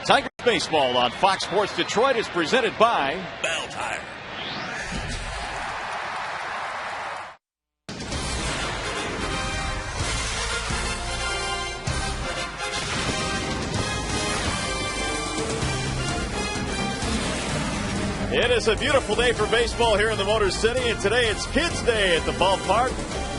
Tigers baseball on Fox Sports Detroit is presented by BAL Tire. It is a beautiful day for baseball here in the Motor City, and today it's Kids Day at the ballpark.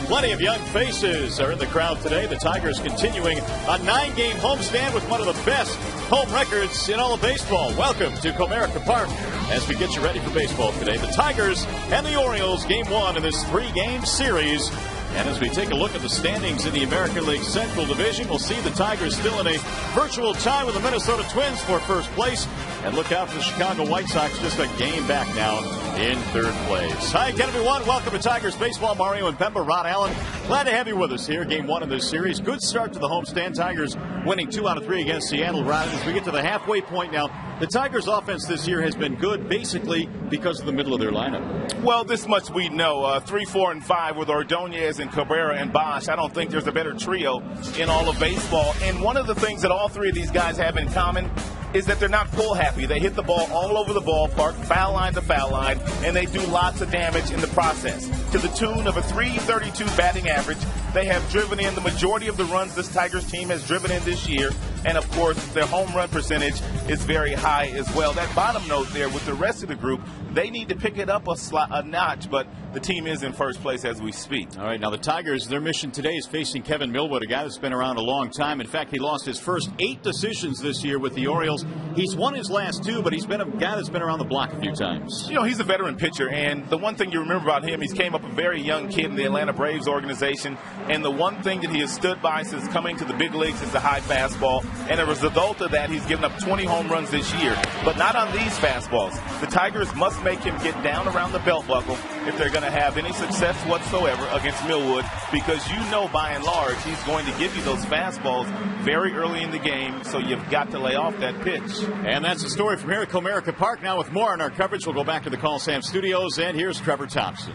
Plenty of young faces are in the crowd today. The Tigers continuing a 9-game homestand with one of the best home records in all of baseball. Welcome to Comerica Park as we get you ready for baseball today. The Tigers and the Orioles, game one in this 3-game series. And as we take a look at the standings in the American League Central Division, we'll see the Tigers still in a virtual tie with the Minnesota Twins for first place. And look out for the Chicago White Sox, just a game back now in third place. Hi again, everyone. Welcome to Tigers Baseball. Mario and Pemba, Rod Allen. Glad to have you with us here. Game one in this series. Good start to the homestand. Tigers winning 2 out of 3 against Seattle. Rod, as we get to the halfway point now, the Tigers' offense this year has been good basically because of the middle of their lineup. Well, this much we know. 3, 4, and 5 with Ordonez and Cabrera and Bosch. I don't think there's a better trio in all of baseball. And one of the things that all three of these guys have in common is that they're not pull happy. They hit the ball all over the ballpark, foul line to foul line, and they do lots of damage in the process. To the tune of a .332 batting average, they have driven in the majority of the runs this Tigers team has driven in this year. And, of course, their home run percentage is very high as well. That bottom note there with the rest of the group, they need to pick it up a notch, but the team is in first place as we speak. All right, now the Tigers, their mission today is facing Kevin Millwood, a guy that's been around a long time. In fact, he lost his first 8 decisions this year with the Orioles. He's won his last 2, but he's been a guy that's been around the block a few times. You know, he's a veteran pitcher, and the one thing you remember about him, he's came up a very young kid in the Atlanta Braves organization, and the one thing that he has stood by since coming to the big leagues is the high fastball, and as a result of that, he's given up 20 home runs this year, but not on these fastballs. The Tigers must make him get down around the belt buckle if they're going to have any success whatsoever against Millwood, because you know by and large he's going to give you those fastballs very early in the game, so you've got to lay off that pitch. And that's the story from here at Comerica Park. Now with more on our coverage, we'll go back to the Call Sam Studios, and here's Trevor Thompson.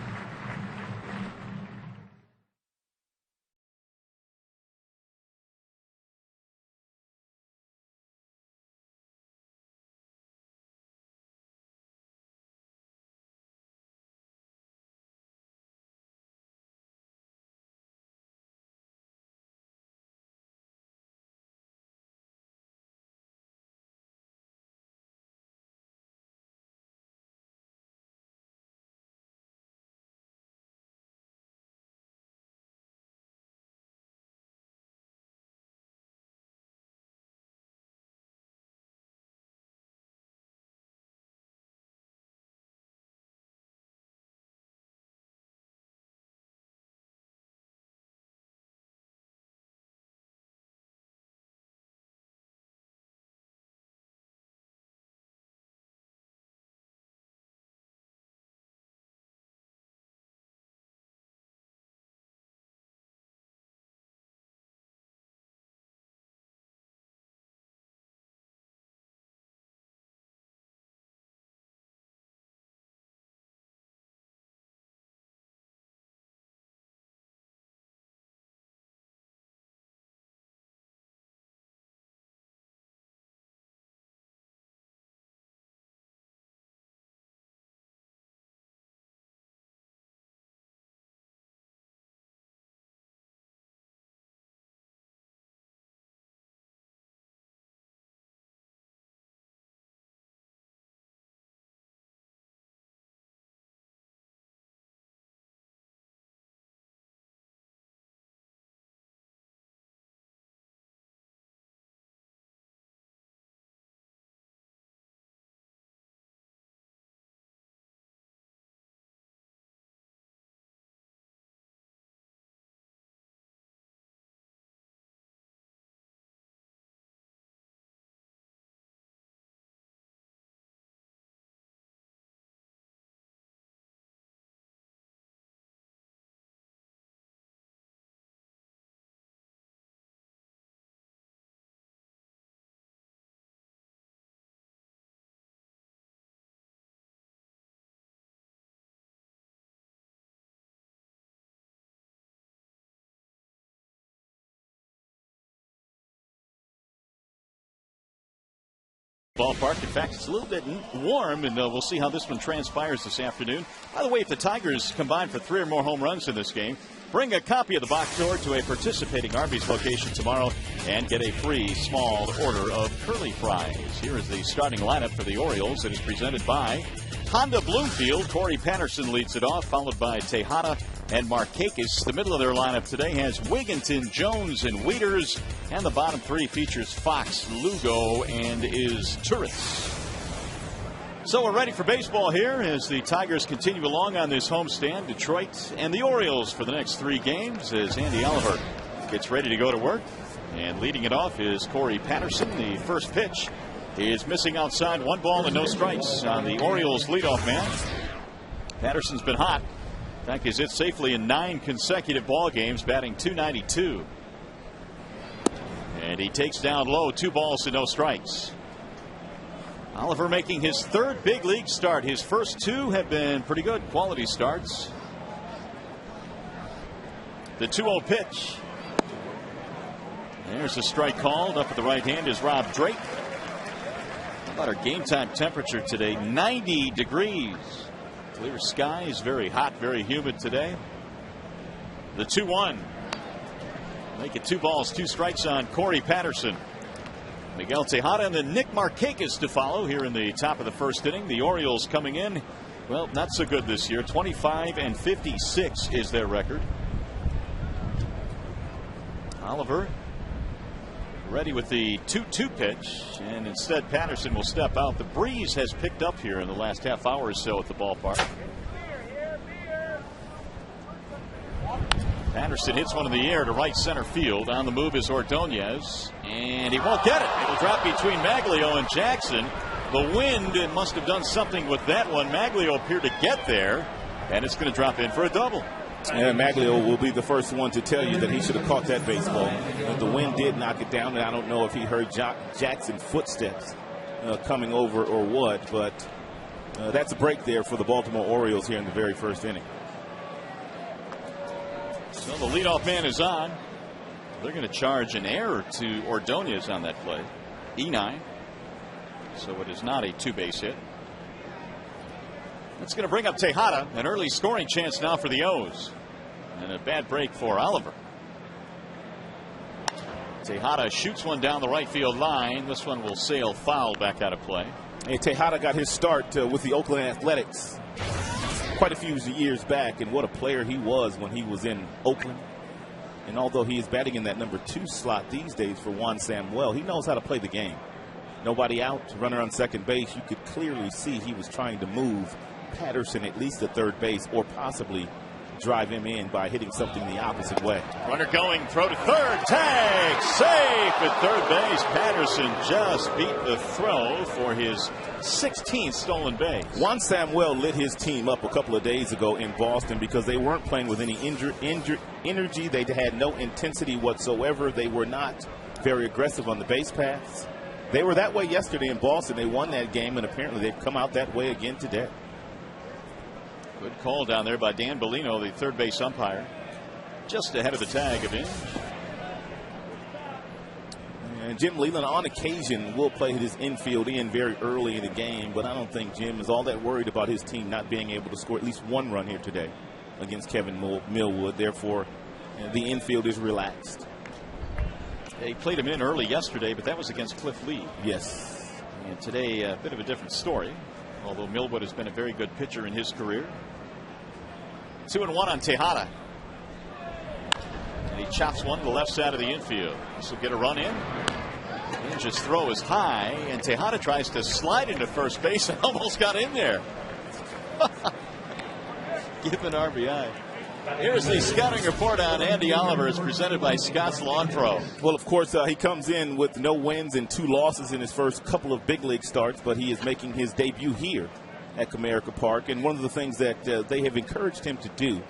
ballpark. In fact, it's a little bit warm, and we'll see how this one transpires this afternoon. By the way, if the Tigers combine for 3 or more home runs in this game, bring a copy of the box score to a participating Arby's location tomorrow and get a free small order of curly fries. Here is the starting lineup for the Orioles. It is presented by Honda Bloomfield. Corey Patterson leads it off, followed by Tejada and Markakis. The middle of their lineup today has Wigginton, Jones, and Wieters. And the bottom 3 features Fox, Lugo, and is Turris. So we're ready for baseball here as the Tigers continue along on this homestand. Detroit and the Orioles for the next 3 games as Andy Oliver gets ready to go to work. And leading it off is Corey Patterson. The first pitch is missing outside, 1 ball and no strikes on the Orioles leadoff man. Patterson's been hot. In fact, he's hit safely in 9 consecutive ball games, batting .292. And he takes down low, 2 balls and no strikes. Oliver making his 3rd big league start. His first 2 have been pretty good quality starts. The 2-0 pitch. There's a strike called. Up at the right hand is Rob Drake. How about our game time temperature today? 90 degrees. Clear skies, very hot, very humid today. The 2-1. Make it 2 balls, 2 strikes on Corey Patterson. Miguel Tejada and then Nick Markakis to follow here in the top of the first inning. The Orioles coming in, well, not so good this year. 25-56 is their record. Oliver ready with the 2-2 pitch, and instead Patterson will step out. The breeze has picked up here in the last half hour or so at the ballpark. Patterson hits one in the air to right center field. On the move is Ordonez, and he won't get it. It'll drop between Maglio and Jackson. The wind must have done something with that one. Maglio appeared to get there, and it's going to drop in for a double. And Maglio will be the first one to tell you that he should have caught that baseball. The wind did knock it down, and I don't know if he heard Jackson's footsteps coming over or what, but that's a break there for the Baltimore Orioles here in the very first inning. So the leadoff man is on. They're going to charge an error to Ordonez on that play. E9. So it is not a 2-base hit. That's going to bring up Tejada. An early scoring chance now for the O's. And a bad break for Oliver. Tejada shoots one down the right field line. This one will sail foul back out of play. And Tejada got his start with the Oakland Athletics quite a few years back, and what a player he was when he was in Oakland. And although he is batting in that number 2 slot these days for Juan Samuel, he knows how to play the game. Nobody out, runner on second base. You could clearly see he was trying to move Patterson at least to third base, or possibly drive him in by hitting something the opposite way. Runner going, throw to third, tag, safe at third base. Patterson just beat the throw for his 16th stolen base. Juan Samuel lit his team up a couple of days ago in Boston because they weren't playing with any energy. They had no intensity whatsoever. They were not very aggressive on the base paths. They were that way yesterday in Boston. They won that game, and apparently they've come out that way again today. Good call down there by Dan Bellino, the third base umpire, just ahead of the tag of Inge. And Jim Leland on occasion will play his infield in very early in the game, but I don't think Jim is all that worried about his team not being able to score at least 1 run here today against Kevin Millwood. Therefore, the infield is relaxed. They played him in early yesterday, but that was against Cliff Lee. Yes. And today a bit of a different story, although Millwood has been a very good pitcher in his career. 2-1 on Tejada. And he chops one to the left side of the infield. This will get a run in. Inge's throw is high, and Tejada tries to slide into first base and almost got in there. Give an RBI. Here's the scouting report on Andy Oliver. It's presented by Scott's Lawn Pro. Well, of course, he comes in with no wins and 2 losses in his first couple of big league starts, but he is making his debut here at Comerica Park. And one of the things that they have encouraged him to do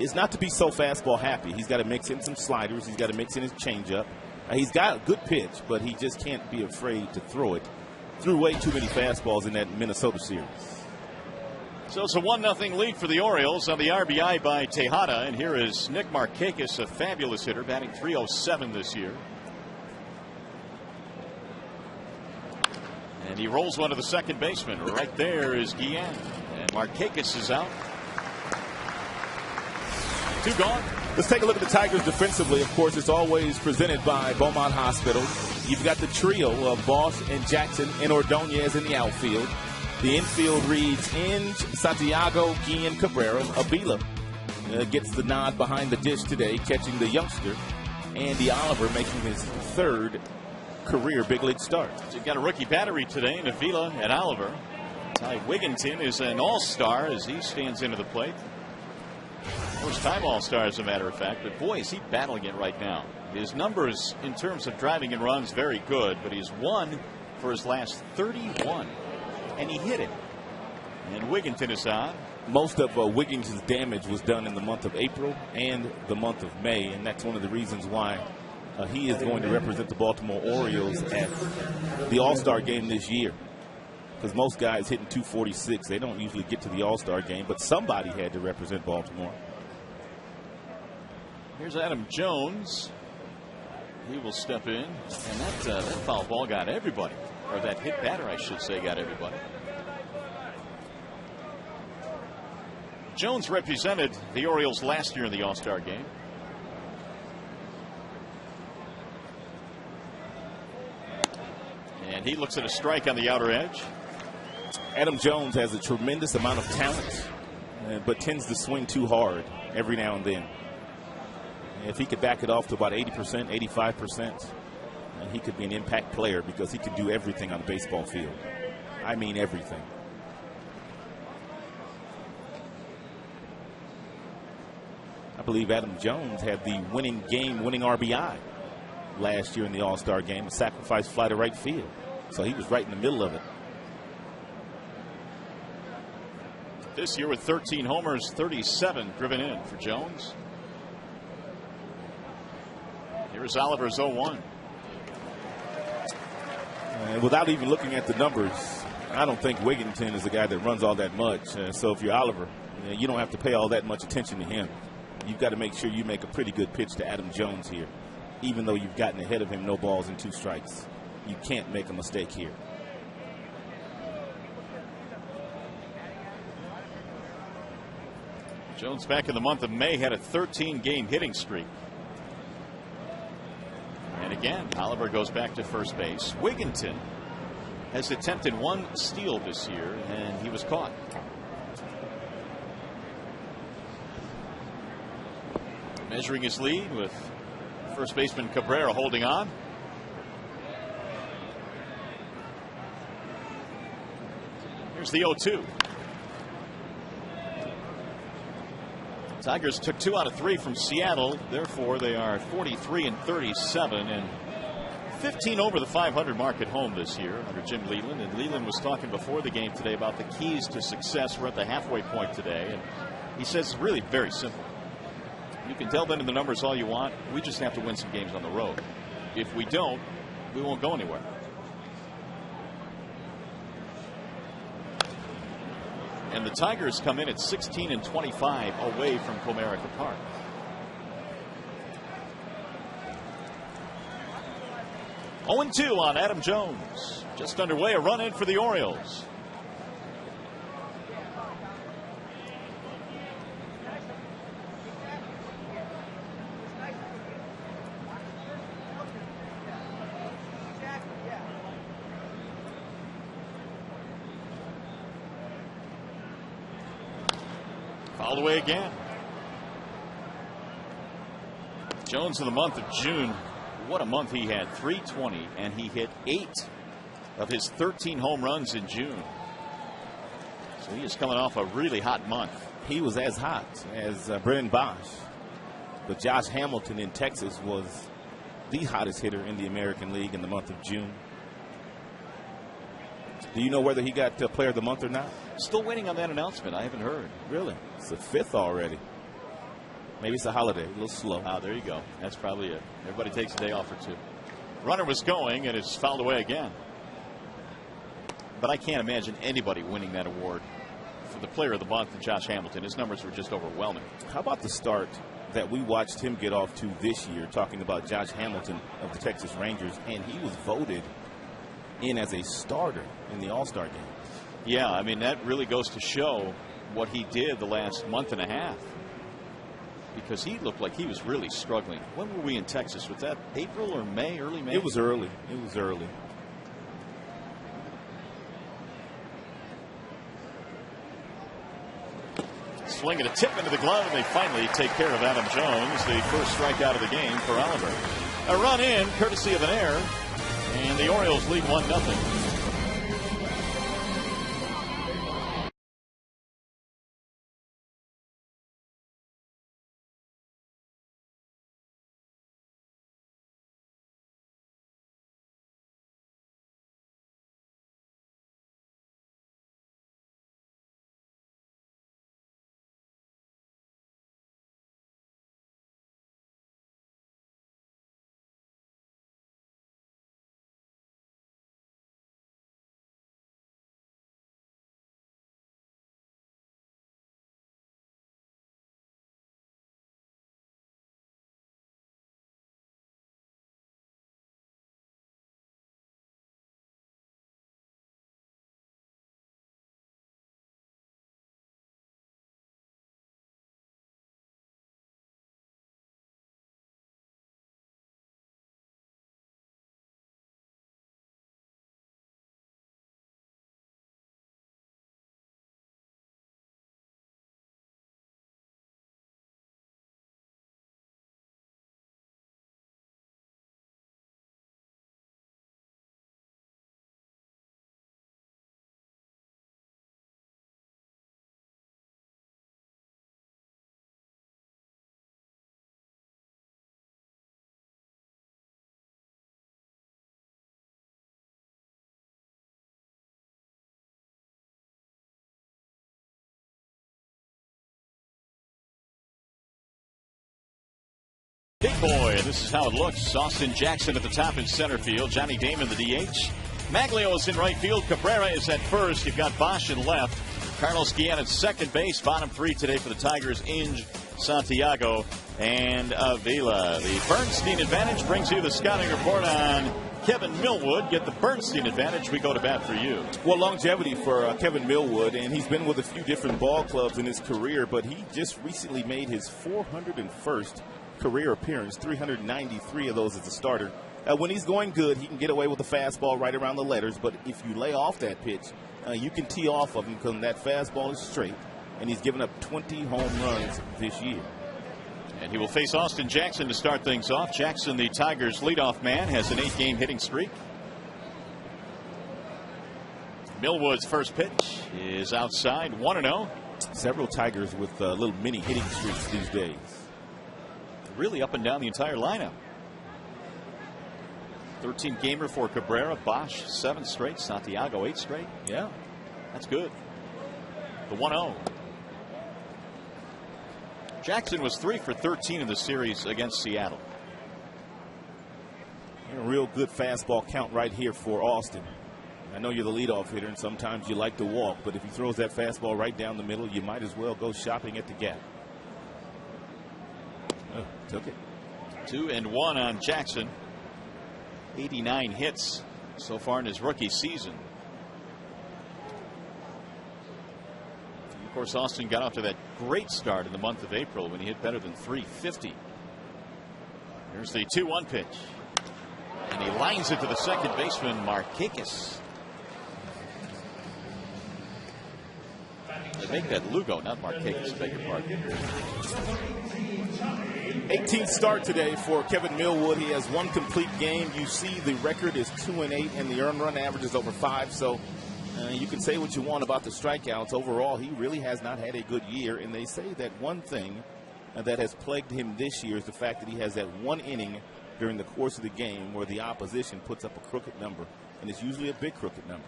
is not to be so fastball happy. He's got to mix in some sliders. He's got to mix in his changeup. He's got a good pitch, but he just can't be afraid to throw it. Threw way too many fastballs in that Minnesota series. So it's a 1-0 lead for the Orioles on the RBI by Tejada. And here is Nick Markakis, a fabulous hitter, batting .307 this year. And And he rolls one to the second baseman. Right there is Guillen. And Markakis is out. 2 gone. Let's take a look at the Tigers defensively. Of course, it's always presented by Beaumont Hospital. You've got the trio of Bosch and Jackson and Ordonez in the outfield. The infield reads Inge, Santiago, Guillen, Cabrera. Avila gets the nod behind the dish today, catching the youngster. Andy Oliver making his 3rd career big league start. So you've got a rookie battery today in Avila and Oliver. Ty Wigginton is an all-star as he stands into the plate. First-time all-star, as a matter of fact. But boy, is he battling it right now. His numbers in terms of driving and runs very good, but he's 1 for his last 31, and he hit it. And Wigginton is on. Most of Wiggins' damage was done in the month of April and the month of May, and that's one of the reasons why he is going to represent the Baltimore Orioles at the All-Star game this year. Because most guys hitting 246, they don't usually get to the All-Star game, but somebody had to represent Baltimore. Here's Adam Jones. He will step in, and that foul ball got everybody, or that hit batter, I should say, got everybody. Jones represented the Orioles last year in the All-Star game. And he looks at a strike on the outer edge. Adam Jones has a tremendous amount of talent, but tends to swing too hard every now and then. If he could back it off to about 80%, 85%, he could be an impact player because he can do everything on the baseball field. I mean everything. I believe Adam Jones had the winning RBI last year in the All-Star game, a sacrifice fly to right field. So he was right in the middle of it. This year with 13 homers, 37 driven in for Jones. Here's Oliver's 0-1. And without even looking at the numbers, I don't think Wigginton is a guy that runs all that much. So if you're Oliver, you don't have to pay all that much attention to him. You've got to make sure you make a pretty good pitch to Adam Jones here. Even though you've gotten ahead of him, no balls and 2 strikes. You can't make a mistake here. Jones back in the month of May had a 13-game hitting streak. And again, Oliver goes back to first base. Wigginton has attempted 1 steal this year, and he was caught. Measuring his lead with first baseman Cabrera holding on. Here's the 0-2. Tigers took 2 out of 3 from Seattle. Therefore, they are 43-37 and 15 over the 500 mark at home this year under Jim Leland. And Leland was talking before the game today about the keys to success. We're at the halfway point today, and he says it's really very simple. You can delve into the numbers all you want. We just have to win some games on the road. If we don't, we won't go anywhere. And the Tigers come in at 16-25 away from Comerica Park. Oh, 0-2 on Adam Jones. Just underway, a run in for the Orioles. Fouled away again. Jones in the month of June, what a month he had. 320, and he hit 8 of his 13 home runs in June. So he is coming off a really hot month. He was as hot as Brennan Bosch, but Josh Hamilton in Texas was the hottest hitter in the American League in the month of June. Do you know whether he got Player of the Month or not? Still waiting on that announcement. I haven't heard. Really? It's the 5th already. Maybe it's a holiday. A little slow. Ah, there you go. That's probably it. Everybody takes a day off or 2. Runner was going, and it's fouled away again. But I can't imagine anybody winning that award for the Player of the Month, and Josh Hamilton. His numbers were just overwhelming. How about the start that we watched him get off to this year, talking about Josh Hamilton of the Texas Rangers, and he was voted in as a starter in the All-Star game. Yeah, I mean, that really goes to show what he did the last month and a half, because he looked like he was really struggling. When were we in Texas? Was that April or May, early May? It was early. It was early. Swing and a tip into the glove, and they finally take care of Adam Jones. The first strikeout of the game for Oliver. A run in, courtesy of an error, and the Orioles lead 1-0. Big boy, this is how it looks. Austin Jackson at the top in center field. Johnny Damon, the DH. Maglio is in right field. Cabrera is at first. You've got Bosch in left. Carlos Guillen at second base. Bottom three today for the Tigers. Inge, Santiago, and Avila. The Bernstein advantage brings you the scouting report on Kevin Millwood. Get the Bernstein advantage. We go to bat for you. Well, longevity for Kevin Millwood, and he's been with a few different ball clubs in his career, but he just recently made his 401st career appearance, 393 of those as a starter. When he's going good, he can get away with a fastball right around the letters, but if you lay off that pitch, you can tee off of him because that fastball is straight, and he's given up 20 home runs this year. And he will face Austin Jackson to start things off. Jackson, the Tigers' leadoff man, has an 8-game hitting streak. Millwood's first pitch is outside, 1-0. Several Tigers with little mini hitting streaks these days. Really up and down the entire lineup. 13-gamer for Cabrera. Bosch 7 straight. Santiago 8 straight. Yeah, that's good. The 1-0. Jackson was 3 for 13 in the series against Seattle. And a real good fastball count right here for Austin. I know you're the leadoff hitter, and sometimes you like to walk, but if he throws that fastball right down the middle, you might as well go shopping at the Gap. Took it. 2-1 on Jackson. 89 hits so far in his rookie season. Of course, Austin got off to that great start in the month of April when he hit better than 350. Here's the 2-1 pitch. And he lines it to the second baseman, Markakis. They make that Lugo, not Markakis, beg your pardon. 18th start today for Kevin Millwood. He has 1 complete game. You see the record is 2-8, and the earned run average is over 5. So you can say what you want about the strikeouts. Overall, he really has not had a good year. And they say that one thing that has plagued him this year is the fact that he has that 1 inning during the course of the game where the opposition puts up a crooked number, and it's usually a big crooked number.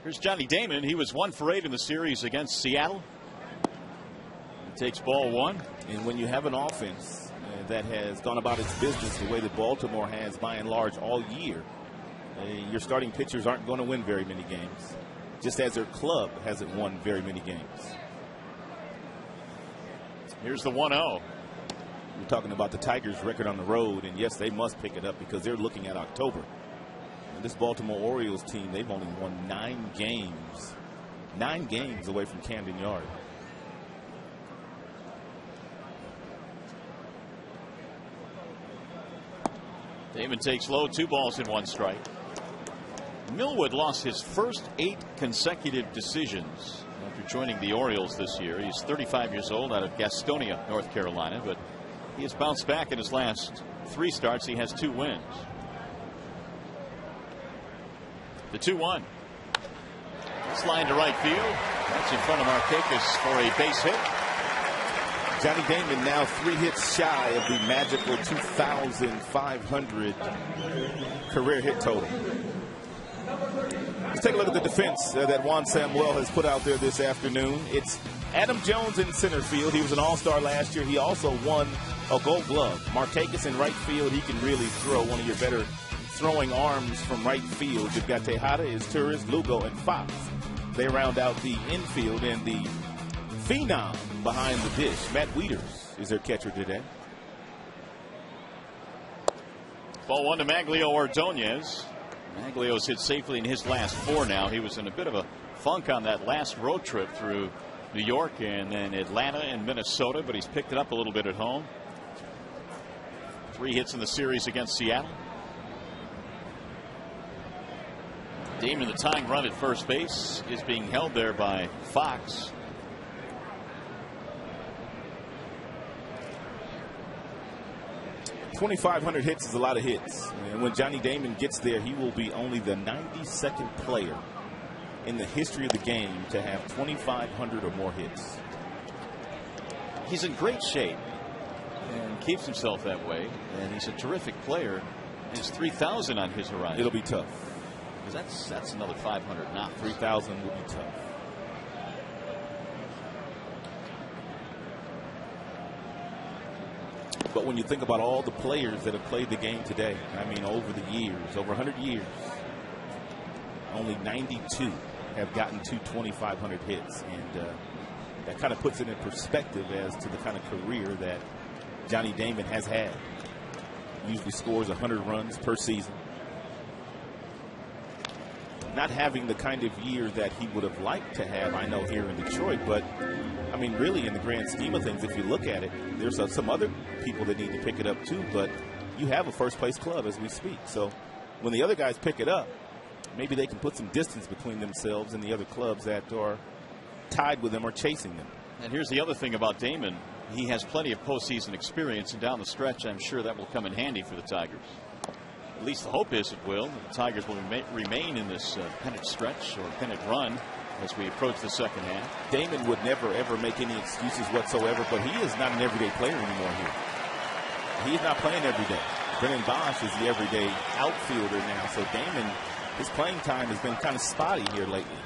Here's Johnny Damon. He was 1 for 8 in the series against Seattle. Takes ball 1. And when you have an offense that has gone about its business the way that Baltimore has by and large all year, your starting pitchers aren't going to win very many games, just as their club hasn't won very many games. Here's the 1-0. We're talking about the Tigers' record on the road, and yes, they must pick it up because they're looking at October. And this Baltimore Orioles team, they've only won 9 games. 9 games away from Camden Yards. Damon takes low, 2 balls and 1 strike. Millwood lost his first 8 consecutive decisions after joining the Orioles this year. He's 35 years old, out of Gastonia, North Carolina, but he has bounced back in his last 3 starts. He has 2 wins. The 2-1. It's line to right field. That's in front of Markakis for a base hit. Johnny Damon now 3 hits shy of the magical 2,500 career hit total. Let's take a look at the defense that Juan Samuel has put out there this afternoon. It's Adam Jones in center field. He was an all-star last year. He also won a Gold Glove. Markakis in right field. He can really throw, one of your better throwing arms from right field. You've got Tejada, Izturis, Lugo, and Fox. They round out the infield, and the phenom behind the dish, Matt Wieters, is their catcher today. Ball 1 to Maglio Ordonez. Maglio's hit safely in his last 4 now. He was in a bit of a funk on that last road trip through New York and then Atlanta and Minnesota, but he's picked it up a little bit at home. 3 hits in the series against Seattle. Damon, the tying run at first base, is being held there by Fox. $2,500 hits is a lot of hits. And when Johnny Damon gets there, he will be only the 92nd player in the history of the game to have 2,500 or more hits. He's in great shape and keeps himself that way. And he's a terrific player. He's 3,000 on his horizon. It'll be tough. That's another 500 knots. 3,000 will be tough. But when you think about all the players that have played the game today, I mean, over the years, over 100 years, only 92 have gotten to 2,500 hits. And that kind of puts it in perspective as to the kind of career that Johnny Damon has had. He usually scores 100 runs per season. Not having the kind of year that he would have liked to have, I know, here in Detroit. But, I mean, really, in the grand scheme of things, if you look at it, there's some other people that need to pick it up, too. But you have a first-place club as we speak. So when the other guys pick it up, maybe they can put some distance between themselves and the other clubs that are tied with them or chasing them. And here's the other thing about Damon. He has plenty of postseason experience, and down the stretch, I'm sure that will come in handy for the Tigers. At least the hope is it will. The Tigers will remain in this pennant stretch or pennant run as we approach the second half. Damon would never, ever make any excuses whatsoever, but he is not an everyday player anymore here. He is not playing every day. Brennan Bosch is the everyday outfielder now, so Damon, his playing time has been kind of spotty here lately.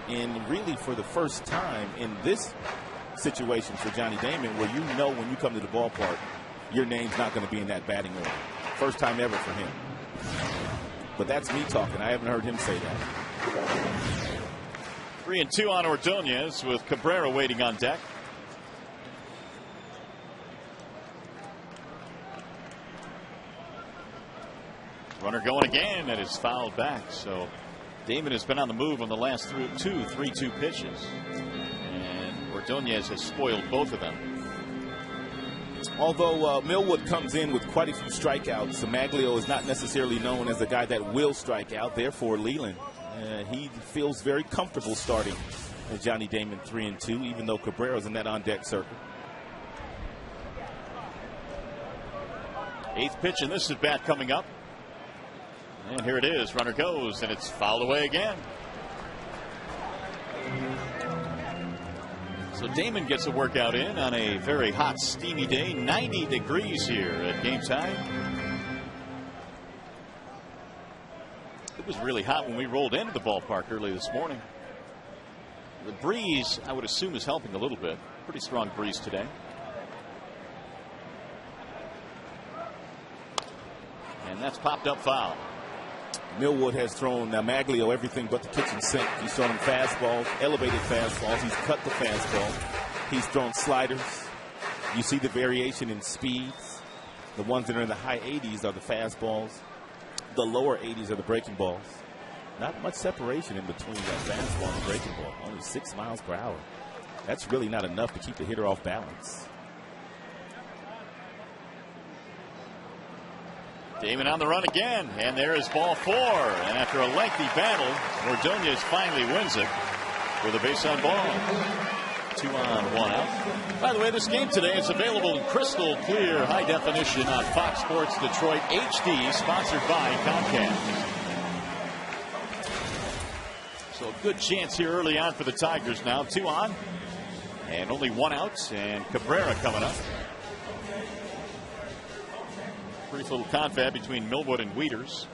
And really, for the first time in this situation for Johnny Damon, where you know when you come to the ballpark, your name's not going to be in that batting order. First time ever for him. But that's me talking. I haven't heard him say that. 3-2 on Ordonez with Cabrera waiting on deck. Runner going again, and it's fouled back. So Damon has been on the move on the last 3-2 pitches. And Ordonez has spoiled both of them. Although Millwood comes in with quite a few strikeouts, Maglio is not necessarily known as the guy that will strike out. Therefore, Leland, he feels very comfortable starting Johnny Damon 3-2, even though Cabrera's in that on-deck circle. 8th pitch, and this is bat coming up. And here it is. Runner goes, and it's fouled away again. So Damon gets a workout in on a very hot, steamy day. 90 degrees here at game time. It was really hot when we rolled into the ballpark early this morning. The breeze, I would assume, is helping a little bit. Pretty strong breeze today. And that's popped up foul. Millwood has thrown Maglio everything but the kitchen sink. He's thrown him fastballs, elevated fastballs. He's cut the fastball. He's thrown sliders. You see the variation in speeds. The ones that are in the high 80s are the fastballs. the lower 80s are the breaking balls. Not much separation in between that fastball and the breaking ball. Only 6 miles per hour. That's really not enough to keep the hitter off balance. Damon on the run again, and there is ball 4. And after a lengthy battle, Ordonez finally wins it with a base on ball. 2 on, 1 out. By the way, this game today is available in crystal clear high definition on Fox Sports Detroit HD, sponsored by Comcast. So a good chance here early on for the Tigers now. 2 on, and only 1 out, and Cabrera coming up. Brief little confab between Millwood and Wieters.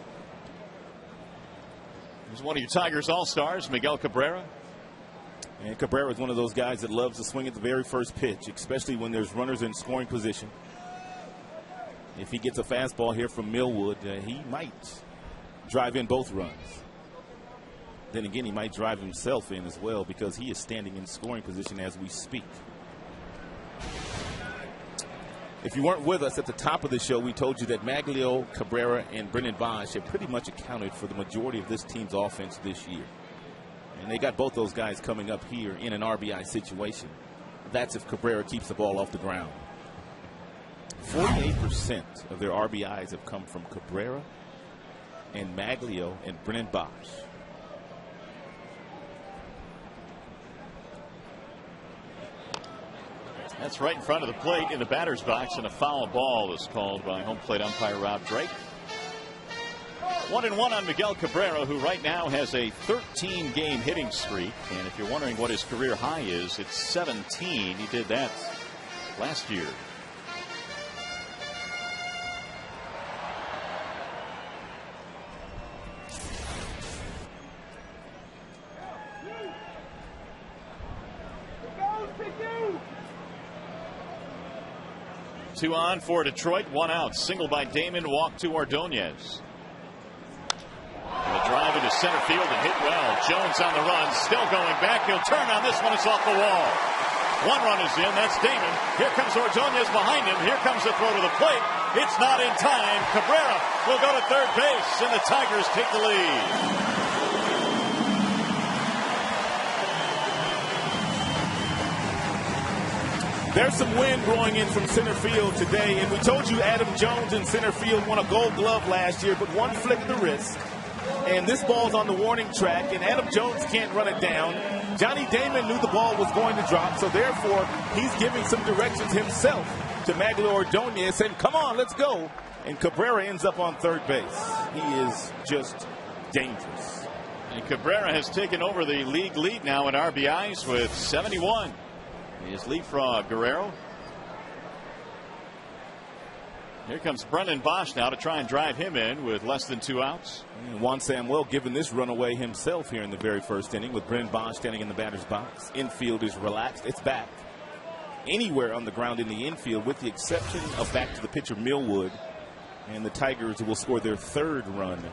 Here's one of your Tigers all-stars, Miguel Cabrera. And Cabrera is one of those guys that loves to swing at the very first pitch, especially when there's runners in scoring position. If he gets a fastball here from Millwood, he might drive in both runs. Then again, he might drive himself in as well because he is standing in scoring position as we speak. If you weren't with us at the top of the show, we told you that Maglio, Cabrera, and Brennan Bosch have pretty much accounted for the majority of this team's offense this year. And they got both those guys coming up here in an RBI situation. That's if Cabrera keeps the ball off the ground. 48% of their RBIs have come from Cabrera and Maglio and Brennan Bosch. That's right in front of the plate in the batter's box, and a foul ball is called by home plate umpire Rob Drake. 1-1 on Miguel Cabrera, who right now has a 13-game hitting streak. And if you're wondering what his career high is, it's 17. He did that last year. Two on for Detroit, 1 out. Single by Damon, walk to Ordonez. And a drive into center field and hit well. Jones on the run, still going back. He'll turn on this one. It's off the wall. 1 run is in. That's Damon. Here comes Ordonez behind him. Here comes the throw to the plate. It's not in time. Cabrera will go to third base, and the Tigers take the lead. There's some wind blowing in from center field today, and we told you Adam Jones in center field won a Gold Glove last year, but one flick of the wrist, and this ball's on the warning track, and Adam Jones can't run it down. Johnny Damon knew the ball was going to drop, so therefore he's giving some directions himself to Maglio Ordonez, saying, come on, let's go. And Cabrera ends up on third base. He is just dangerous. And Cabrera has taken over the league lead now in RBIs with 71. His leapfrog, Guerrero. Here comes Brennan Bosch now to try and drive him in with less than 2 outs. And Juan Samuel giving this run away himself here in the very first inning with Brennan Bosch standing in the batter's box. Infield is relaxed. It's back. Anywhere on the ground in the infield with the exception of back to the pitcher Millwood. And the Tigers will score their 3rd run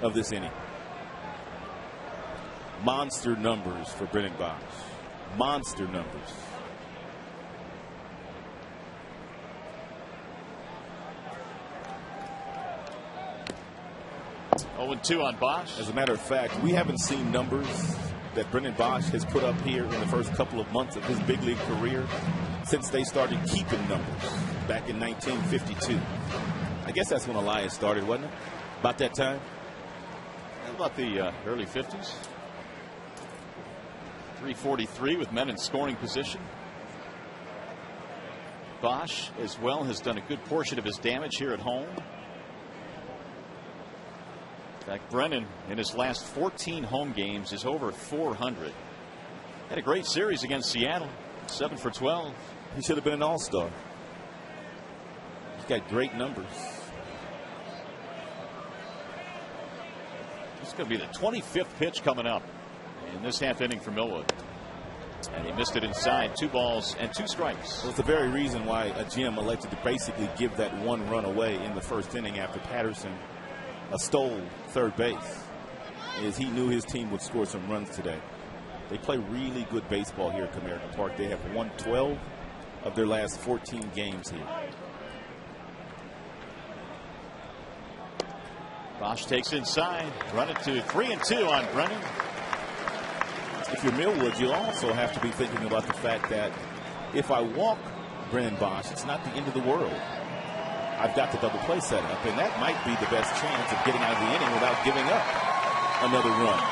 of this inning. Monster numbers for Brennan Bosch. Monster numbers. Oh, 2 on Bosch. As a matter of fact, we haven't seen numbers that Brennan Bosch has put up here in the first couple of months of his big league career since they started keeping numbers back in 1952. I guess that's when Elias started, wasn't it? About that time? About the early 50s. 343 with men in scoring position. Bosch as well has done a good portion of his damage here at home. In fact, Brennan in his last 14 home games is over 400. Had a great series against Seattle, 7 for 12. He should have been an all-star. He's got great numbers. This is going to be the 25th pitch coming up in this half inning for Millwood. And he missed it inside. 2 balls and 2 strikes. Well, it's the very reason why Jim elected to basically give that 1 run away in the first inning after Patterson stole third base, is he knew his team would score some runs today. They play really good baseball here at Comerica Park. They have won 12 of their last 14 games here. Bosch takes inside, run it to 3-2 on Brennan. If you're Millwood, you also have to be thinking about the fact that if I walk Brennan Bosch, it's not the end of the world. I've got the double play set up, and that might be the best chance of getting out of the inning without giving up another run.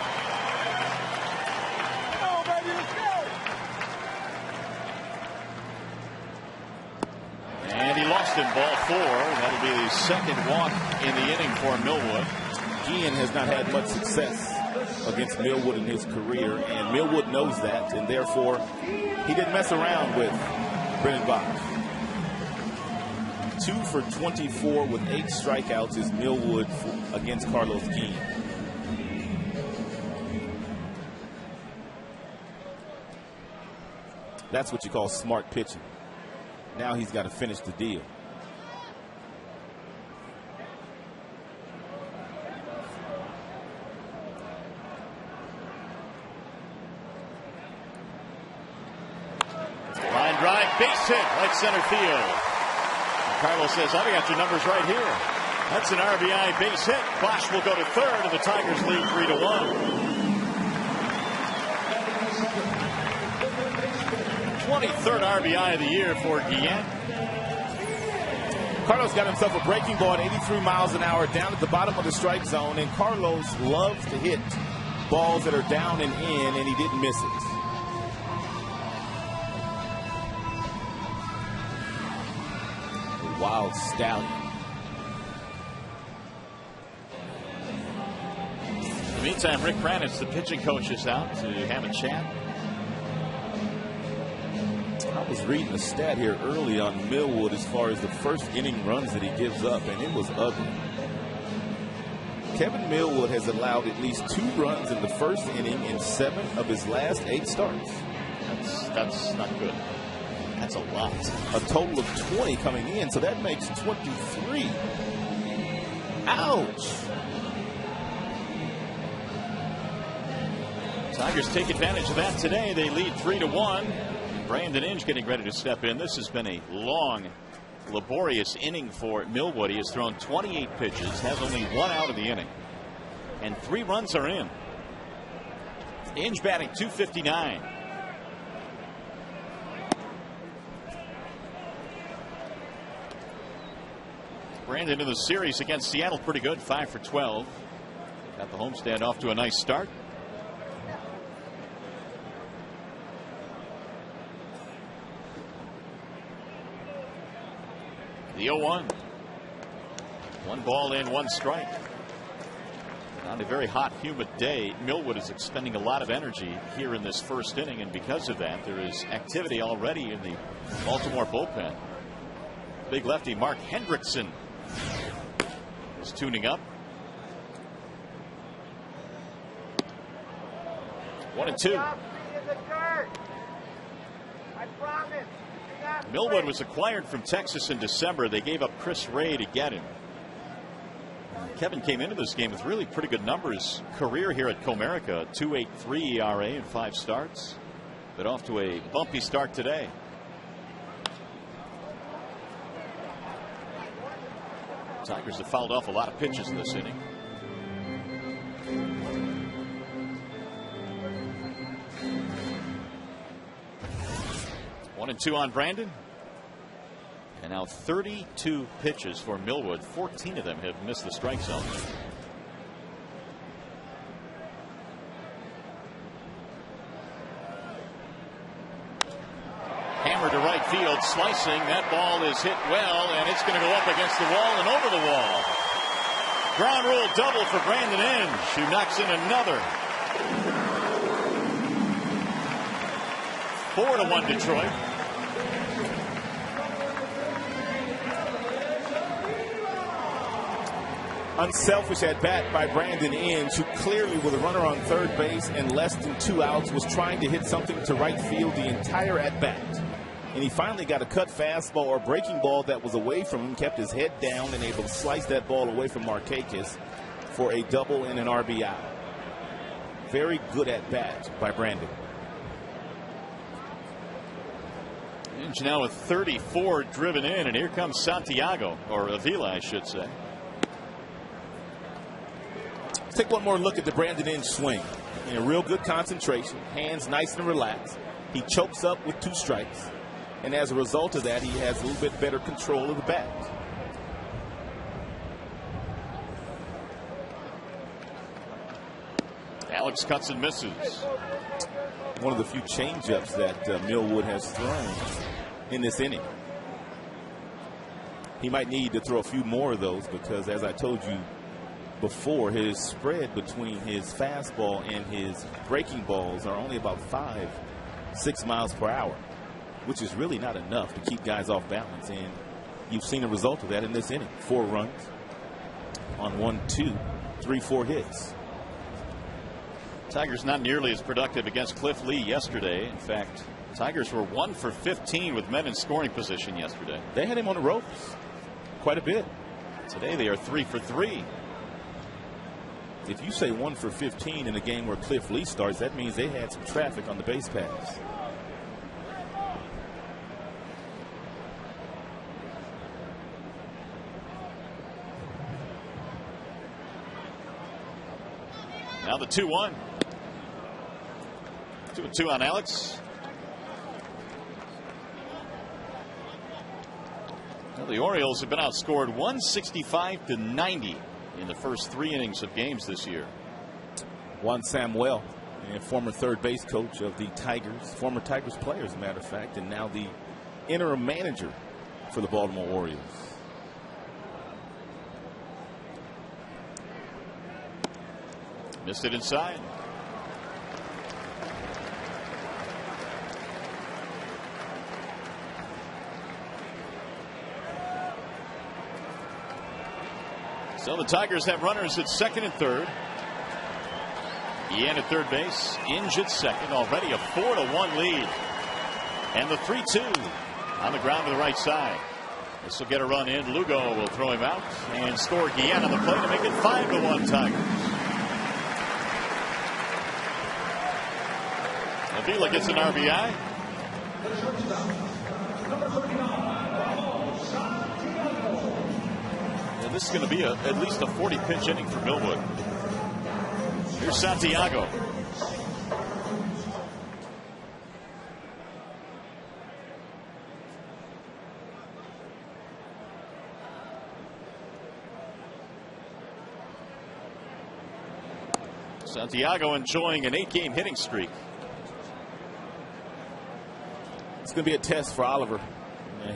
Oh, baby, let's go! And he lost in ball 4. That'll be the second walk in the inning for Millwood. Ian has not had much success against Millwood in his career, and Millwood knows that, and therefore he didn't mess around with Brennan Bosch. 2 for 24 with 8 strikeouts is Millwood against Carlos Guillen. That's what you call smart pitching. Now he's got to finish the deal. Line drive, base hit, right center field. Carlos says, I've got your numbers right here. That's an RBI base hit. Bosch will go to third, and the Tigers lead 3-1. 23rd RBI of the year for Guillen. Carlos got himself a breaking ball at 83 miles an hour down at the bottom of the strike zone, and Carlos loves to hit balls that are down and in, and he didn't miss it. Wild stallion. In the meantime, Rick Kranitz, the pitching coach, is out to have a chat. I was reading a stat here early on Millwood as far as the first inning runs that he gives up, and it was ugly. Kevin Millwood has allowed at least 2 runs in the first inning in 7 of his last 8 starts. That's not good. That's a lot. A total of 20 coming in, so that makes 23. Ouch. Tigers take advantage of that today. They lead 3-1. Brandon Inge getting ready to step in. This has been a long, laborious inning for Millwood. He has thrown 28 pitches, has only 1 out of the inning, and 3 runs are in. Inge batting .259. Brandon in the series against Seattle pretty good, 5 for 12. Got the homestand off to a nice start. The 0-1. 1 ball in, 1 strike. On a very hot, humid day, Millwood is expending a lot of energy here in this first inning, and because of that, there is activity already in the Baltimore bullpen. Big lefty Mark Hendrickson is tuning up. 1-2. Millwood was acquired from Texas in December. They gave up Chris Ray to get him. Kevin came into this game with really pretty good numbers. Career here at Comerica, 2.83 ERA in 5 starts, but off to a bumpy start today. Tigers have fouled off a lot of pitches in this inning. One and 2 on Brandon. And now 32 pitches for Millwood. 14 of them have missed the strike zone. Hammer to right field, slicing. That ball is hit well, and it's going to go up against the wall and over the wall. Ground rule double for Brandon Inge, who knocks in another. 4-1 Detroit. Unselfish at bat by Brandon Inge, who clearly, with a runner on third base and less than 2 outs, was trying to hit something to right field the entire at bat. And he finally got a cut fastball or breaking ball that was away from him, kept his head down and able to slice that ball away from Markakis for a double and an RBI. Very good at bat by Brandon. Inge now with 34 driven in, and here comes Santiago, or Avila, I should say. Let's take one more look at the Brandon Inge swing. In a real good concentration, hands nice and relaxed. He chokes up with 2 strikes. And as a result of that, he has a little bit better control of the bat. Alex cuts and misses. One of the few changeups that Millwood has thrown in this inning. He might need to throw a few more of those because, as I told you before, his spread between his fastball and his breaking balls are only about 5-6 miles per hour, which is really not enough to keep guys off balance. And you've seen a result of that in this inning. 4 runs on 1, 2, 3, 4 hits. Tigers not nearly as productive against Cliff Lee yesterday. In fact, Tigers were 1 for 15 with men in scoring position yesterday. They had him on the ropes quite a bit. Today they are 3 for 3. If you say 1 for 15 in a game where Cliff Lee starts, that means they had some traffic on the base paths. Now the 2-1. 2-2 on Alex. Well, the Orioles have been outscored 165-90 in the first 3 innings of games this year. Juan Samuel, and former third base coach of the Tigers, former Tigers player as a matter of fact, and now the interim manager for the Baltimore Orioles. Missed it inside. So the Tigers have runners at second and third. Ian at third base. Inge at second. Already a 4-1 lead. And the 3-2 on the ground to the right side. This will get a run in. Lugo will throw him out and score Guillen on the play to make it 5-1 Tigers. Avila gets an RBI. And this is going to be at least a 40-pitch inning for Millwood. Here's Santiago. Santiago enjoying an 8-game hitting streak. It's going to be a test for Oliver.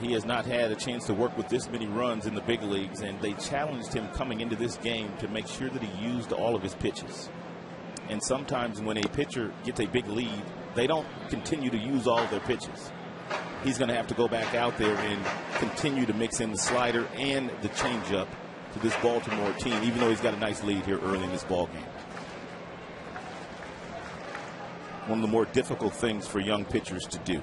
He has not had a chance to work with this many runs in the big leagues, and they challenged him coming into this game to make sure that he used all of his pitches. And sometimes when a pitcher gets a big lead, they don't continue to use all of their pitches. He's going to have to go back out there and continue to mix in the slider and the changeup to this Baltimore team, even though he's got a nice lead here early in this ball game. One of the more difficult things for young pitchers to do.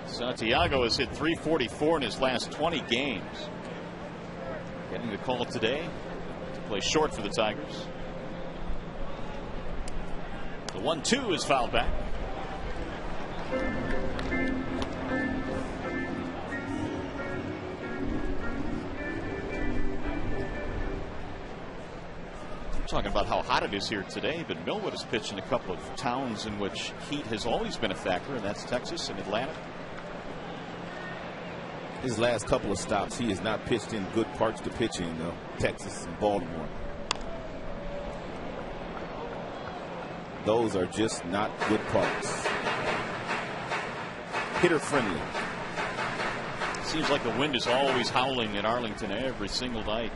Santiago has hit .344 in his last 20 games. Getting the call today to play short for the Tigers. The 1-2 is fouled back. Talking about how hot it is here today, but Millwood has pitched in a couple of towns in which heat has always been a factor, and that's Texas and Atlanta. His last couple of stops, he has not pitched in good parts to pitch in, though. Texas and Baltimore. Those are just not good parts. Hitter friendly. Seems like the wind is always howling in Arlington every single night.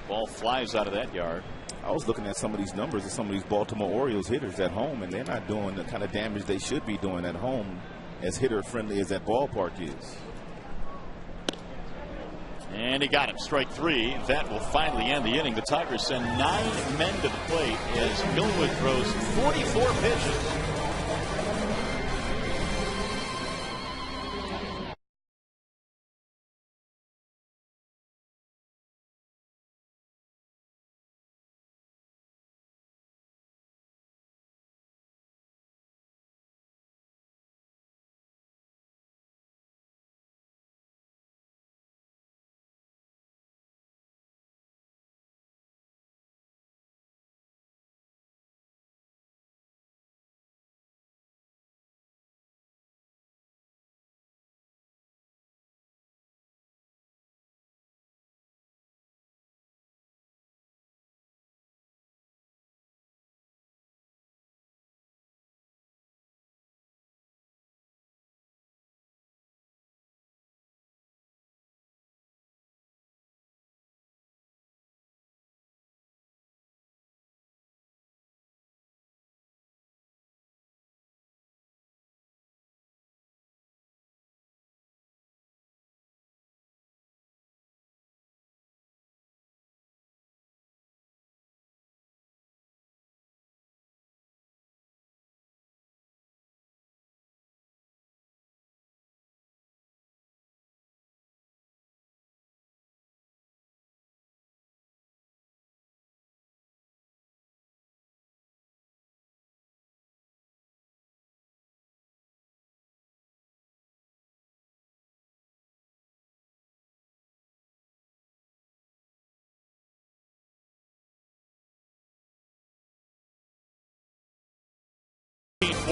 Ball flies out of that yard. I was looking at some of these numbers of some of these Baltimore Orioles hitters at home, and they're not doing the kind of damage they should be doing at home, as hitter friendly as that ballpark is. And he got him. Strike 3. That will finally end the inning. The Tigers send 9 men to the plate as Millwood throws 44 pitches.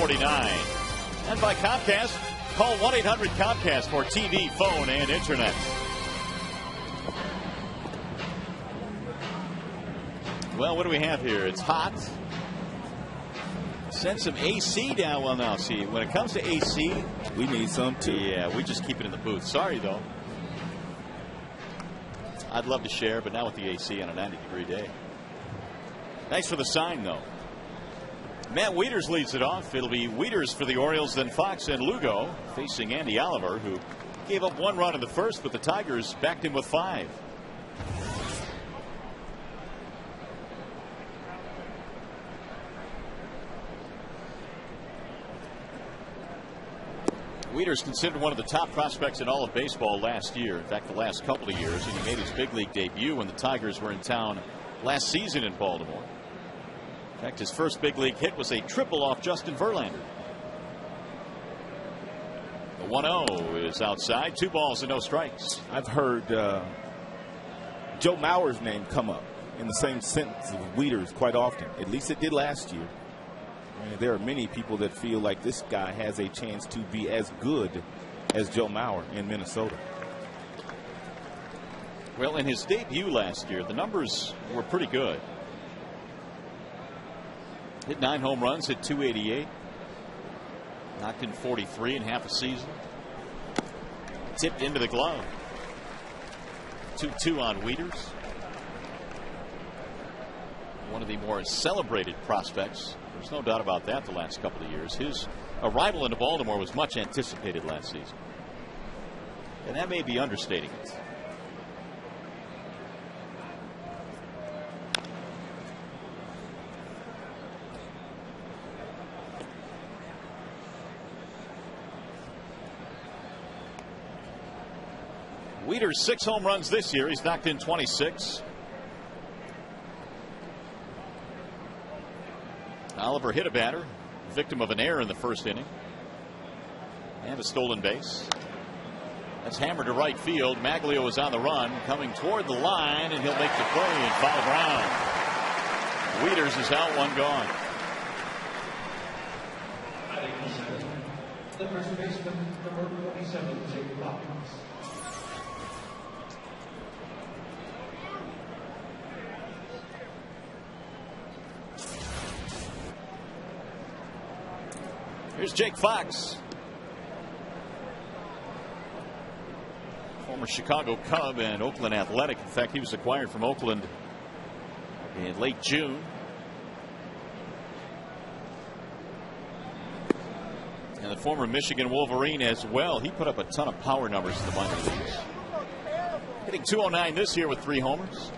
49. And by Comcast, call 1-800-COMCAST for TV, phone, and internet. Well, what do we have here? It's hot. Send some AC down. Well, now, see, when it comes to AC, we need some too. Yeah, we just keep it in the booth. Sorry, though. I'd love to share, but not with the AC on a 90-degree day. Nice for the sign, though. Matt Wieters leads it off. It'll be Wieters for the Orioles, then Fox and Lugo facing Andy Oliver, who gave up 1 run in the first, but the Tigers backed him with 5. Wieters considered one of the top prospects in all of baseball last year. In fact, the last couple of years. And he made his big league debut when the Tigers were in town last season in Baltimore. In fact, his first big league hit was a triple off Justin Verlander. The 1-0 is outside. 2 balls and no strikes. I've heard Joe Mauer's name come up in the same sentence with Wieters quite often. At least it did last year. And there are many people that feel like this guy has a chance to be as good as Joe Mauer in Minnesota. Well, in his debut last year, the numbers were pretty good. Hit 9 home runs, hit 288. Knocked in 43 in half a season. Tipped into the glove. 2-2 on Wieters. One of the more celebrated prospects. There's no doubt about that the last couple of years. His arrival into Baltimore was much anticipated last season. And that may be understating it. Wieters 6 home runs this year. He's knocked in 26. Oliver hit a batter, victim of an error in the first inning. And a stolen base. That's hammered to right field. Maglio is on the run, coming toward the line, and he'll make the play and foul ground. Wieters is out, 1 gone. The first baseman, number 27, Jake Fox. Here's Jake Fox. Former Chicago Cub and Oakland Athletic. In fact, he was acquired from Oakland in late June. And the former Michigan Wolverine as well. He put up a ton of power numbers in the minor leagues. Hitting 209 this year with 3 homers.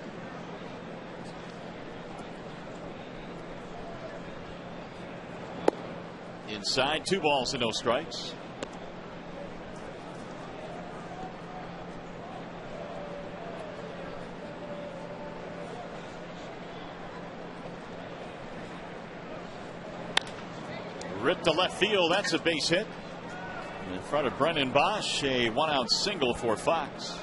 Inside, 2 balls and no strikes. Ripped to left field. That's a base hit. In front of Brendan Bosch, a 1-out single for Fox.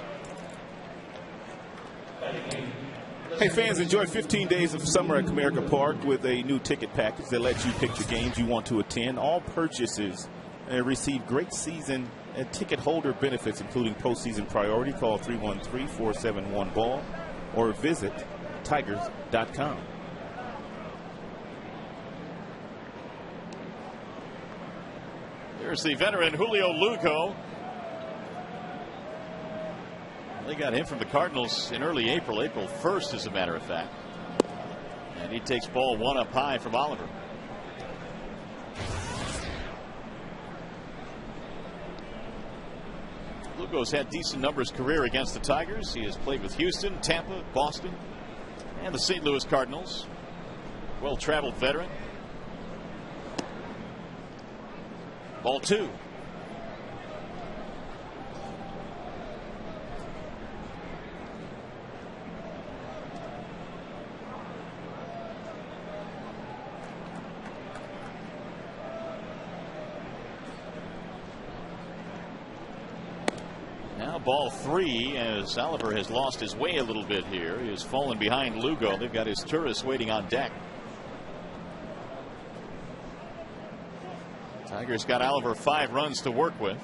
Hey fans, enjoy 15 days of summer at Comerica Park with a new ticket package that lets you pick your games you want to attend. All purchases receive great season and ticket holder benefits, including postseason priority. Call 313-471-BALL or visit tigers.com. There's the veteran Julio Lugo. They got him from the Cardinals in early April 1st, as a matter of fact. And he takes ball 1 up high from Oliver. Lugo's had decent numbers career against the Tigers. He has played with Houston, Tampa, Boston, and the St. Louis Cardinals. Well-traveled veteran. Ball 2. Now ball 3, as Oliver has lost his way a little bit here. He has fallen behind Lugo. They've got his tourists waiting on deck. Tigers got Oliver 5 runs to work with.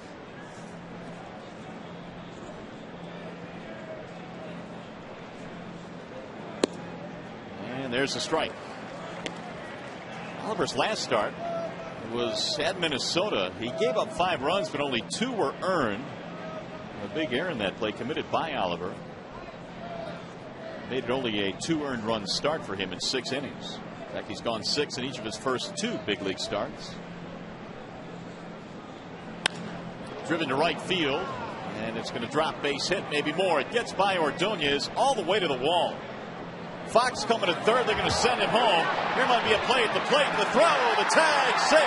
And there's the strike. Oliver's last start was at Minnesota. He gave up 5 runs, but only 2 were earned. A big error in that play committed by Oliver made it only a 2 earned run start for him in 6 innings. In fact, he's gone 6 in each of his first 2 big league starts. Driven to right field, and it's going to drop, base hit, maybe more. It gets by Ordonez all the way to the wall. Fox coming to third. They're going to send him home. Here might be a play at the plate. The throw, the tag, safe.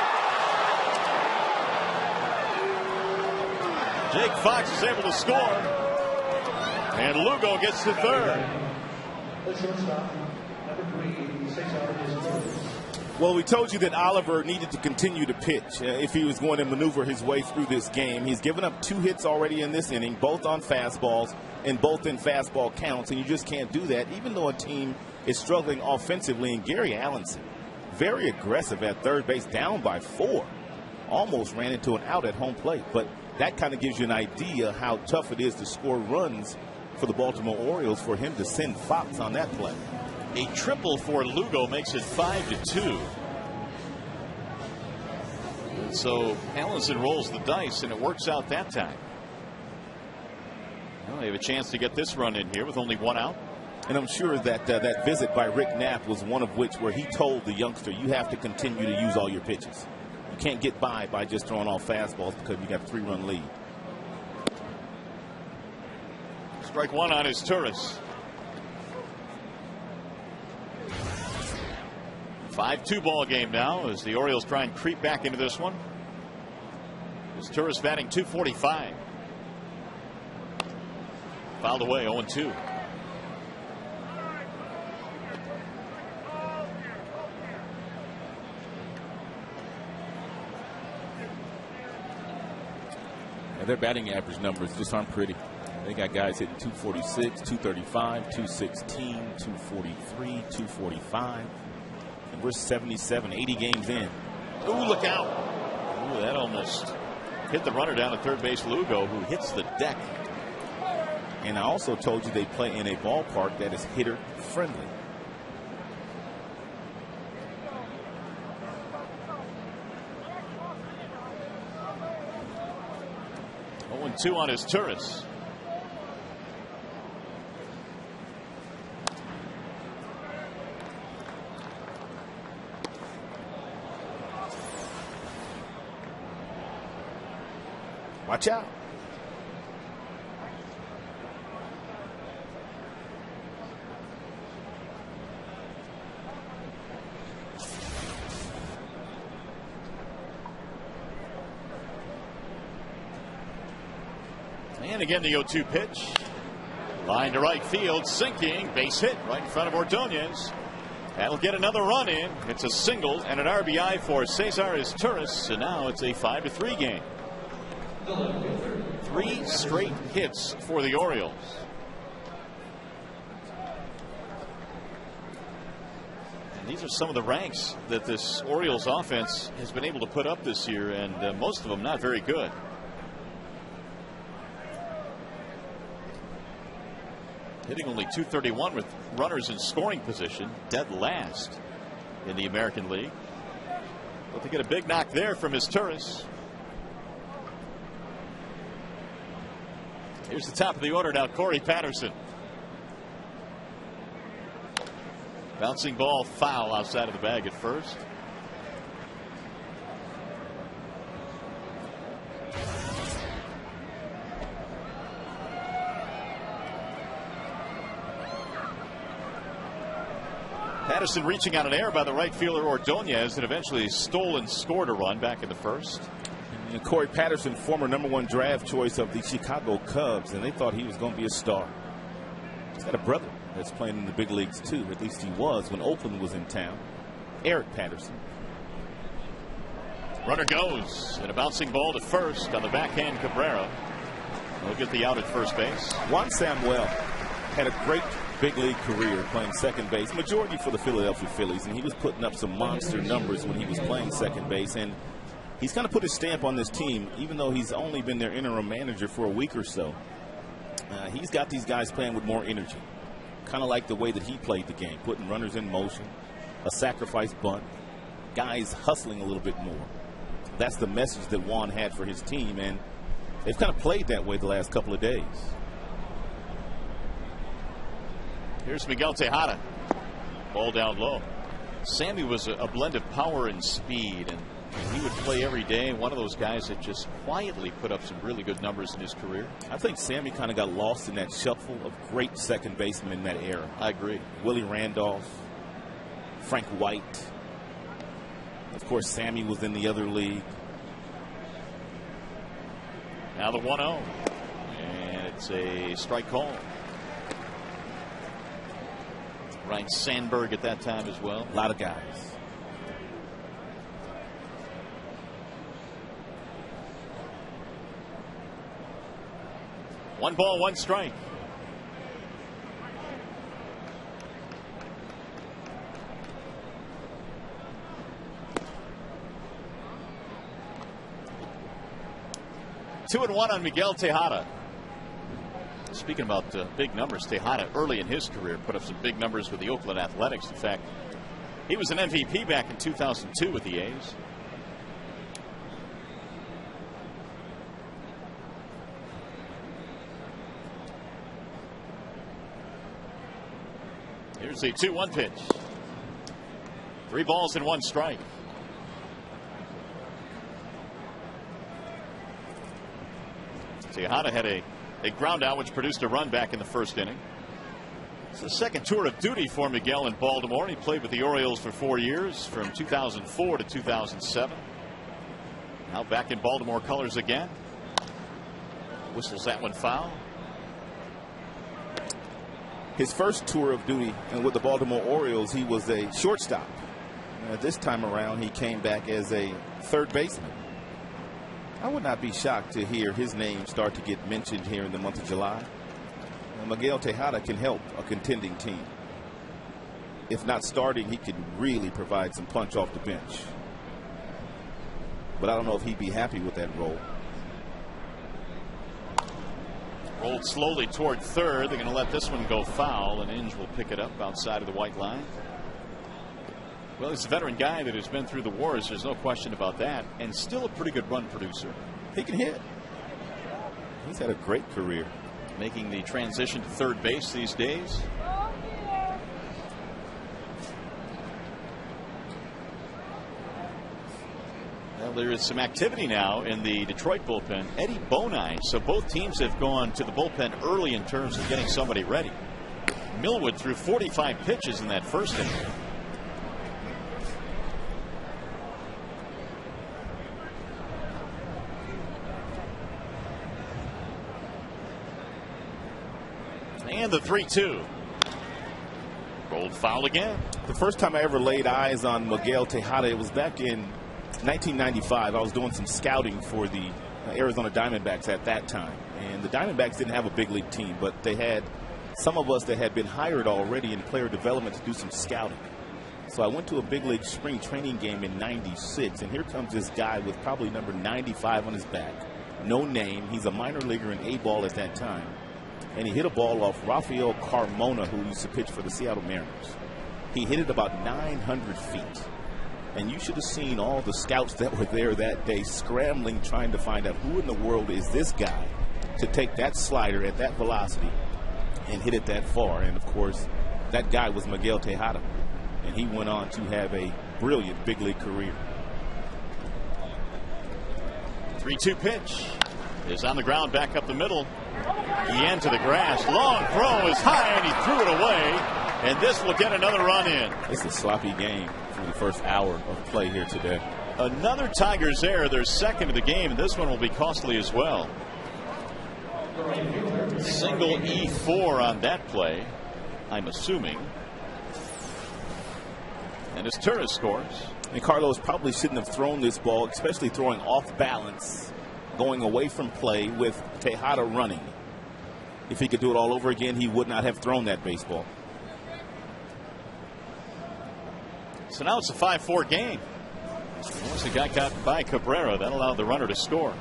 Jake Fox is able to score, and Lugo gets to third. Well, we told you that Oliver needed to continue to pitch if he was going to maneuver his way through this game. He's given up 2 hits already in this inning, both on fastballs and both in fastball counts, and you just can't do that, even though a team is struggling offensively. And Gary Allenson, very aggressive at third base, down by 4. Almost ran into an out at home plate, but that kind of gives you an idea how tough it is to score runs for the Baltimore Orioles for him to send Fox on that play. A triple for Lugo makes it 5-2. And so Allenson rolls the dice, and it works out that time. Well, they have a chance to get this run in here with only 1 out. And I'm sure that that visit by Rick Knapp was one of which where he told the youngster, you have to continue to use all your pitches. You can't get by just throwing off fastballs because you got a 3-run lead. Strike 1 on his Turris. 5-2 ball game now as the Orioles try and creep back into this one. His Turris batting .245. Fouled away, 0-2. And their batting average numbers just aren't pretty. They got guys hitting .246, .235, .216, .243, .245. And we're 77, 80 games in. Ooh, look out. Ooh, that almost hit the runner down at third base, Lugo, who hits the deck. And I also told you they play in a ballpark that is hitter friendly. .2 on his Turris. Watch out. And again, the 0-2 pitch. Line to right field, sinking, base hit right in front of Ordonez. That'll get another run in. It's a single and an RBI for Cesar Turris, and now it's a 5-3 game. 3 straight hits for the Orioles. And these are some of the ranks that this Orioles offense has been able to put up this year, and most of them not very good. Hitting only .231 with runners in scoring position, dead last in the American League. But they get a big knock there from his Turris. Here's the top of the order now, Corey Patterson. Bouncing ball foul outside of the bag at first. Patterson reaching on an error by the right fielder Ordonez, and eventually stole and scored a run back in the first. And Corey Patterson, former #1 draft choice of the Chicago Cubs, and they thought he was going to be a star. He's got a brother that's playing in the big leagues too. At least he was when Oakland was in town. Eric Patterson. Runner goes, and a bouncing ball to first on the backhand Cabrera. He'll get the out at first base. Juan Samuel had a great big league career playing second base, majority for the Philadelphia Phillies, and he was putting up some monster numbers when he was playing second base. And he's kind of put his stamp on this team, even though he's only been their interim manager for a week or so. He's got these guys playing with more energy, kind of like the way that he played the game, putting runners in motion, a sacrifice bunt, guys hustling a little bit more. That's the message that Juan had for his team, and they've kind of played that way the last couple of days. Here's Miguel Tejada. Ball down low. Sammy was a blend of power and speed, and he would play every day. One of those guys that just quietly put up some really good numbers in his career. I think Sammy kind of got lost in that shuffle of great second basemen in that era. I agree. Willie Randolph, Frank White. Of course, Sammy was in the other league. Now the 1-0. And it's a strike call. Ryan Sandberg at that time as well. A lot of guys. One ball, one strike. Two and one on Miguel Tejada. Speaking about big numbers, Tejada early in his career put up some big numbers with the Oakland Athletics. In fact, he was an MVP back in 2002 with the A's. Here's the 2-1 pitch. 3 balls and 1 strike. Tejada had a ground out which produced a run back in the first inning. It's the second tour of duty for Miguel in Baltimore. He played with the Orioles for 4 years, from 2004 to 2007. Now back in Baltimore colors again. Whistles that one foul. His first tour of duty with the Baltimore Orioles, he was a shortstop. This time around, he came back as a third baseman. I would not be shocked to hear his name start to get mentioned here in the month of July. Miguel Tejada can help a contending team. If not starting, he can really provide some punch off the bench. But I don't know if he'd be happy with that role. Rolled slowly toward third. They're going to let this one go foul, and Inge will pick it up outside of the white line. Well, he's a veteran guy that has been through the wars. There's no question about that. And still a pretty good run producer. He can hit. He's had a great career. Making the transition to third base these days. Well, there is some activity now in the Detroit bullpen. Eddie Bonai. So both teams have gone to the bullpen early in terms of getting somebody ready. Millwood threw 45 pitches in that first inning. And the 3-2. Rolled foul again. The first time I ever laid eyes on Miguel Tejada, it was back in 1995. I was doing some scouting for the Arizona Diamondbacks at that time. And the Diamondbacks didn't have a big league team, but they had some of us that had been hired already in player development to do some scouting. So I went to a big league spring training game in '96, and here comes this guy with probably number 95 on his back. No name. He's a minor leaguer in A-ball at that time. And he hit a ball off Rafael Carmona, who used to pitch for the Seattle Mariners. He hit it about 900 feet. And you should have seen all the scouts that were there that day scrambling, trying to find out who in the world is this guy to take that slider at that velocity and hit it that far. And, of course, that guy was Miguel Tejada. And he went on to have a brilliant big league career. 3-2 pitch is on the ground back up the middle. Guillen to the grass. Long throw is high, and he threw it away. And this will get another run in. It's a sloppy game for the first hour of play here today. Another Tigers error, their second of the game, and this one will be costly as well. Single E4 on that play, I'm assuming. And as Turris scores. And Carlos probably shouldn't have thrown this ball, especially throwing off balance, going away from play with Tejada running. If he could do it all over again, he would not have thrown that baseball. So now it's a 5-4 game. Once he got caught by Cabrera, that allowed the runner to score.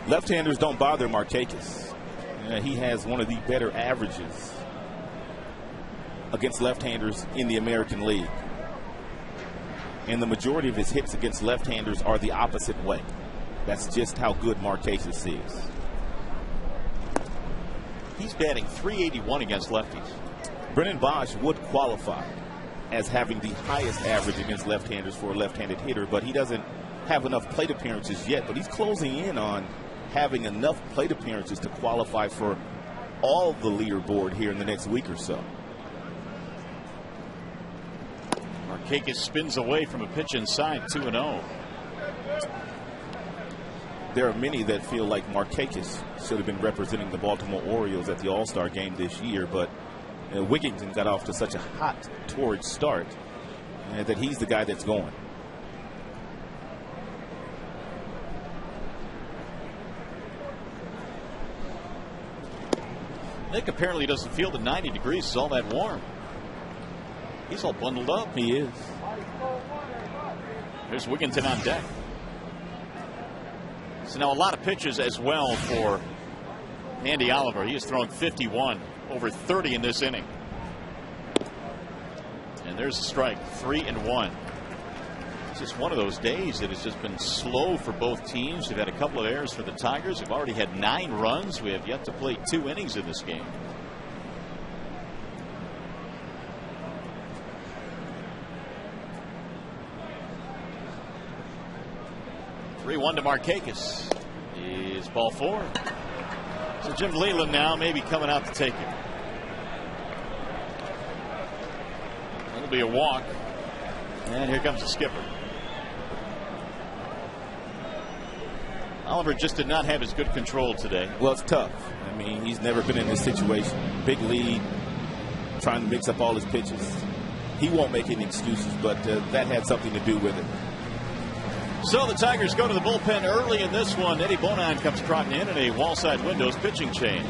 Left-handers don't bother Markakis. He has one of the better averages against left-handers in the American League. And the majority of his hits against left-handers are the opposite way. That's just how good Markakis is. He's batting .381 against lefties. Brennan Bosch would qualify as having the highest average against left-handers for a left-handed hitter, but he doesn't have enough plate appearances yet. But he's closing in on having enough plate appearances to qualify for all the leaderboard here in the next week or so. Markakis spins away from a pitch inside, 2-0. There are many that feel like Markakis should have been representing the Baltimore Orioles at the All-Star game this year, but Wigginton got off to such a hot, torrid start that he's the guy that's going. Nick apparently doesn't feel that 90 degrees is all that warm. He's all bundled up. He is. There's Wigginton on deck. So now a lot of pitches as well for Andy Oliver. He has thrown 51, over 30 in this inning. And there's a strike, 3-1. It's just one of those days that has just been slow for both teams. They've had a couple of errors for the Tigers. They've already had 9 runs. We have yet to play 2 innings in this game. (3-1) to Markakis. Is ball 4. So Jim Leland now maybe coming out to take it. It'll be a walk. And here comes the skipper. Oliver just did not have as good control today. Well, it's tough. I mean, he's never been in this situation. Big lead, trying to mix up all his pitches. He won't make any excuses, but that had something to do with it. So the Tigers go to the bullpen early in this one. Eddie Bonine comes trotting in a wall-side windows pitching change.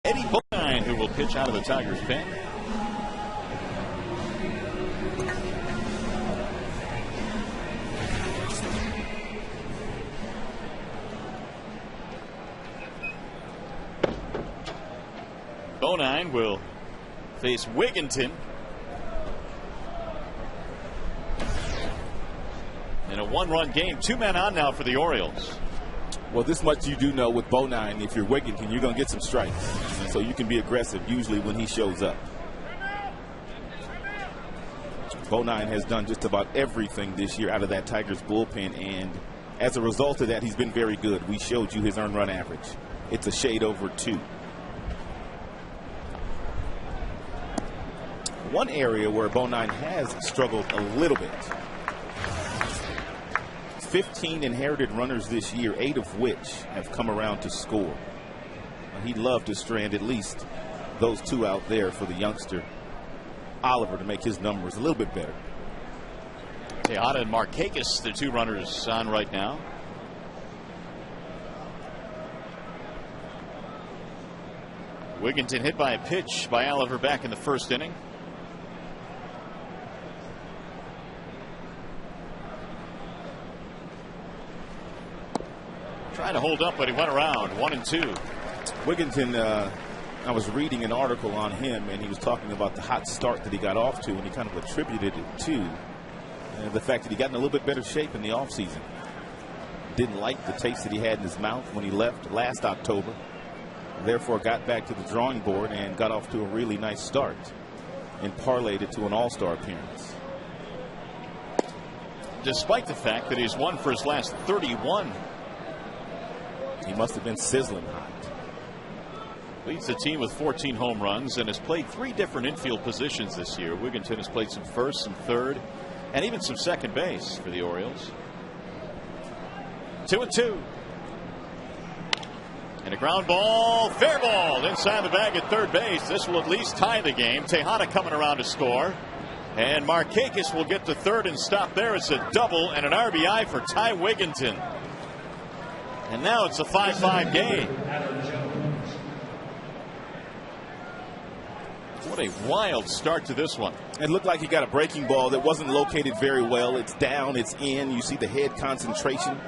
Eddie Bonine, who will pitch out of the Tigers' pen. Bonine will face Wigginton in a 1-run game. 2 men on now for the Orioles. Well, this much you do know with Bonine, if you're Wigginton, you're going to get some strikes. So you can be aggressive usually when he shows up. Bonine has done just about everything this year out of that Tigers bullpen, and as a result of that, he's been very good. We showed you his earned run average. It's a shade over 2. One area where Bonine has struggled a little bit, 15 inherited runners this year, 8 of which have come around to score. He'd love to strand at least those 2 out there for the youngster Oliver to make his numbers a little bit better. Tejada and Markakis, the 2 runners on right now. Wigginton hit by a pitch by Oliver back in the first inning. Trying to hold up, but he went around 1-2. Wigginton, I was reading an article on him, and he was talking about the hot start that he got off to, and he kind of attributed it to the fact that he got in a little bit better shape in the offseason. Didn't like the taste that he had in his mouth when he left last October. Therefore, got back to the drawing board and got off to a really nice start and parlayed it to an all-star appearance. Despite the fact that he's won for his last 31. He must have been sizzling hot. Leads the team with 14 home runs and has played 3 different infield positions this year. Wigginton has played some first, some third, and even some second base for the Orioles. 2-2. And a ground ball, fair ball inside the bag at third base. This will at least tie the game. Tejada coming around to score. And Markakis will get to third and stop there. It's a double and an RBI for Ty Wigginton. And now it's a 5-5 game. What a wild start to this one. It looked like he got a breaking ball that wasn't located very well. It's down, it's in. You see the head concentration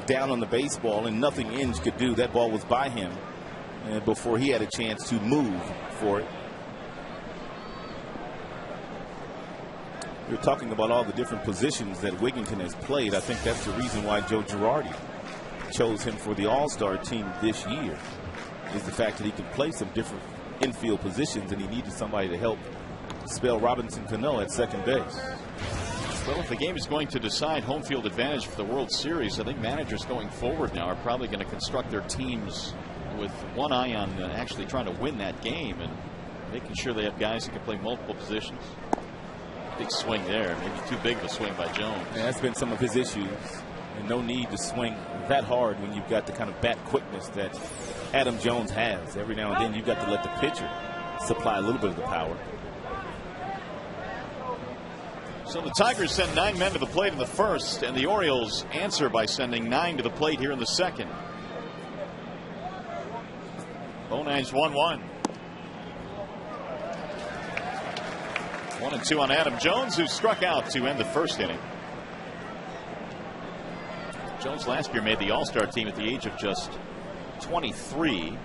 down on the baseball, and nothing Inge could do. That ball was by him before he had a chance to move for it. We're talking about all the different positions that Wigginton has played. I think that's the reason why Joe Girardi chose him for the All-Star team this year, is the fact that he can play some different infield positions, and he needed somebody to help spell Robinson Cano at second base. Well, if the game is going to decide home field advantage for the World Series, I think managers going forward now are probably going to construct their teams with one eye on actually trying to win that game and making sure they have guys who can play multiple positions. Big swing there, maybe too big of a swing by Jones. Yeah, that's been some of his issues, and no need to swing that hard when you've got the kind of bat quickness that Adam Jones has. Every now and then you've got to let the pitcher supply a little bit of the power. So the Tigers send 9 men to the plate in the first, and the Orioles answer by sending 9 to the plate here in the second. 0-9's 1-1. 1-2 on Adam Jones, who struck out to end the first inning. Jones last year made the All-Star team at the age of just 23.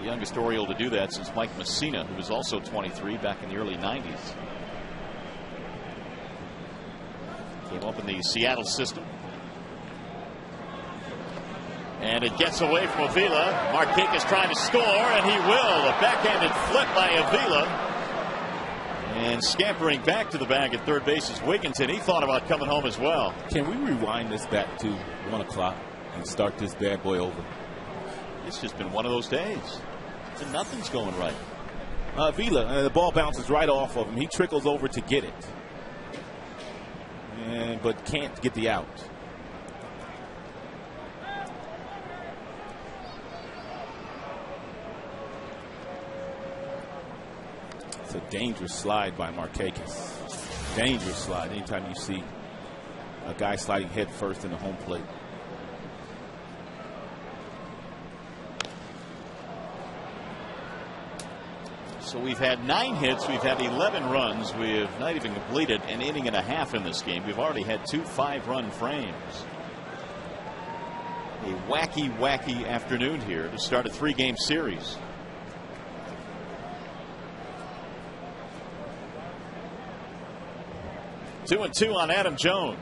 The youngest Oriole to do that since Mike Messina, who was also 23 back in the early 90s. Came up in the Seattle system. And it gets away from Avila. Markakis trying to score, and he will. A backhanded flip by Avila. And scampering back to the bag at third base is Wigginton. He thought about coming home as well. Can we rewind this back to 1 o'clock and start this bad boy over? It's just been one of those days. And nothing's going right. Avila, the ball bounces right off of him. He trickles over to get it, but can't get the out. It's a dangerous slide by Markakis. Dangerous slide anytime you see a guy sliding head first in the home plate. So we've had 9 hits. We've had 11 runs. We have not even completed an inning and a half in this game. We've already had 2 5-run frames. A wacky, wacky afternoon here to start a 3-game series. Two and 2 on Adam Jones.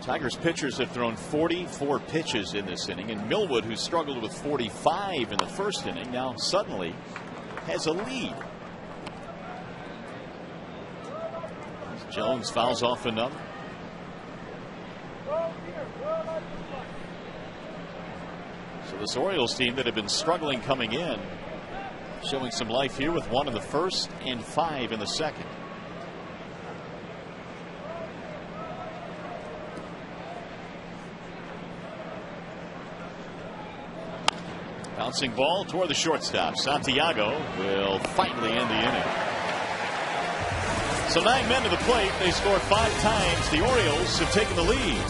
Tigers pitchers have thrown 44 pitches in this inning, and Millwood, who struggled with 45 in the first inning, now suddenly has a lead. Jones fouls off another. So this Orioles team that had been struggling coming in, showing some life here with 1 in the first and 5 in the second. Bouncing ball toward the shortstop. Santiago will finally end the inning. So 9 men to the plate. They scored 5 times. The Orioles have taken the lead.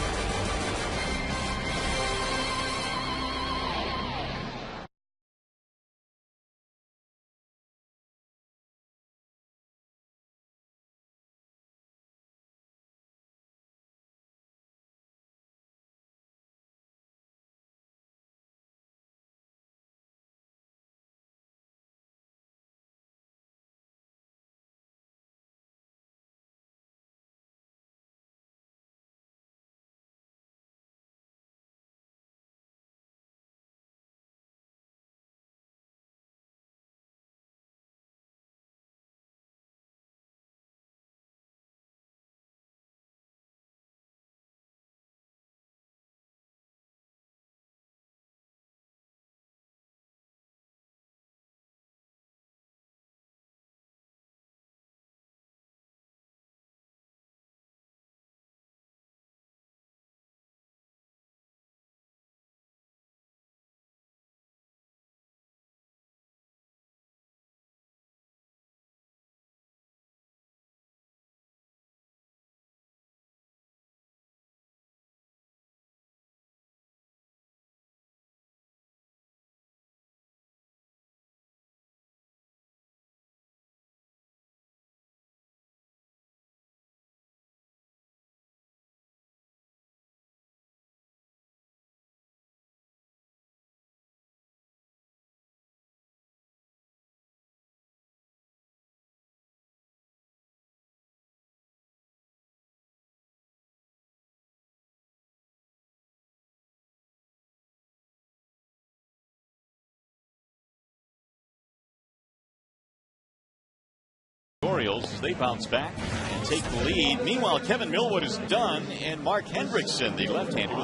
Orioles, they bounce back and take the lead. Meanwhile, Kevin Millwood is done, and Mark Hendrickson, the left-hander,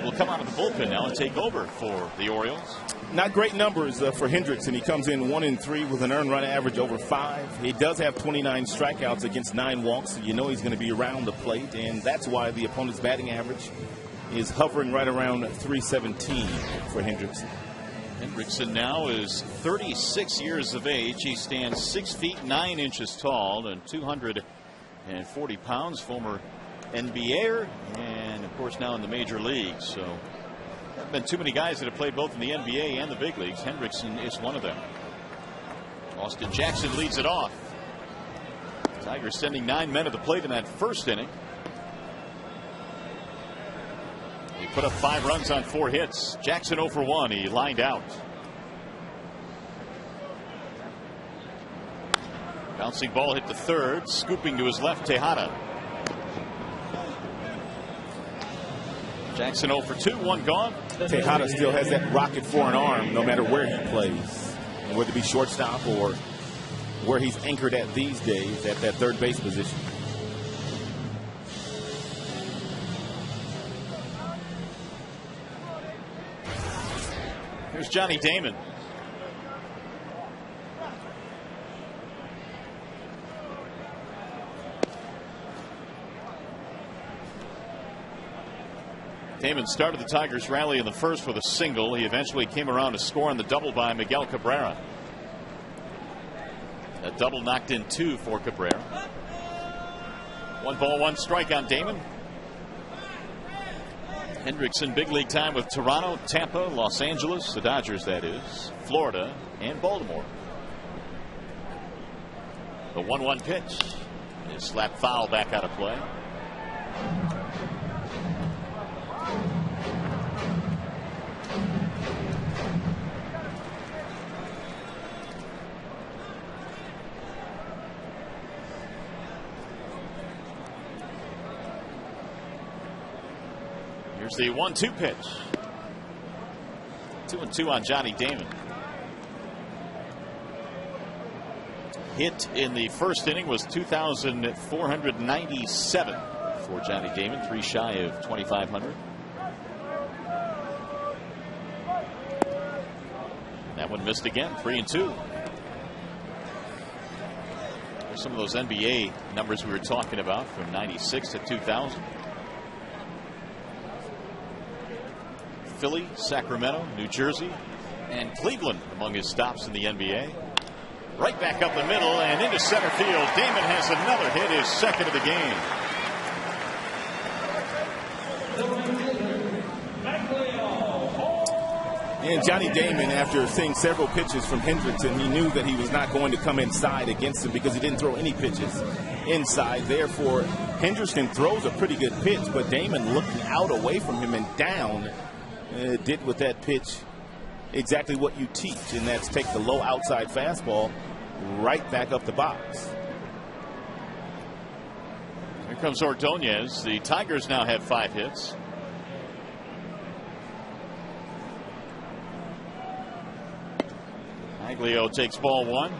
will come out of the bullpen now and take over for the Orioles. Not great numbers for Hendrickson. He comes in 1-3 with an earned run average over 5. He does have 29 strikeouts against 9 walks, so you know he's going to be around the plate, and that's why the opponent's batting average is hovering right around 317 for Hendrickson. Hendrickson now is 36 years of age. He stands 6 feet 9 inches tall and 240 pounds. Former NBAer and, of course, now in the major leagues. So, there haven't been too many guys that have played both in the NBA and the big leagues. Hendrickson is one of them. Austin Jackson leads it off. Tigers sending 9 men to the plate in that first inning. He put up 5 runs on 4 hits. Jackson 0 for 1. He lined out. Bouncing ball hit to third. Scooping to his left, Tejada. Jackson 0 for 2. 1 gone. Tejada still has that rocket for an arm no matter where he plays. And whether it be shortstop or where he's anchored at these days at that third base position. Here's Johnny Damon. Damon started the Tigers rally in the first with a single. He eventually came around to score on the double by Miguel Cabrera. A double knocked in 2 for Cabrera. 1 ball, 1 strike on Damon. Hendrickson big league time with Toronto, Tampa, Los Angeles, the Dodgers that is, Florida, and Baltimore. The 1-1 pitch is slapped foul back out of play. Here's the 1-2 pitch. 2-2 on Johnny Damon. Hit in the first inning was 2,497 for Johnny Damon, 3 shy of 2,500. That one missed again. 3-2. There's some of those NBA numbers we were talking about from 96 to 2000. Philly, Sacramento, New Jersey, and Cleveland among his stops in the NBA. Right back up the middle and into center field. Damon has another hit, his second of the game. And Johnny Damon, after seeing several pitches from Hendrickson, he knew that he was not going to come inside against him because he didn't throw any pitches inside. Therefore, Hendrickson throws a pretty good pitch, but Damon looking out away from him and down did with that pitch exactly what you teach, and that's take the low outside fastball right back up the box. Here comes Ordonez. The Tigers now have 5 hits. Aglio takes ball 1.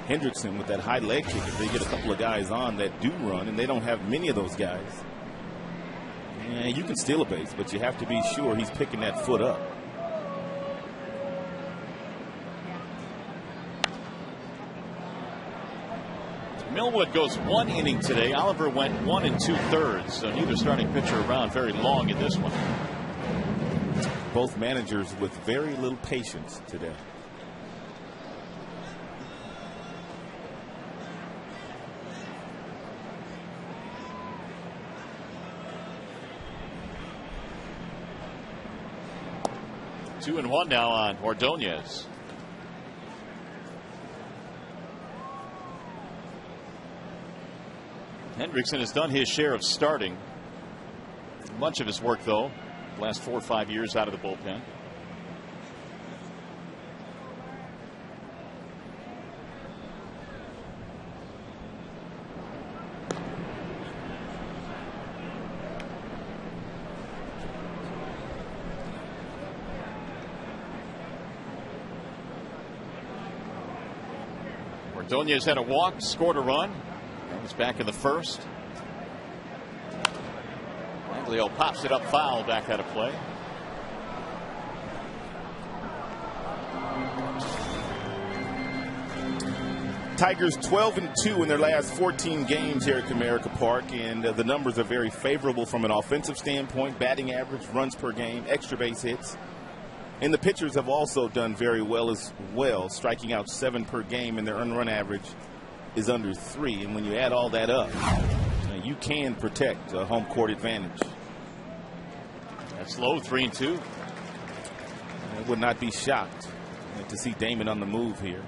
Hendrickson with that high leg kick, if they get a couple of guys on that do run, and they don't have many of those guys, yeah, you can steal a base, but you have to be sure he's picking that foot up. Millwood goes 1 inning today. Oliver went 1 2/3, so neither starting pitcher around very long in this one. Both managers with very little patience today. Two and 1 now on Ordonez. Hendrickson has done his share of starting. Much of his work, though, the last 4 or 5 years out of the bullpen. Ordonez had a walk, scored a run. He's back in the first. Aglio pops it up foul, back out of play. Tigers 12-2 in their last 14 games here at Comerica Park, and the numbers are very favorable from an offensive standpoint. Batting average, runs per game, extra base hits. And the pitchers have also done very well as well, striking out 7 per game, and their earned run average is under 3. And when you add all that up, you can protect a home court advantage. That's low, 3-2. I would not be shocked to see Damon on the move here.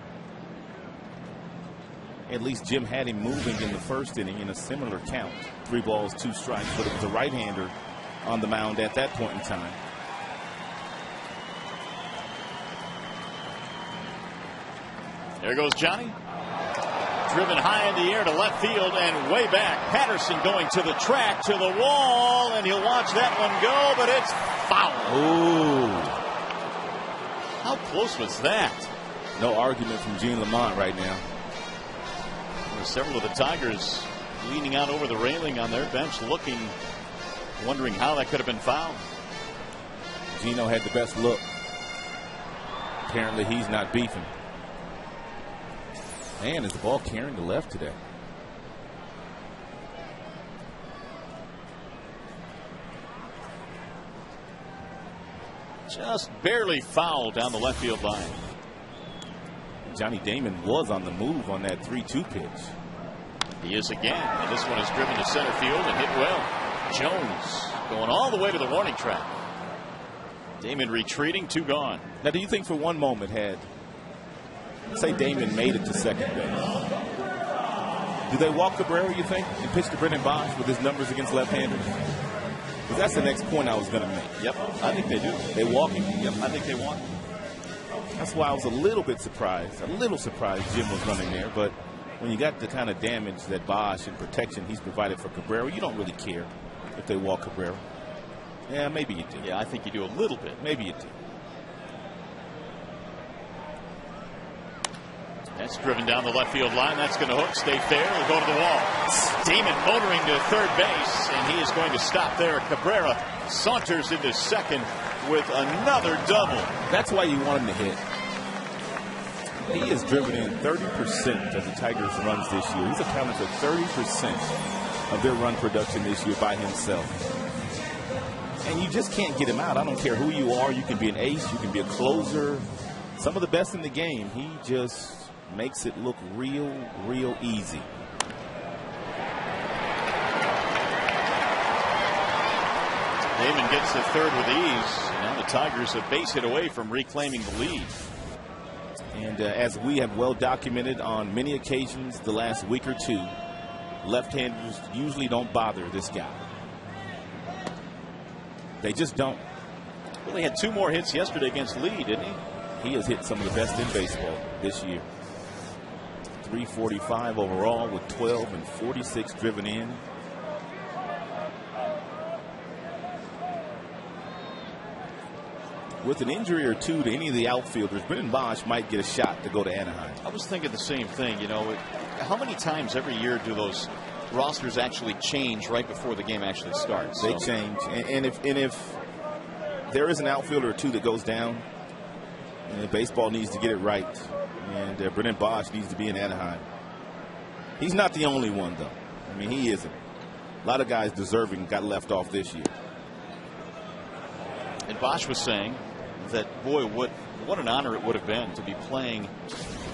At least Jim had him moving in the first inning in a similar count. 3 balls, 2 strikes, but it was a right-hander on the mound at that point in time. There goes Johnny. Driven high in the air to left field and way back. Patterson going to the track, to the wall, and he'll watch that one go, but it's foul. Ooh. How close was that? No argument from Gene Lamont right now. There's several of the Tigers leaning out over the railing on their bench, looking, wondering how that could have been fouled. Gino had the best look. Apparently he's not beefing. Man, is the ball carrying to left today? Just barely foul down the left field line. Johnny Damon was on the move on that 3-2 pitch. He is again, and this one is driven to center field and hit well. Jones going all the way to the warning track. Damon retreating, 2 gone. Now, do you think for one moment had, say Damon made it to second base, do they walk Cabrera, you think, and pitch to Brennan Bosch with his numbers against left-handers? Because that's the next point I was going to make. Yep, I think they do. They walk him. Yep, I think they walk him. That's why I was a little surprised Jim was running there. But when you got the kind of damage that Bosch and protection he's provided for Cabrera, you don't really care if they walk Cabrera. Yeah, maybe you do. Yeah, I think you do a little bit. Maybe you do. That's driven down the left field line. That's going to hook, stay fair, and go to the wall. Damon motoring to third base, and he is going to stop there. Cabrera saunters into second with another double. That's why you want him to hit. He has driven in 30% of the Tigers' runs this year. He's accounted for 30% of their run production this year by himself. And you just can't get him out. I don't care who you are. You can be an ace. You can be a closer. Some of the best in the game. He just makes it look real, real easy. Damon gets to third with ease. Now the Tigers a base hit away from reclaiming the lead. And as we have well documented on many occasions the last week or two, left-handers usually don't bother this guy. They just don't. Well, he had 2 more hits yesterday against Lee, didn't he? He has hit some of the best in baseball this year. 345 overall with 12 and 46 driven in. With an injury or two to any of the outfielders, Brennan Bosch might get a shot to go to Anaheim. I was thinking the same thing. You know, how many times every year do those rosters actually change right before the game actually starts? They change, and if there is an outfielder or two that goes down, baseball needs to get it right, and Brennan Bosch needs to be in Anaheim. He's not the only one, though. I mean, he isn't. A lot of guys deserving got left off this year. And Bosch was saying that, boy, what an honor it would have been to be playing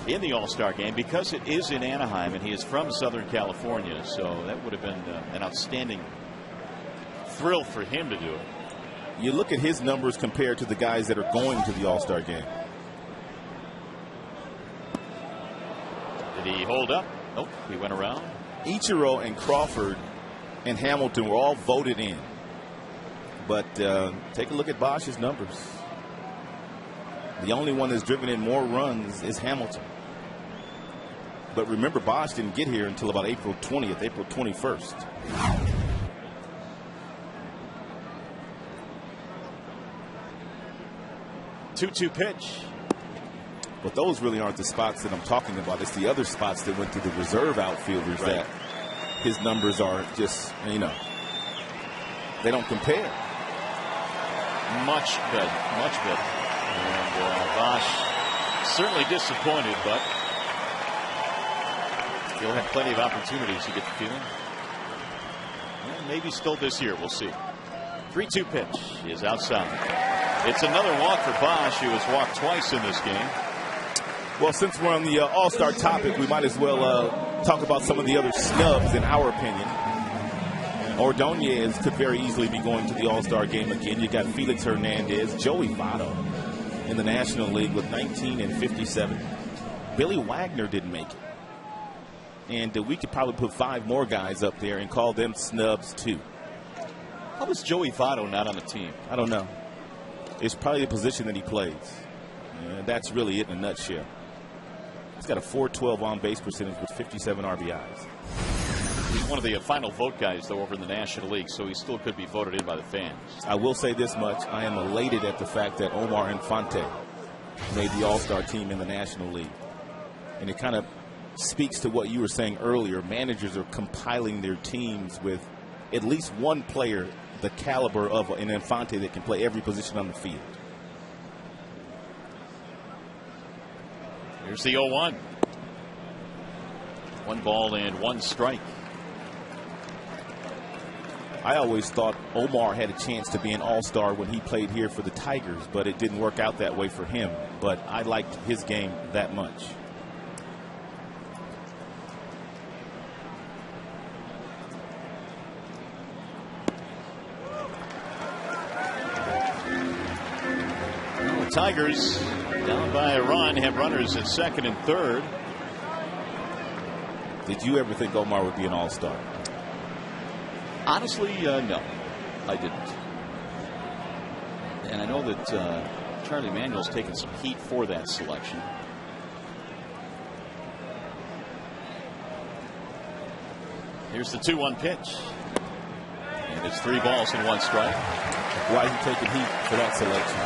in the All-Star game, because it is in Anaheim and he is from Southern California. So that would have been an outstanding thrill for him to do it. You look at his numbers compared to the guys that are going to the All-Star game. Did he hold up? Nope, he went around. Ichiro and Crawford and Hamilton were all voted in. But take a look at Bosch's numbers. The only one that's driven in more runs is Hamilton. But remember, Bosch didn't get here until about April 20th, April 21st. Two-two pitch. But those really aren't the spots that I'm talking about. It's the other spots that went to the reserve outfielders that his numbers are just, they don't compare. Much better, much better. And Bosch certainly disappointed, but he'll have plenty of opportunities, you get the feeling. Well, maybe still this year, we'll see. 3-2 pitch is outside. It's another walk for Bosch, who has walked twice in this game. Well, since we're on the All-Star topic, we might as well talk about some of the other snubs, in our opinion. Ordonez could very easily be going to the All-Star game again. You got Felix Hernandez, Joey Votto in the National League with 19 and 57. Billy Wagner didn't make it. And we could probably put 5 more guys up there and call them snubs too. How was Joey Votto not on the team? I don't know. It's probably the position that he plays. And that's really it in a nutshell. He's got a .412 on-base percentage with 57 RBIs. He's one of the final vote guys, though, over in the National League, so he still could be voted in by the fans. I will say this much. I am elated at the fact that Omar Infante made the All-Star team in the National League. And it kind of speaks to what you were saying earlier. Managers are compiling their teams with at least one player the caliber of an Infante that can play every position on the field. Here's the 0-1. 1 ball and 1 strike. I always thought Omar had a chance to be an all-star when he played here for the Tigers, but it didn't work out that way for him. But I liked his game that much. The Tigers, down by a run, have runners at second and third. Did you ever think Omar would be an all-star? Honestly, no, I didn't. And I know that Charlie Manuel's taken some heat for that selection. Here's the 2-1 pitch. And it's 3 balls and 1 strike. Why is he taking heat for that selection?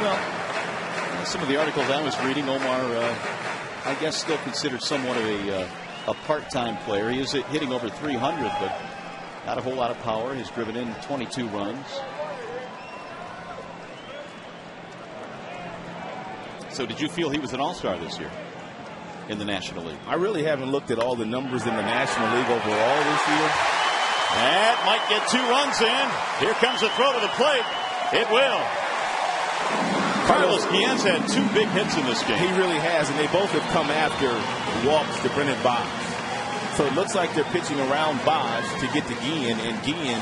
Well, some of the articles I was reading, Omar, I guess, still considered somewhat of a a part-time player. He is hitting over 300, but not a whole lot of power. He's driven in 22 runs. So did you feel he was an all-star this year in the National League? I really haven't looked at all the numbers in the National League overall this year. That might get 2 runs in. Here comes a throw to the plate. It will. Carlos Guillen's had 2 big hits in this game. He really has, and they both have come after walks to Brennan Bosch. So it looks like they're pitching around Bosch to get to Guillen, and Guillen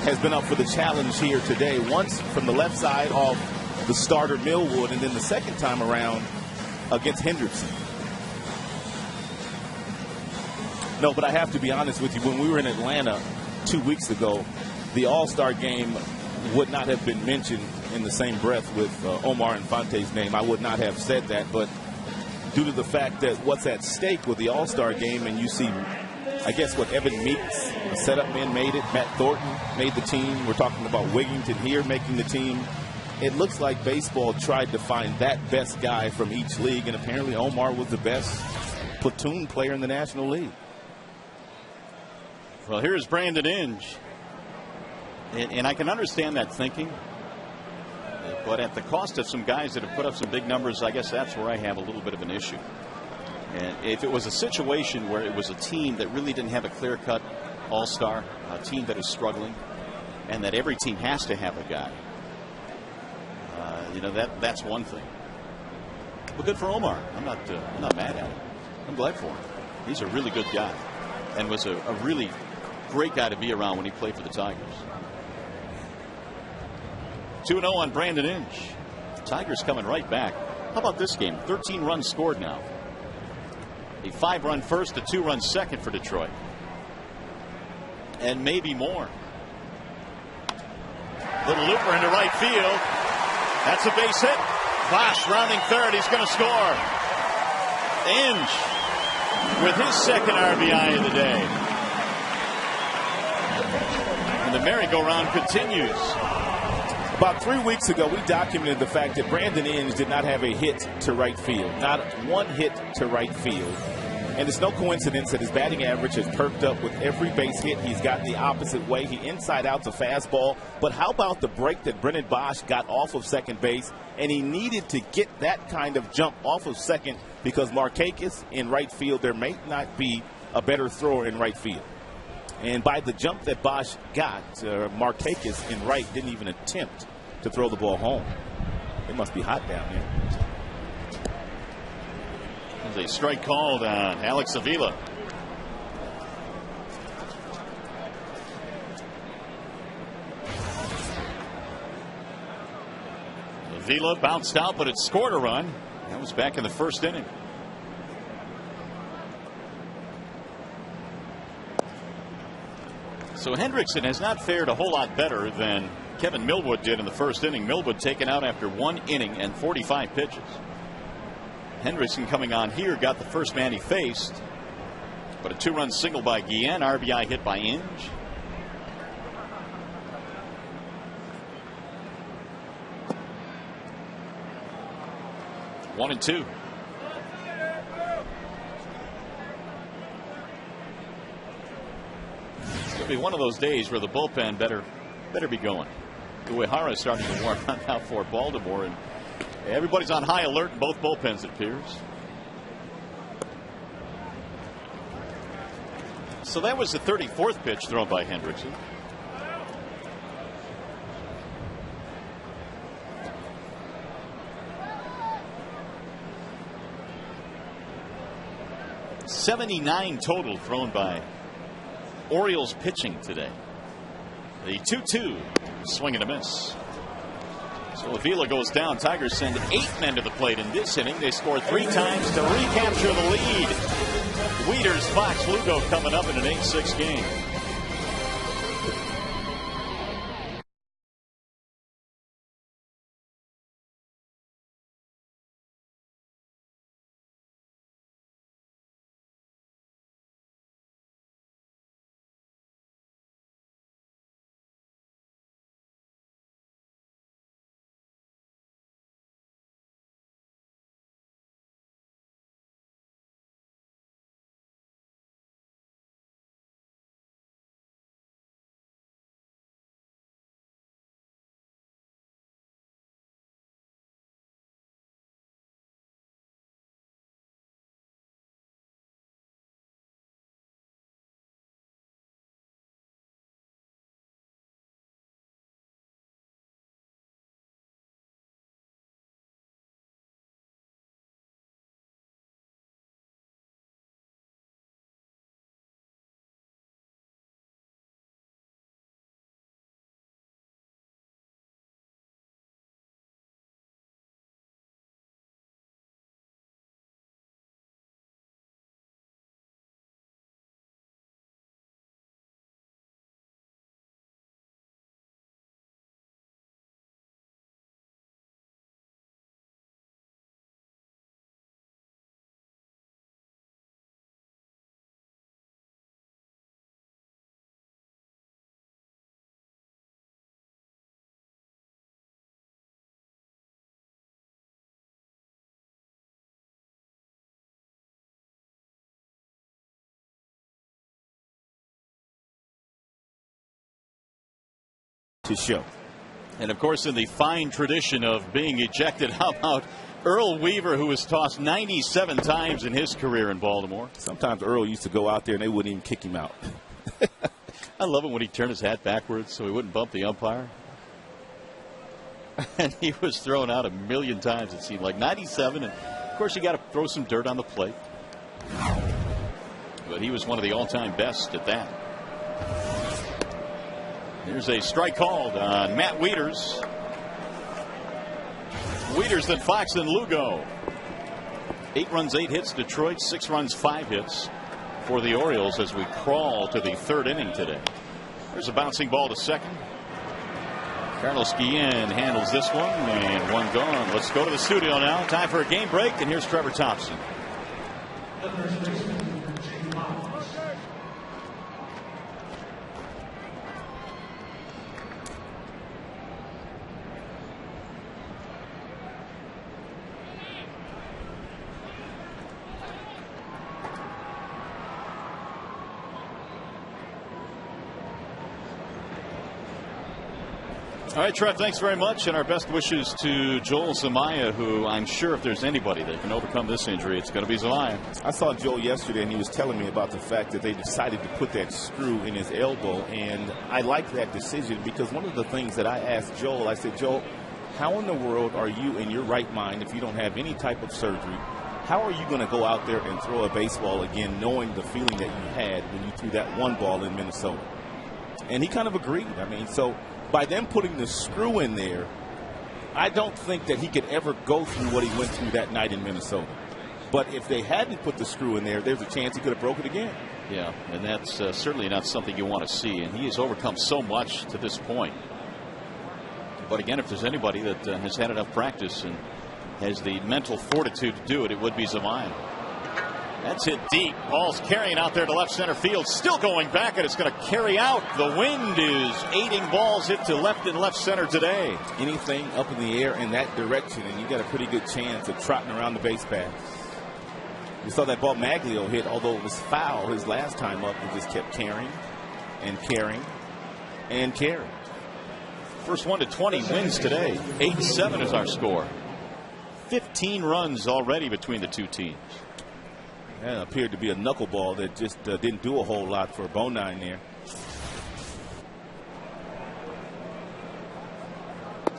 has been up for the challenge here today. Once from the left side off the starter Millwood, and then the second time around against Hendrickson. No, but I have to be honest with you. When we were in Atlanta 2 weeks ago, the All-Star game would not have been mentioned in the same breath with Omar Infante's name. I would not have said that, but due to the fact that what's at stake with the All-Star game, and you see, I guess, what Evan Meeks, the setup man, made it. Matt Thornton made the team. We're talking about Wigington here making the team. It looks like baseball tried to find that best guy from each league, and apparently Omar was the best platoon player in the National League. Well, here's Brandon Inge. And I can understand that thinking. But at the cost of some guys that have put up some big numbers, I guess that's where I have a little bit of an issue. And if it was a situation where it was a team that really didn't have a clear-cut all-star, a team that is struggling, and that every team has to have a guy, that's one thing. But good for Omar. I'm not mad at him. I'm glad for him. He's a really good guy, and was a really great guy to be around when he played for the Tigers. 2-0 on Brandon Inge. Tigers coming right back. How about this game? 13 runs scored now. A 5-run first, a 2-run second for Detroit. And maybe more. Little looper into right field. That's a base hit. Bosch rounding third. He's going to score. Inge with his second RBI of the day. And the merry-go-round continues. About 3 weeks ago, we documented the fact that Brandon Inge did not have a hit to right field. Not one hit to right field. And it's no coincidence that his batting average has perked up with every base hit. He's got the opposite way. He inside out the fastball. But how about the break that Brennan Bosch got off of second base? And he needed to get that kind of jump off of second because Markakis in right field, there may not be a better thrower in right field. And by the jump that Bosch got, Markakis in right didn't even attempt to throw the ball home. It must be hot down here. There's a strike called on Alex Avila. Avila bounced out, but it scored a run. That was back in the first inning. So Hendrickson has not fared a whole lot better than Kevin Millwood did in the first inning. Millwood taken out after 1 inning and 45 pitches. Hendrickson coming on here got the first man he faced, but a 2-run single by Guillen, RBI hit by Inge. One and two. It's going to be one of those days where the bullpen better be going. Uehara is starting to warm up now for Baltimore, and everybody's on high alert in both bullpens, it appears. So that was the 34th pitch thrown by Hendrickson. .79 total thrown by Orioles pitching today. The 2-2 swing and a miss. So Avila goes down. Tigers send 8 men to the plate in this inning. They score 3 times to recapture the lead. Wieters, Fox, Lugo coming up in an 8-6 game. to show. And of course, in the fine tradition of being ejected, how about Earl Weaver, who was tossed 97 times in his career in Baltimore? Sometimes Earl used to go out there and they wouldn't even kick him out. I love it when he turned his hat backwards so he wouldn't bump the umpire. And he was thrown out a million times, it seemed like. 97, and of course you got to throw some dirt on the plate. But he was one of the all-time best at that. There's a strike called on Matt Wieters. Wieters, then Fox, then Lugo. 8 runs, 8 hits. Detroit, 6 runs, 5 hits for the Orioles as we crawl to the 3rd inning today. There's a bouncing ball to second. Carlos Guillen handles this one, and one gone. Let's go to the studio now. Time for a game break, and here's Trevor Thompson. All right, Trev, thanks very much, and our best wishes to Joel Zumaya, who I'm sure if there's anybody that can overcome this injury, it's going to be Zumaya. I saw Joel yesterday, and he was telling me about the fact that they decided to put that screw in his elbow, and I like that decision because one of the things that I asked Joel, I said, Joel, how in the world are you in your right mind if you don't have any type of surgery? How are you going to go out there and throw a baseball again knowing the feeling that you had when you threw that one ball in Minnesota? And he kind of agreed. I mean, so by them putting the screw in there, I don't think that he could ever go through what he went through that night in Minnesota. But if they hadn't put the screw in there, there's a chance he could have broke it again. Yeah, and that's certainly not something you want to see. And he has overcome so much to this point. But again, if there's anybody that has had enough practice and has the mental fortitude to do it, it would be Zumaya. That's hit deep. Ball's carrying out there to left center field. Still going back, and it's going to carry out. The wind is aiding balls hit to left and left center today. Anything up in the air in that direction, and you got a pretty good chance of trotting around the base path. You saw that ball Maglio hit, although it was foul his last time up. He just kept carrying and carrying and carrying. First 1 to 20 wins today. 8-7 is our score. 15 runs already between the two teams. That appeared to be a knuckleball that just didn't do a whole lot for Bonine there.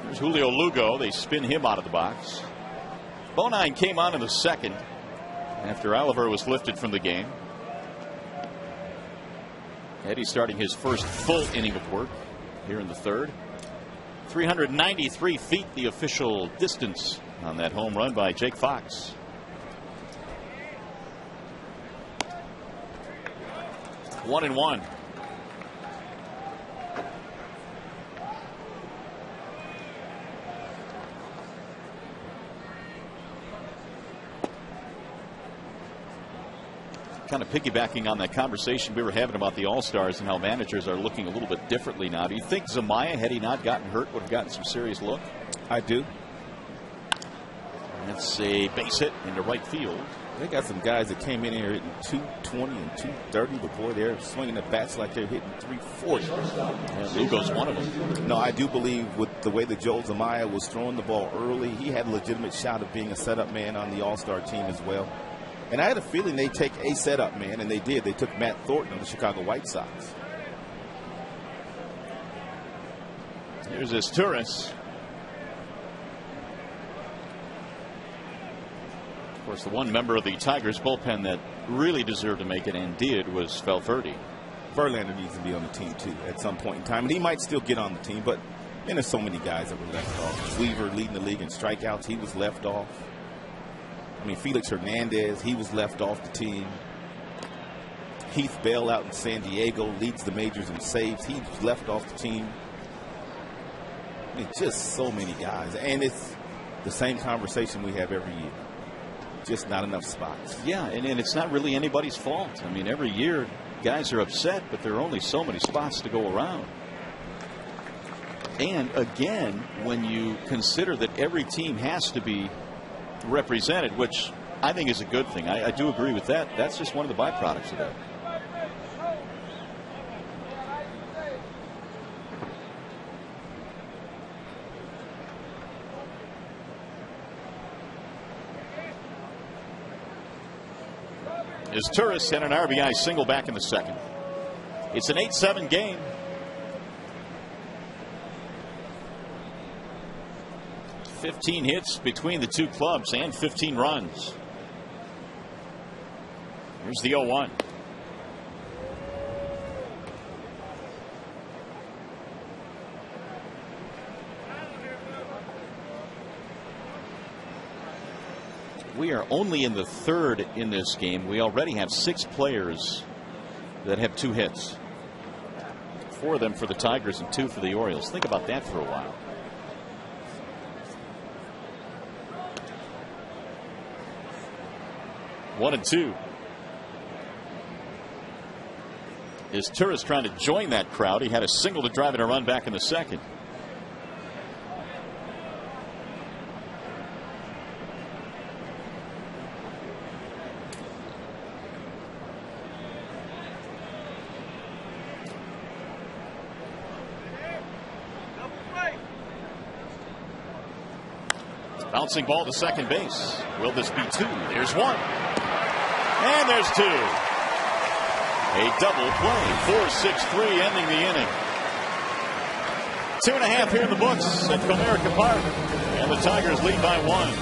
There's Julio Lugo. They spin him out of the box. Bonine came on in the second after Oliver was lifted from the game. Eddie starting his first full inning of work here in the third. 393 feet, the official distance on that home run by Jake Fox. 1-1. Kind of piggybacking on that conversation we were having about the All-Stars and how managers are looking a little bit differently now. Do you think Zumaya, had he not gotten hurt, would have gotten some serious look? I do. That's a base hit into right field. They got some guys that came in here hitting 220 and 230, but boy, they're swinging the bats like they're hitting 340. Yeah, Lugo's one of them. No, I do believe with the way that Joel Zumaya was throwing the ball early, he had a legitimate shot of being a setup man on the All-Star team as well. And I had a feeling they'd take a setup man, and they did. They took Matt Thornton of the Chicago White Sox. Here's this Turris. Of course, the one member of the Tigers bullpen that really deserved to make it and did was Valverde. Verlander needs to be on the team, too, at some point in time. And he might still get on the team, but there's so many guys that were left off. Weaver leading the league in strikeouts. He was left off. I mean, Felix Hernandez, he was left off the team. Heath Bell out in San Diego leads the majors in saves. He was left off the team. I mean, just so many guys. And it's the same conversation we have every year. Just not enough spots. Yeah, and it's not really anybody's fault. I mean, every year guys are upset, but there are only so many spots to go around. And again, when you consider that every team has to be represented, which I think is a good thing. I do agree with that. That's just one of the byproducts of that. as Turris had an RBI single back in the second. It's an 8-7 game. "15 hits between the two clubs and 15 runs. Here's the 0-1. We are only in the third in this game. We already have 6 players that have 2 hits. 4 of them for the Tigers and 2 for the Orioles. Think about that for a while. One and two. Is Turris trying to join that crowd? He had a single to drive in a run back in the second. Bouncing ball to second base. Will this be 2? There's 1. And there's 2. A double play. 4-6-3 ending the inning. 2.5 here in the books at Comerica Park. And the Tigers lead by 1.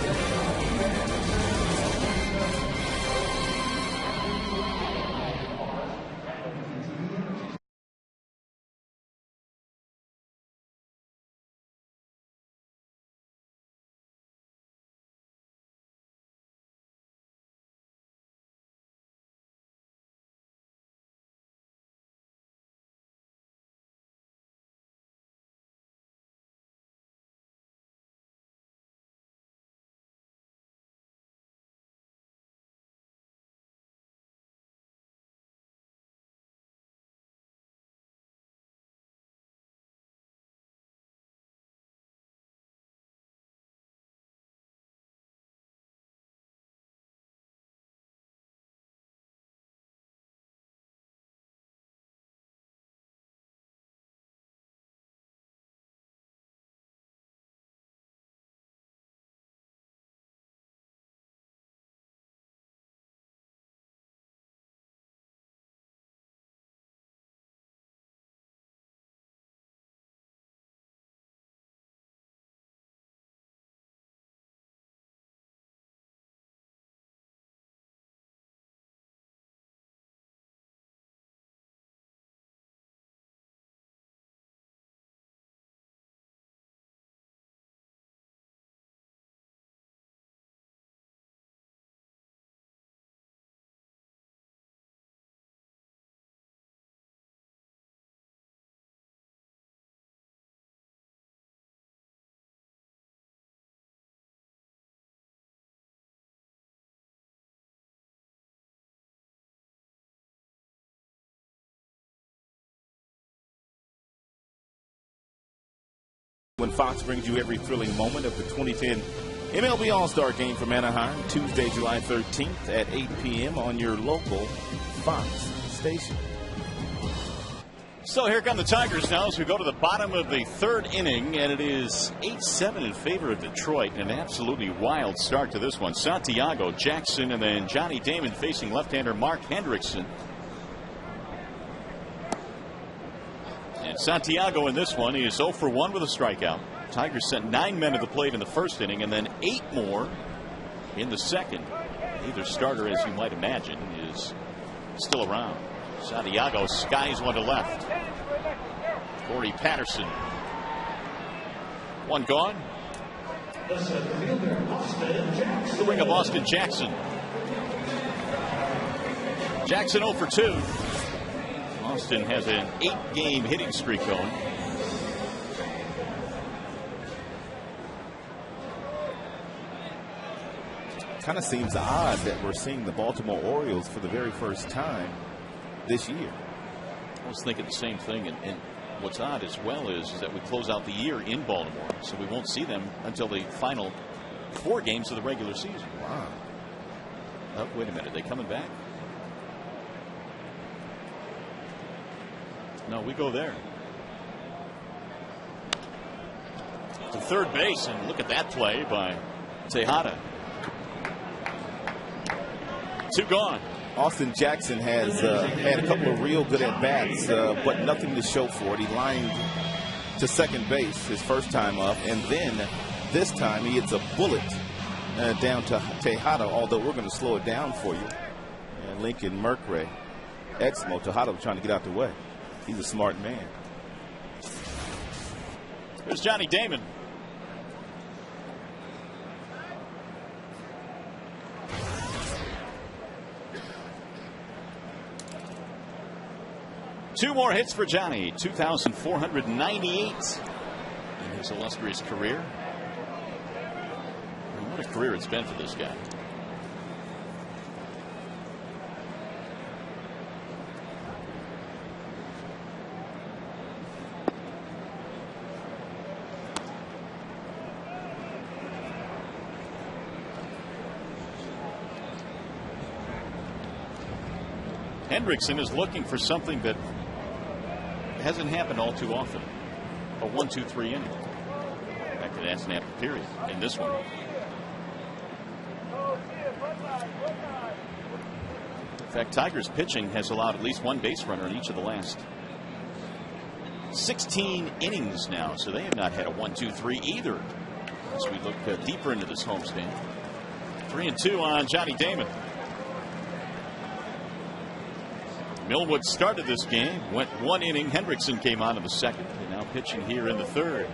When Fox brings you every thrilling moment of the 2010 MLB All-Star Game from Anaheim, Tuesday, July 13th at 8 p.m. on your local Fox station. So here come the Tigers now as we go to the bottom of the third inning, and it is 8-7 in favor of Detroit. An absolutely wild start to this one. Santiago, Jackson, and then Johnny Damon facing left-hander Mark Hendrickson. And Santiago in this one is 0 for 1 with a strikeout. Tigers sent 9 men to the plate in the first inning and then 8 more in the second. Neither starter, as you might imagine, is still around. Santiago skies one to left. Corey Patterson. One gone. The ring of Austin Jackson. Jackson 0 for 2. Austin has an 8-game hitting streak going. Kind of seems odd that we're seeing the Baltimore Orioles for the very first time this year. I was thinking the same thing, and what's odd as well is that we close out the year in Baltimore, so we won't see them until the final 4 games of the regular season. Wow. Oh, wait a minute, are they coming back? No, we go there. To third base, and look at that play by Tejada. 2 gone. Austin Jackson has had a couple of real good at-bats, but nothing to show for it. He lined to second base his first time up, and then this time he hits a bullet down to Tejada, although we're going to slow it down for you. And Lincoln Mercury, Exmo, Tejada was trying to get out the way. He's a smart man. There's Johnny Damon. Two more hits for Johnny, 2,498 in his illustrious career. And what a career it's been for this guy. Hendrickson is looking for something that hasn't happened all too often. A 1-2-3 inning. In fact, it hasn't happened, period, in this one. In fact, Tigers pitching has allowed at least one base runner in each of the last 16 innings now, so they have not had a 1-2-3 either. As we look deeper into this homestand. 3-2 on Johnny Damon. Millwood started this game, went one inning. Hendrickson came on in the second, and now pitching here in the third.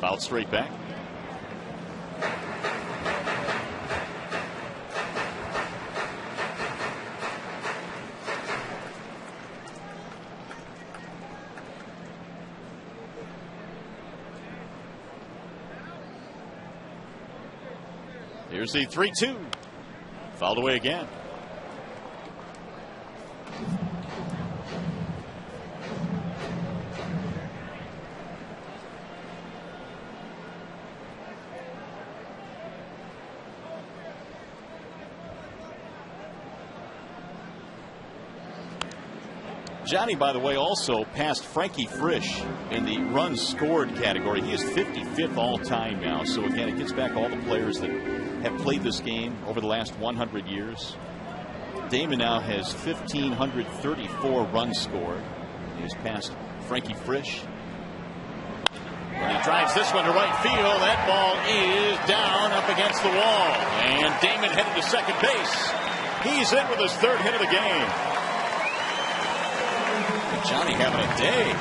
Fouled straight back. Here's the 3-2. Fouled away again. Johnny, by the way, also passed Frankie Frisch in the runs scored category. He is 55th all time now. So again, it gets back all the players that have played this game over the last 100 years. Damon now has 1,534 runs scored. He has passed Frankie Frisch. And he drives this one to right field. That ball is down up against the wall. And Damon headed to second base. He's in with his third hit of the game. Johnny having a day.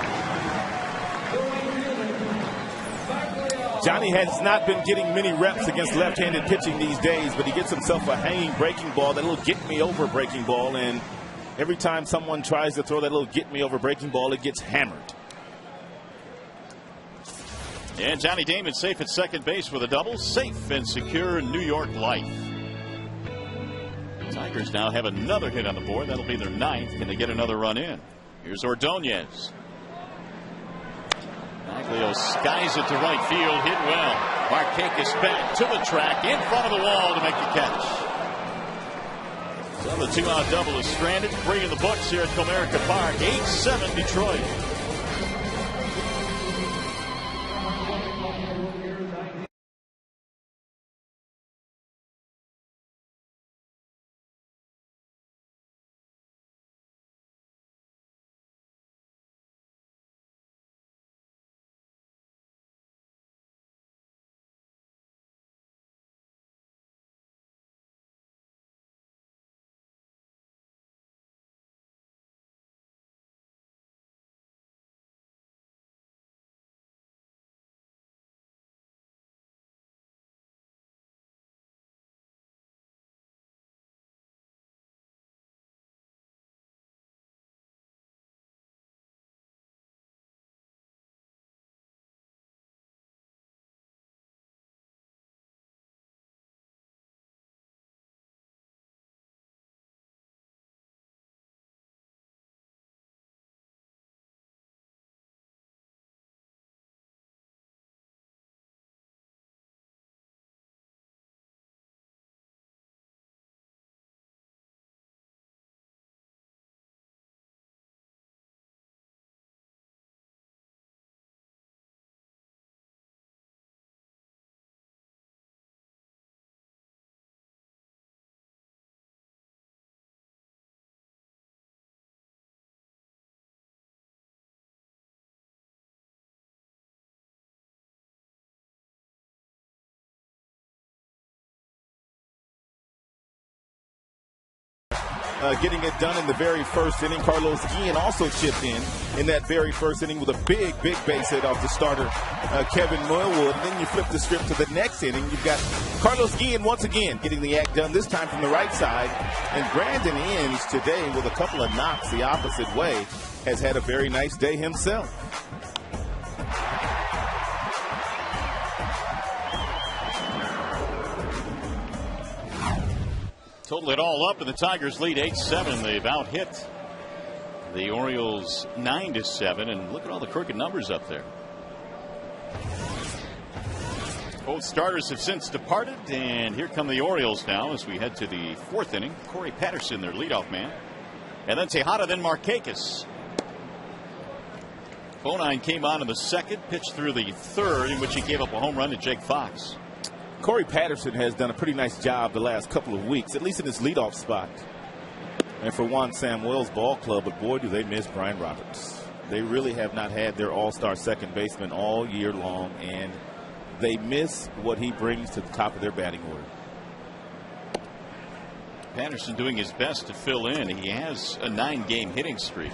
Johnny has not been getting many reps against left-handed pitching these days, but he gets himself a hanging breaking ball, that little get-me-over breaking ball, and every time someone tries to throw that little get-me-over breaking ball, it gets hammered. And Johnny Damon safe at second base with a double. Safe and secure New York life. Tigers now have another hit on the board. That'll be their 9th. Can they get another run in? Here's Ordonez. Maglio skies it to right field. Hit well. Markakis back to the track in front of the wall to make the catch. So the 2-out double is stranded. 3 in the books here at Comerica Park. 8-7 Detroit. getting it done in the very first inning. Carlos Guillen also chipped in that very first inning with a big base hit off the starter, Kevin Millwood. And then you flip the script to the next inning. You've got Carlos Guillen once again getting the act done, this time from the right side. And Brandon Inge today with a couple of knocks the opposite way has had a very nice day himself. Total it all up, and the Tigers lead 8-7. They've out-hit the Orioles 9-7, and look at all the crooked numbers up there. Both starters have since departed, and here come the Orioles now as we head to the fourth inning. Corey Patterson, their leadoff man, and then Tejada, then Markakis. Bonine came on in the second, pitched through the third, in which he gave up a home run to Jake Fox. Corey Patterson has done a pretty nice job the last couple of weeks, at least in his leadoff spot. And for Juan Samuel's ball club, but boy, do they miss Brian Roberts. They really have not had their all-star second baseman all year long, and they miss what he brings to the top of their batting order. Patterson doing his best to fill in. He has a 9-game hitting streak.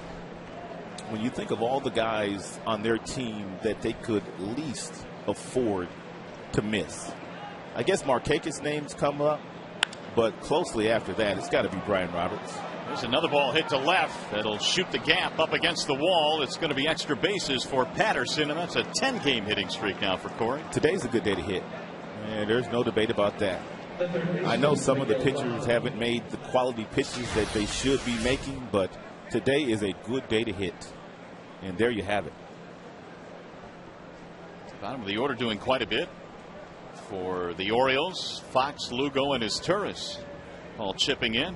When you think of all the guys on their team that they could least afford to miss, I guess Markakis' names come up, but closely after that, it's got to be Brian Roberts. There's another ball hit to left that'll shoot the gap up against the wall. It's going to be extra bases for Patterson, and that's a 10-game hitting streak now for Corey. Today's a good day to hit, and there's no debate about that. I know some of the pitchers haven't made the quality pitches that they should be making, but today is a good day to hit, and there you have it. Bottom of the order doing quite a bit for the Orioles. Fox, Lugo, and his Turris all chipping in.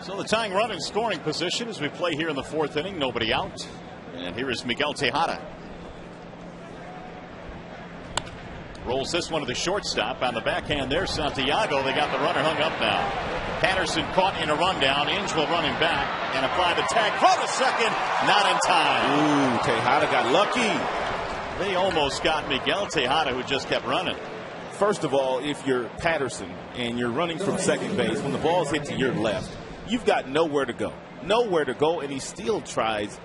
So the tying run in scoring position as we play here in the fourth inning. Nobody out. And here is Miguel Tejada. Rolls this one to the shortstop. On the backhand there, Santiago. They got the runner hung up now. Patterson caught in a rundown. Inge will run him back and apply the tag. Throw to second. Not in time. Ooh, Tejada got lucky. They almost got Miguel Tejada, who just kept running. First of all, if you're Patterson and you're running from second base, when the ball's hit to your left, you've got nowhere to go. Nowhere to go, and he still tries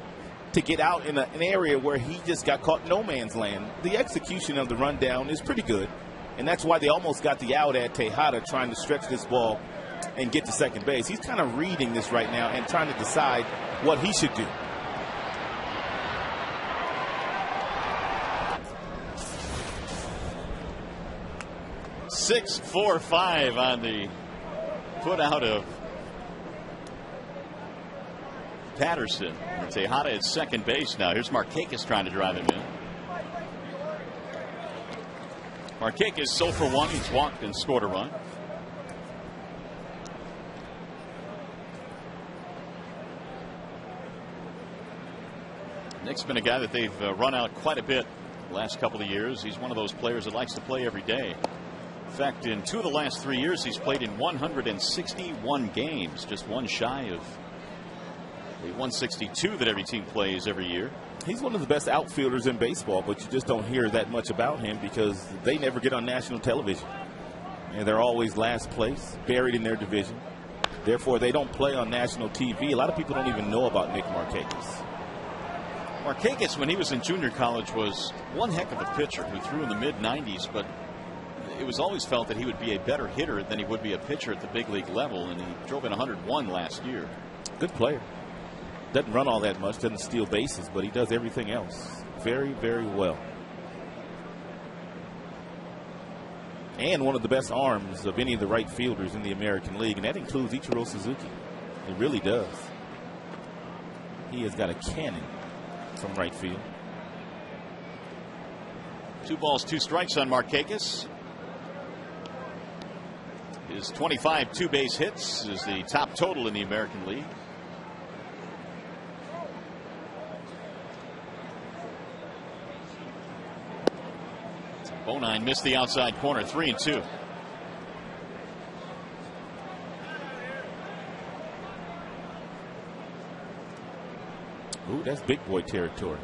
to get out in an area where he just got caught no man's land. The execution of the rundown is pretty good, and that's why they almost got the out at Tejada trying to stretch this ball and get to second base. He's kind of reading this right now and trying to decide what he should do. Six, 4, 5 on the put out of Patterson. Tejada at second base now. Here's Markakis trying to drive him in. Markakis 0 for 1. He's walked and scored a run. Nick's been a guy that they've run out quite a bit the last couple of years. He's one of those players that likes to play every day. In fact, in 2 of the last 3 years, he's played in 161 games, just one shy of the 162 that every team plays every year. He's one of the best outfielders in baseball, but you just don't hear that much about him because they never get on national television. And they're always last place, buried in their division. Therefore, they don't play on national TV. A lot of people don't even know about Nick Markakis. Markakis, when he was in junior college, was one heck of a pitcher who threw in the mid-90s, but it was always felt that he would be a better hitter than he would be a pitcher at the big league level, and he drove in 101 last year. Good player. Doesn't run all that much, doesn't steal bases, but he does everything else very, very well. And one of the best arms of any of the right fielders in the American League, and that includes Ichiro Suzuki. It really does. He has got a cannon from right field. 2 balls, 2 strikes on Markakis. His 25 two-base hits is the top total in the American League. Bonine missed the outside corner, 3-2. Ooh, that's big boy territory.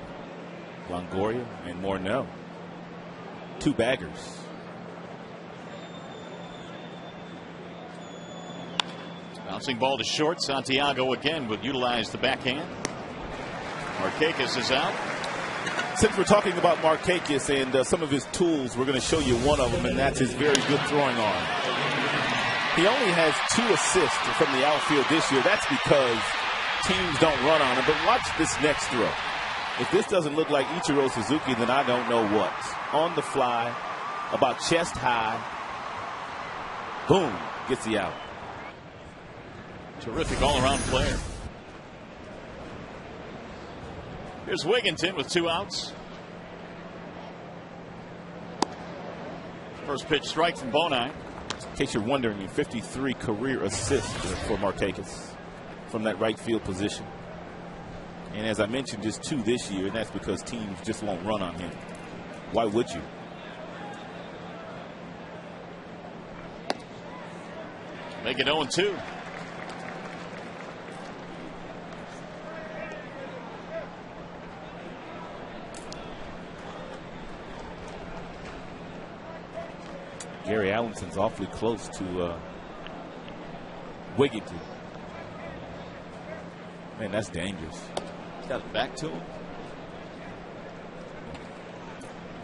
Longoria and Morneau. 2 baggers. Bouncing ball to short. Santiago again would utilize the backhand. Markakis is out. Since we're talking about Markakis and some of his tools, we're going to show you one of them, and that's his very good throwing arm. He only has 2 assists from the outfield this year. That's because teams don't run on him. But watch this next throw. If this doesn't look like Ichiro Suzuki, then I don't know what. On the fly, about chest high. Boom, gets the out. Terrific all-around player. Here's Wigginton with 2 outs. First pitch strike from Bonai. In case you're wondering, 53 career assists for Markakis from that right field position. And as I mentioned, just 2 this year, and that's because teams just won't run on him. Why would you? Make it 0-2. Gary Allison's awfully close to Wigginton. Man, that's dangerous. He's got it back to him.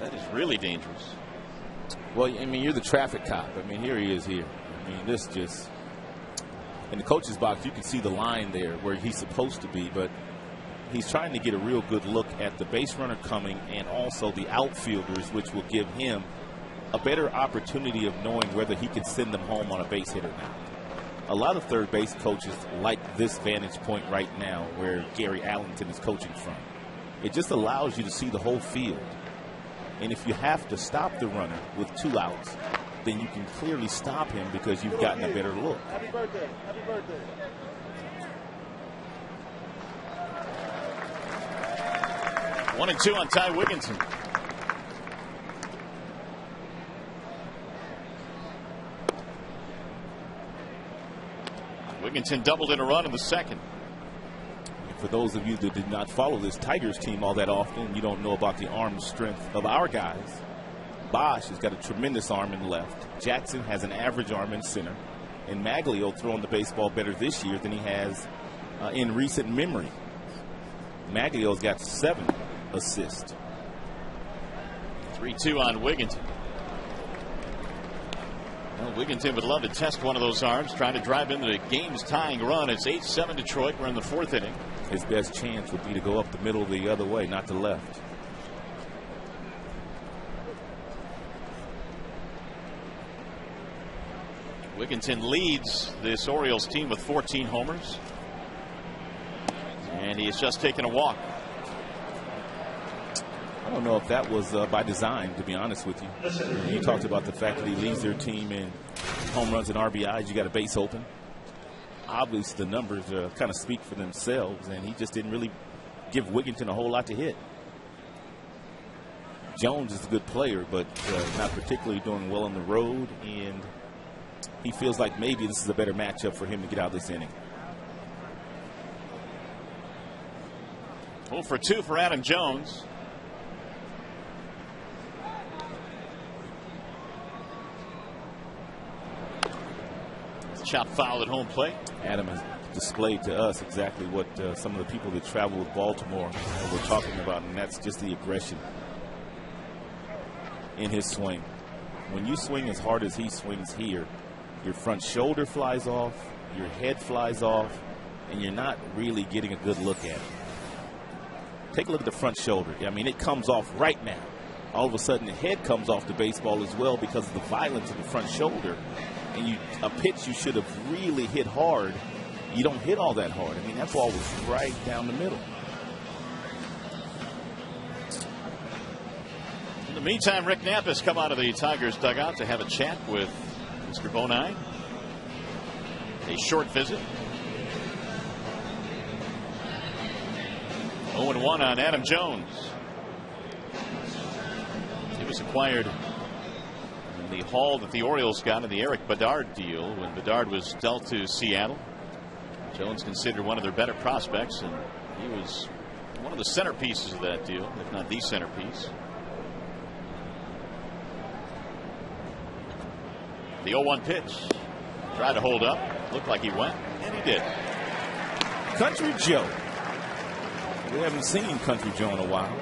That is really dangerous. Well, I mean, you're the traffic cop. I mean, here he is here. I mean, this just... In the coach's box, you can see the line there where he's supposed to be, but he's trying to get a real good look at the base runner coming and also the outfielders, which will give him a better opportunity of knowing whether he can send them home on a base hit or not. A lot of third base coaches like this vantage point right now where Gary Allington is coaching from. It just allows you to see the whole field. And if you have to stop the runner with 2 outs, then you can clearly stop him because you've gotten a better look. Happy birthday. Happy birthday. 1-2 on Ty Wigginton. Wigginton doubled in a run in the second. For those of you that did not follow this Tigers team all that often, you don't know about the arm strength of our guys. Bosch has got a tremendous arm in left. Jackson has an average arm in center. And Maglio throwing the baseball better this year than he has in recent memory. Maglio's got 7 assists. 3-2 on Wigginton. Well, Wigginton would love to test one of those arms, trying to drive into the game's tying run. It's 8-7 Detroit. We're in the 4th inning. His best chance would be to go up the middle the other way, not the left. Wigginton leads this Orioles team with 14 homers. And he has just taken a walk. I don't know if that was by design, to be honest with you. You talked about the fact that he leads their team in home runs and RBIs. You got a base open. Obviously, the numbers kind of speak for themselves, and he just didn't really give Wigginton a whole lot to hit. Jones is a good player, but not particularly doing well on the road, and he feels like maybe this is a better matchup for him to get out of this inning. 0 for 2 for Adam Jones. Chop foul at home plate. Adam has displayed to us exactly what some of the people that travel with Baltimore were talking about, and that's just the aggression in his swing. When you swing as hard as he swings here, your front shoulder flies off, your head flies off, and you're not really getting a good look at it. Take a look at the front shoulder. I mean, it comes off right now. All of a sudden, the head comes off the baseball as well because of the violence of the front shoulder. And a pitch you should have really hit hard, you don't hit all that hard. I mean, that ball was right down the middle. In the meantime, Rick Knapp has come out of the Tigers dugout to have a chat with Mr. Bonai. A short visit. 0-1 on Adam Jones. He was acquired in the haul that the Orioles got in the Eric Bedard deal when Bedard was dealt to Seattle. Jones considered one of their better prospects, and he was one of the centerpieces of that deal, if not the centerpiece. The 0-1 pitch. Tried to hold up. Looked like he went. And he did. Country Joe. We haven't seen Country Joe in a while.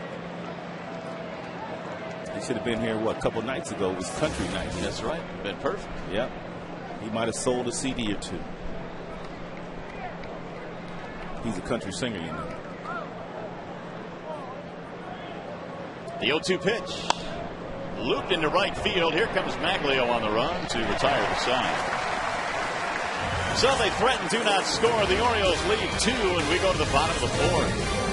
He should have been here, what, a couple nights ago. It was Country Night. That's right. Been perfect. Yep. He might have sold a CD or two. He's a country singer, you know. The 0-2 pitch. Looped into right field. Here comes Maglio on the run to retire the side. So they threaten to not score. The Orioles lead 2, and we go to the bottom of the fourth.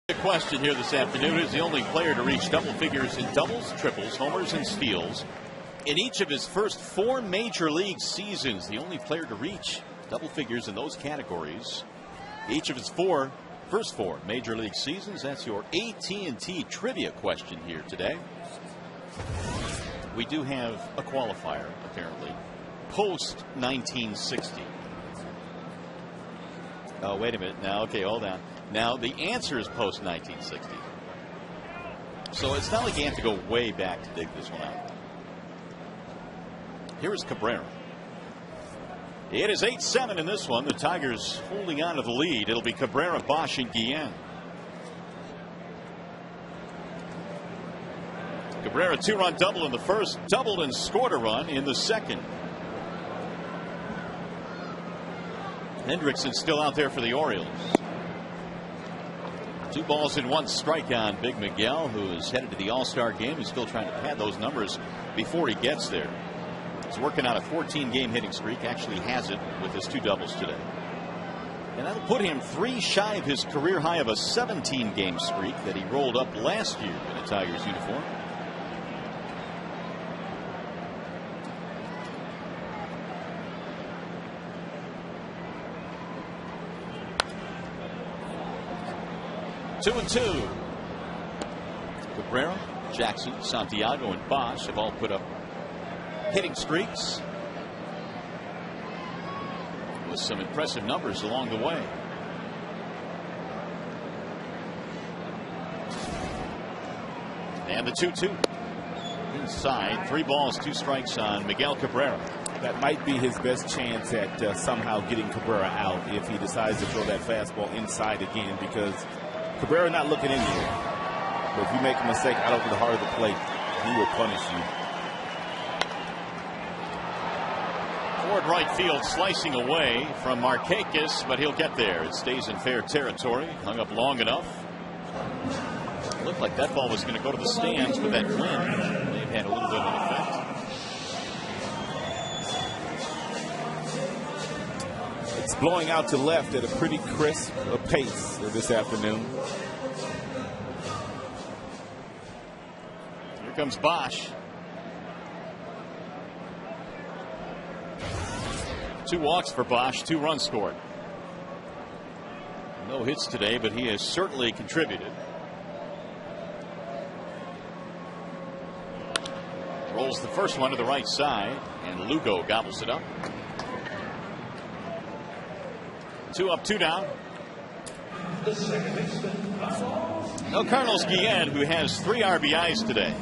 The question here this afternoon is the only player to reach double figures in doubles, triples, homers, and steals in each of his first 4 major league seasons. The only player to reach double figures in those categories each of his first 4 major league seasons. That's your AT&T trivia question here today. We do have a qualifier, apparently, post 1960. Oh, wait a minute. Now, okay, hold on. Now, the answer is post 1960. So it's not like you have to go way back to dig this one out. Here is Cabrera. It is 8-7 in this one. The Tigers holding on to the lead. It'll be Cabrera, Bosch, and Guillen. Cabrera 2-run double in the first, doubled and scored a run in the second. Hendrickson still out there for the Orioles. 2 balls and 1 strike on Big Miguel, who is headed to the All-Star game. He's still trying to pad those numbers before he gets there. He's working on a 14-game hitting streak. Actually has it with his 2 doubles today. And that'll put him 3 shy of his career high of a 17-game streak that he rolled up last year in a Tigers uniform. Two and 2. Cabrera, Jackson, Santiago, and Bosch have all put up hitting streaks with some impressive numbers along the way. And the 2-2. Inside, 3 balls, 2 strikes on Miguel Cabrera. That might be his best chance at somehow getting Cabrera out if he decides to throw that fastball inside again, because Cabrera not looking in here. But if you make a mistake out over the heart of the plate, he will punish you. Toward right field, slicing away from Markakis, but he'll get there. It stays in fair territory. Hung up long enough. Looked like that ball was going to go to the stands, but that wind may have had a little bit of an effect. It's blowing out to left at a pretty crisp pace this afternoon. Here comes Bosch. 2 walks for Bosch, 2 runs scored. No hits today, but he has certainly contributed. Rolls the first one to the right side, and Lugo gobbles it up. 2 up, 2 down. The second baseman, Now Carlos Guillen, who has 3 RBIs today.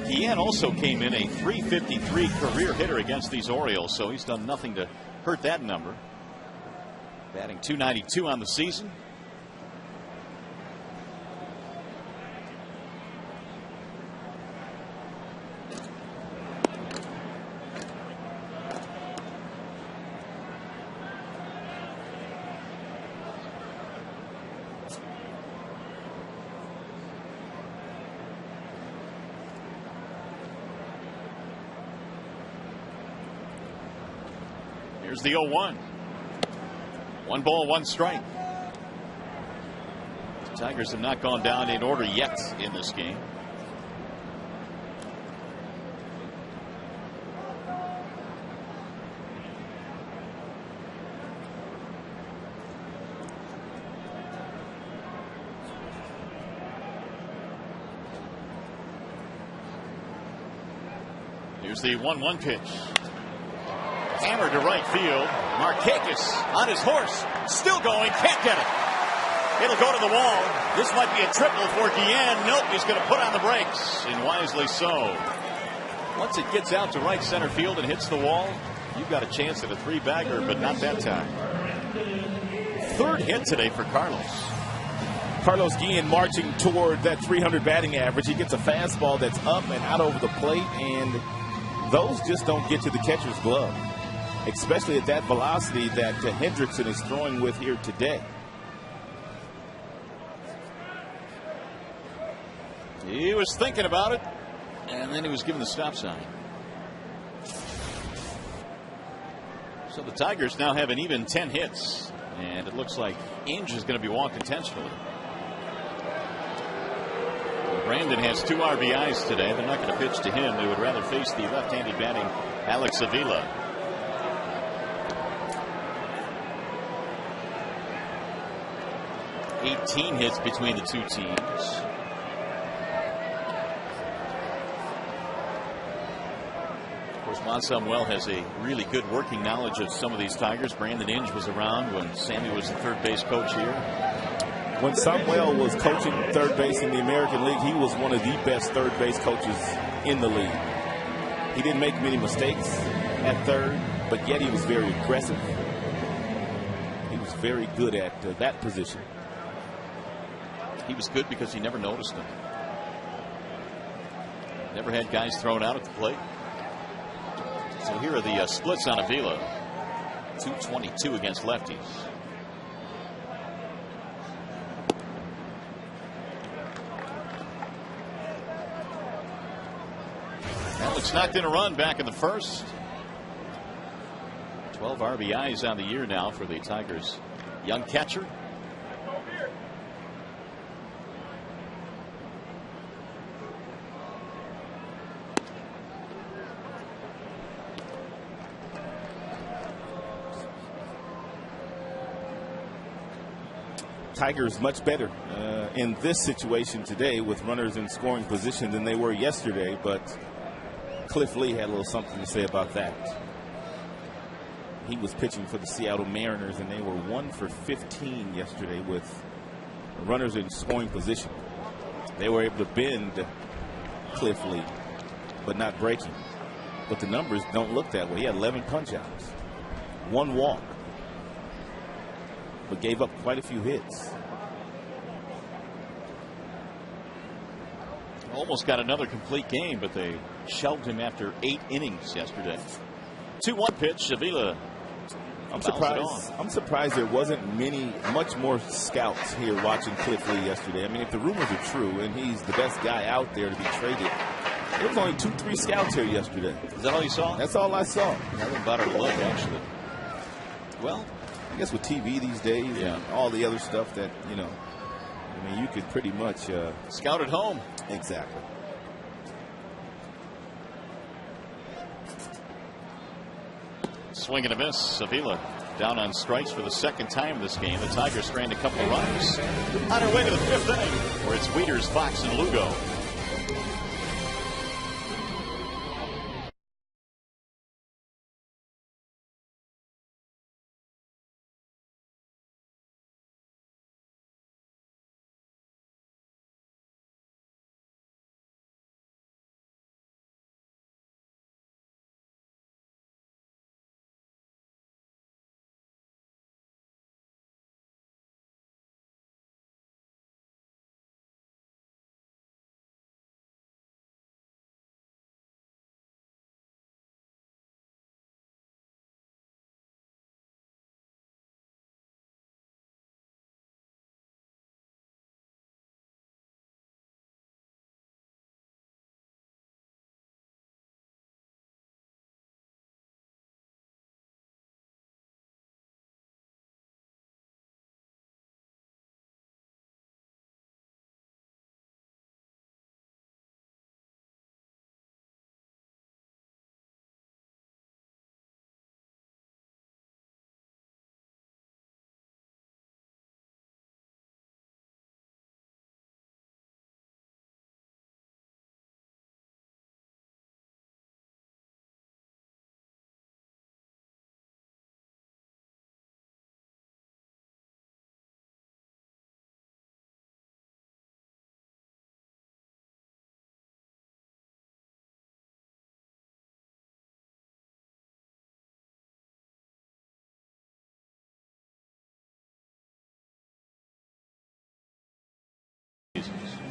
Guillen also came in a .353 career hitter against these Orioles, so he's done nothing to hurt that number. Batting .292 on the season. Here's the 0-1. 1 ball, 1 strike. The Tigers have not gone down in order yet in this game. Here's the 1-1 pitch. Hammered to right field. Markakis on his horse. Still going. Can't get it. It'll go to the wall. This might be a triple for Guillen. Nope, he's going to put on the brakes, and wisely so. Once it gets out to right center field and hits the wall, you've got a chance at a 3-bagger, but not that time. 3rd hit today for Carlos. Carlos Guillen marching toward that 300 batting average. He gets a fastball that's up and out over the plate, and those just don't get to the catcher's glove, especially at that velocity that Hendrickson is throwing with here today. He was thinking about it, and then he was given the stop sign. So the Tigers now have an even 10 hits, and it looks like Inge is going to be walked intentionally. Brandon has 2 RBIs today. They're not going to pitch to him. They would rather face the left-handed batting Alex Avila. $18 hits between the 2 teams. Of course, Juan Samuel has a really good working knowledge of some of these Tigers. Brandon Inge was around when Sammy was the 3rd base coach here. When Samuel was coaching 3rd base in the American League, he was one of the best 3rd base coaches in the league. He didn't make many mistakes at 3rd, but yet he was very aggressive. He was very good at that position. He was good because he never noticed them. Never had guys thrown out at the plate. So here are the splits on Avila. .222 against lefties. Alex knocked in a run back in the 1st. 12 RBIs on the year now for the Tigers' young catcher. Tigers much better in this situation today with runners in scoring position than they were yesterday, but Cliff Lee had a little something to say about that. He was pitching for the Seattle Mariners, and they were 1 for 15 yesterday with runners in scoring position. They were able to bend Cliff Lee, but not break him. But the numbers don't look that way. He had 11 punch-outs, 1 walk, but gave up quite a few hits. Almost got another complete game, but they shelved him after 8 innings yesterday. 2-1 pitch. Avila. I'm surprised there wasn't much more scouts here watching Cliff Lee yesterday. I mean, if the rumors are true and he's the best guy out there to be traded, there was only 2-3 scouts here yesterday. Is that all you saw? That's all I saw. Nothing about her look, actually. Well, I guess with TV these days and all the other stuff that, I mean, you could pretty much scout at home. Exactly. Swing and a miss. Avila down on strikes for the second time this game. The Tigers strand a couple of runs. On our way to the fifth inning, where it's Wieters, Fox, and Lugo.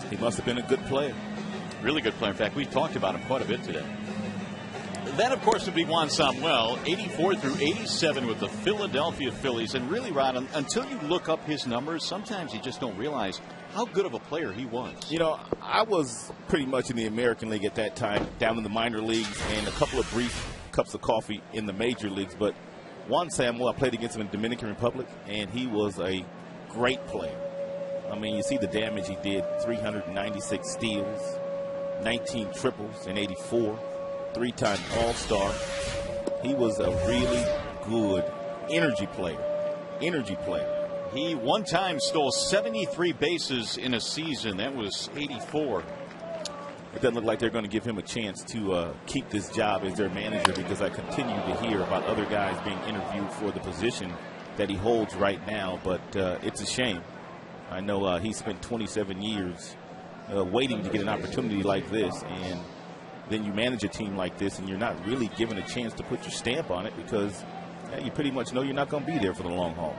He must have been a good player. Really good player. In fact, we talked about him quite a bit today. That, of course, would be Juan Samuel, 84 through 87 with the Philadelphia Phillies. And really, Rod, until you look up his numbers, sometimes you just don't realize how good of a player he was. You know, I was pretty much in the American League at that time, down in the minor leagues, and a couple of brief cups of coffee in the major leagues. But Juan Samuel, I played against him in the Dominican Republic, and he was a great player. I mean, you see the damage he did, 396 steals, 19 triples in 84, three-time All-Star. He was a really good energy player. He one time stole 73 bases in a season. That was 84. It doesn't look like they're going to give him a chance to keep this job as their manager, because I continue to hear about other guys being interviewed for the position that he holds right now, but it's a shame. I know he spent 27 years waiting to get an opportunity like this, and then you manage a team like this and you're not really given a chance to put your stamp on it, because you pretty much know you're not going to be there for the long haul.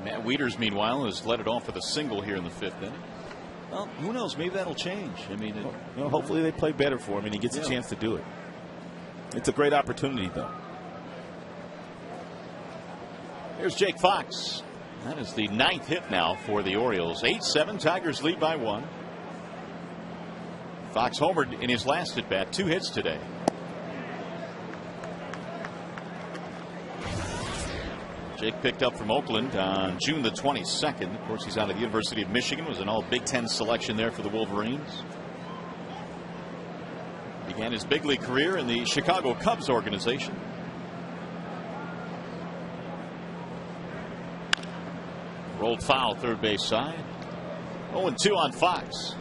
Matt Wieters, meanwhile, has let it off with a single here in the fifth inning. Well, who knows? Maybe that'll change. I mean, hopefully they play better for him and he gets a chance to do it. It's a great opportunity, though. Here's Jake Fox. That is the 9th hit now for the Orioles. 8-7, Tigers lead by 1. Fox homered in his last at bat, 2 hits today. Jake picked up from Oakland on June the 22nd. Of course, he's out of the University of Michigan. Was an all Big Ten selection there for the Wolverines. Began his big league career in the Chicago Cubs organization. Rolled foul, third base side. 0-2 on Fox.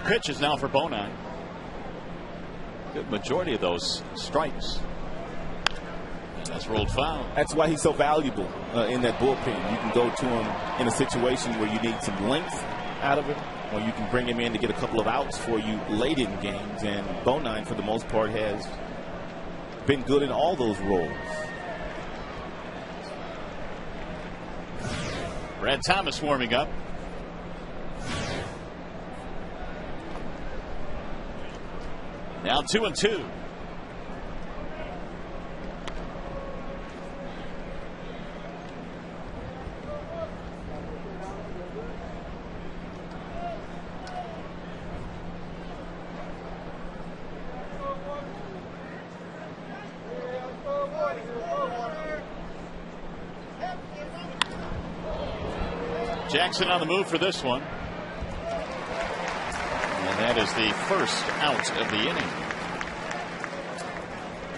Pitches now for Bonine. Good majority of those strikes. And that's rolled foul. That's why he's so valuable in that bullpen. You can go to him in a situation where you need some length out of him, or you can bring him in to get a couple of outs for you late in games. And Bonine, for the most part, has been good in all those roles. Brad Thomas warming up. Now 2-2. Jackson on the move for this one. And that is the first out of the inning.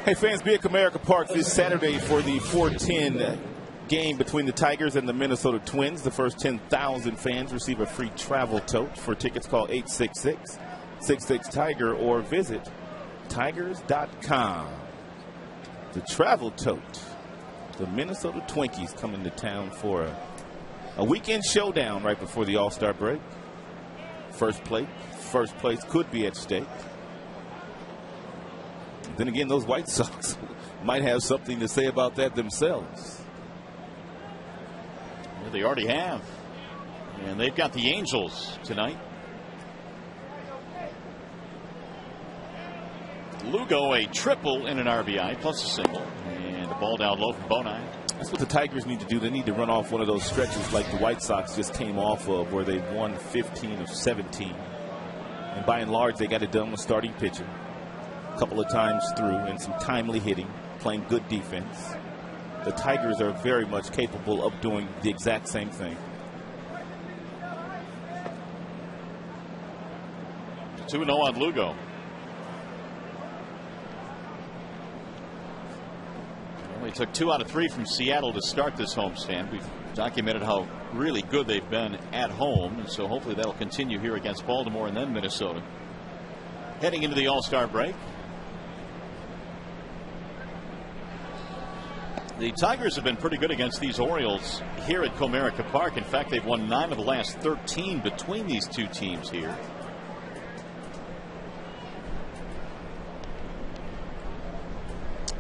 Hey fans, be at Comerica Park this Saturday for the 4:10 game between the Tigers and the Minnesota Twins. The first 10,000 fans receive a free travel tote. For tickets, call 866-66-TIGER or visit tigers.com. The travel tote. The Minnesota Twinkies coming to town for a weekend showdown right before the All-Star break. First place could be at stake. Then again, those White Sox might have something to say about that themselves. Well, they already have. And they've got the Angels tonight. Lugo, a triple and an RBI, plus a single. And a ball down low from Bonai. That's what the Tigers need to do. They need to run off one of those stretches like the White Sox just came off of, where they won 15 of 17. And by and large, they got it done with starting pitching a couple of times through and some timely hitting, playing good defense. The Tigers are very much capable of doing the exact same thing. 2-0 on Lugo. They took 2 out of 3 from Seattle to start this homestand. We've documented how really good they've been at home, and so hopefully that'll continue here against Baltimore and then Minnesota. Heading into the All-Star break. The Tigers have been pretty good against these Orioles here at Comerica Park. In fact, they've won 9 of the last 13 between these two teams here.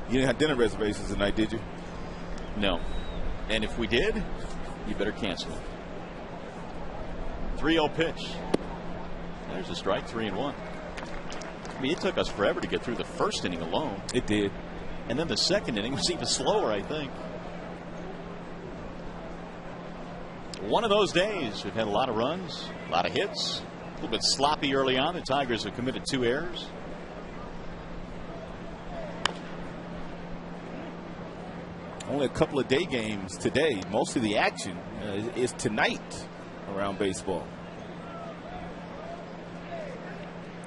You didn't have dinner reservations tonight, did you? No. And if we did, you better cancel it. 3-0 pitch. There's a strike, 3-1. I mean, it took us forever to get through the first inning alone. It did. And then the second inning was even slower, I think. One of those days. We've had a lot of runs, a lot of hits. A little bit sloppy early on. The Tigers have committed 2 errors. Only a couple of day games today. Most of the action is tonight around baseball.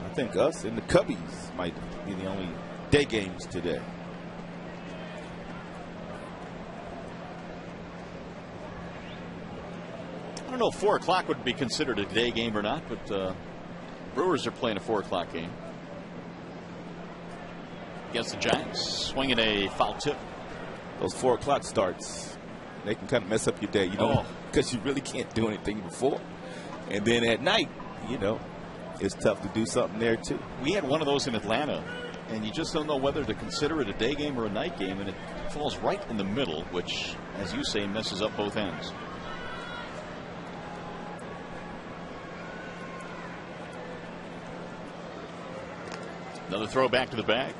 I think us and the Cubbies might be the only day games today. I don't know if 4 o'clock would be considered a day game or not, but Brewers are playing a 4 o'clock game against the Giants. Swinging a foul tip. Those 4 o'clock starts, they can kind of mess up your day, you know, because you really can't do anything before. And then at night, you know, it's tough to do something there too. We had one of those in Atlanta, and you just don't know whether to consider it a day game or a night game, and it falls right in the middle, which, as you say, messes up both ends. Another throw back to the bag.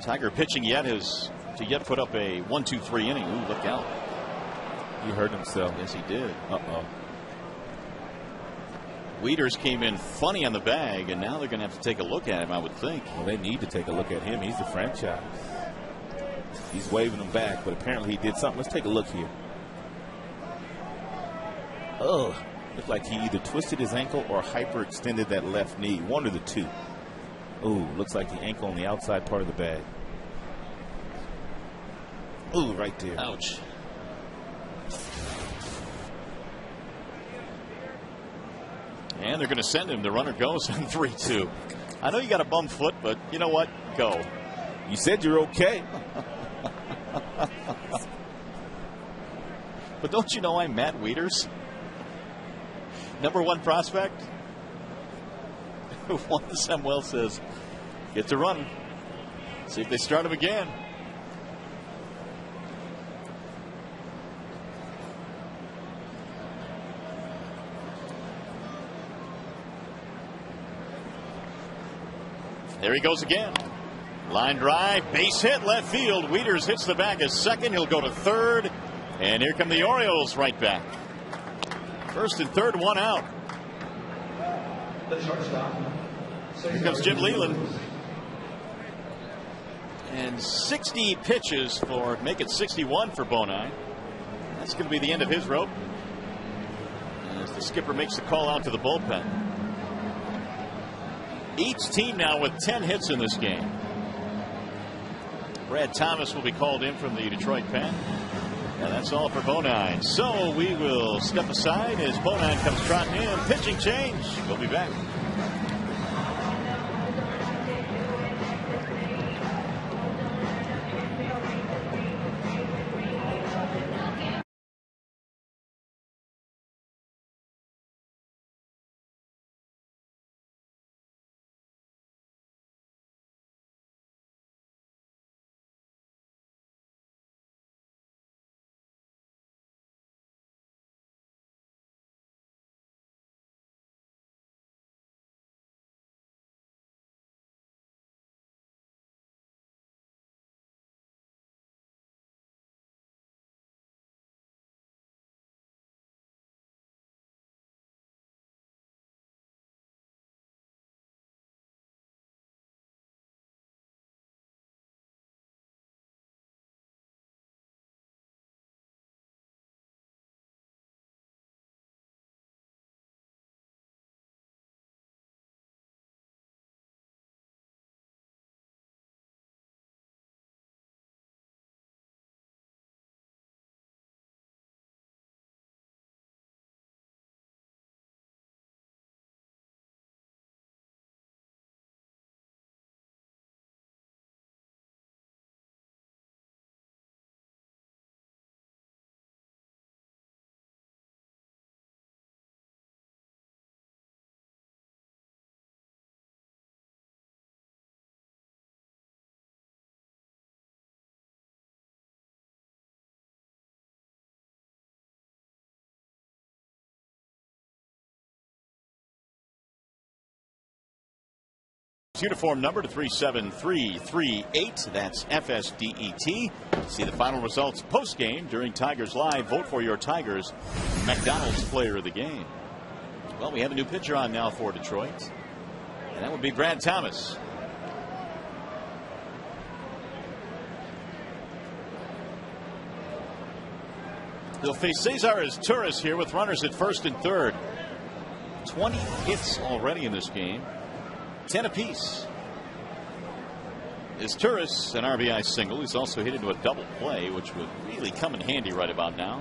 Tiger pitching yet has to yet put up a 1-2-3 inning. Ooh, look out. He hurt himself. Yes, he did. Wieters came in funny on the bag, and now they're going to have to take a look at him, I would think. Well, they need to take a look at him. He's the franchise. He's waving them back, but apparently he did something. Let's take a look here. Oh, looked like he either twisted his ankle or hyperextended that left knee. One of the two. Ooh, looks like the ankle on the outside part of the bag. Ooh, right there. Ouch. And they're going to send him. The runner goes on 3-2. I know you got a bum foot, but you know what? Go. You said you're okay. But don't you know I'm Matt Wieters? #1 prospect. Juan Samuel says, get to run. See if they start him again. There he goes again. Line drive, base hit, left field. Wieters hits the bag as second. He'll go to third. And here come the Orioles right back. First and third, one out. The shortstop. Here comes Jim Leland. And 60 pitches make it 61 for Bonine. That's going to be the end of his rope. As the skipper makes the call out to the bullpen. Each team now with 10 hits in this game. Brad Thomas will be called in from the Detroit pen. And that's all for Bonine. So we will step aside as Bonine comes trotting in. Pitching change. We'll be back. Uniform number to 37338. That's FSDET. See the final results post game during Tigers Live. Vote for your Tigers McDonald's player of the game. Well, we have a new pitcher on now for Detroit, and that would be Brad Thomas. They'll face Cesar Izturis here with runners at first and third. 20 hits already in this game. 10 apiece. Izturis, an RBI single. He's also hit into a double play, which would really come in handy right about now.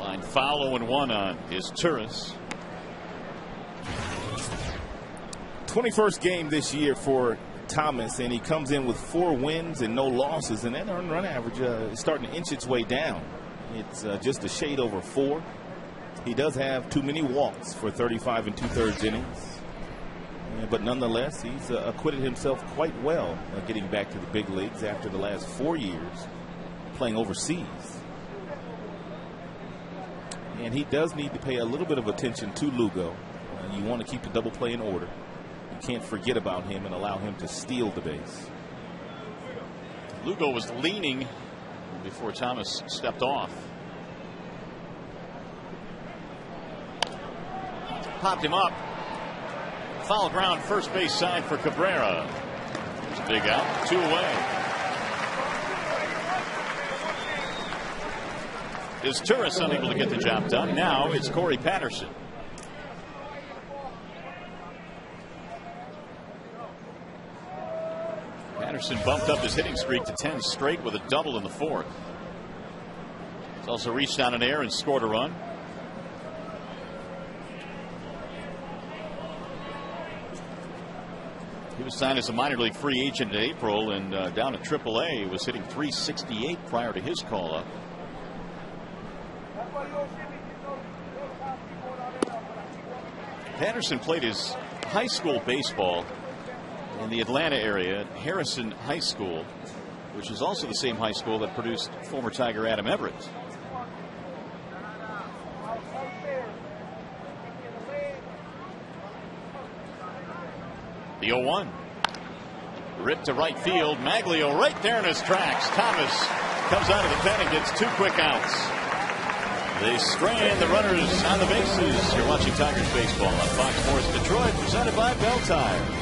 Line foul 0-1 on Izturis. 21st game this year for Thomas, and he comes in with 4 wins and no losses, and that earned run average is starting to inch its way down. It's just a shade over 4. He does have too many walks for 35 2/3 innings, but nonetheless he's acquitted himself quite well getting back to the big leagues after the last 4 years playing overseas. And he does need to pay a little bit of attention to Lugo. You want to keep the double play in order. You can't forget about him and allow him to steal the base. Lugo was leaning before Thomas stepped off. Popped him up. Foul ground first base side for Cabrera. It's a big out. 2 away. Izturis unable to get the job done. Now it's Corey Patterson. Patterson bumped up his hitting streak to 10 straight with a double in the 4th. He's also reached down an air and scored a run. He was signed as a minor league free agent in April and down at AAA. Was hitting .368 prior to his call up. Patterson played his high school baseball in the Atlanta area at Harrison High School, which is also the same high school that produced former Tiger Adam Everett. The 0-1. Ripped to right field. Maglio right there in his tracks. Thomas comes out of the pen and gets 2 quick outs. They strain the runners on the bases. You're watching Tigers baseball on Fox Sports Detroit, presented by BAL Tire.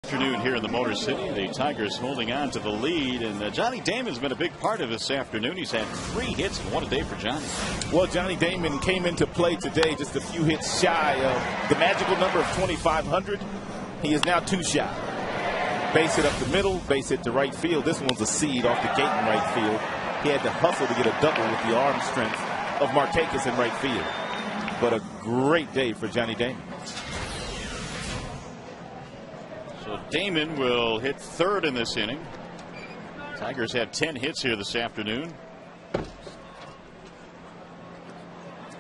Afternoon here in the Motor City. The Tigers holding on to the lead, and Johnny Damon's been a big part of this afternoon. He's had 3 hits and 1 a day for Johnny. Well, Johnny Damon came into play today just a few hits shy of the magical number of 2,500. He is now 2 shy. Base hit up the middle, base hit to right field. This one's a seed off the gate in right field. He had to hustle to get a double with the arm strength of Markakis in right field. But a great day for Johnny Damon. So Damon will hit 3rd in this inning. Tigers had 10 hits here this afternoon.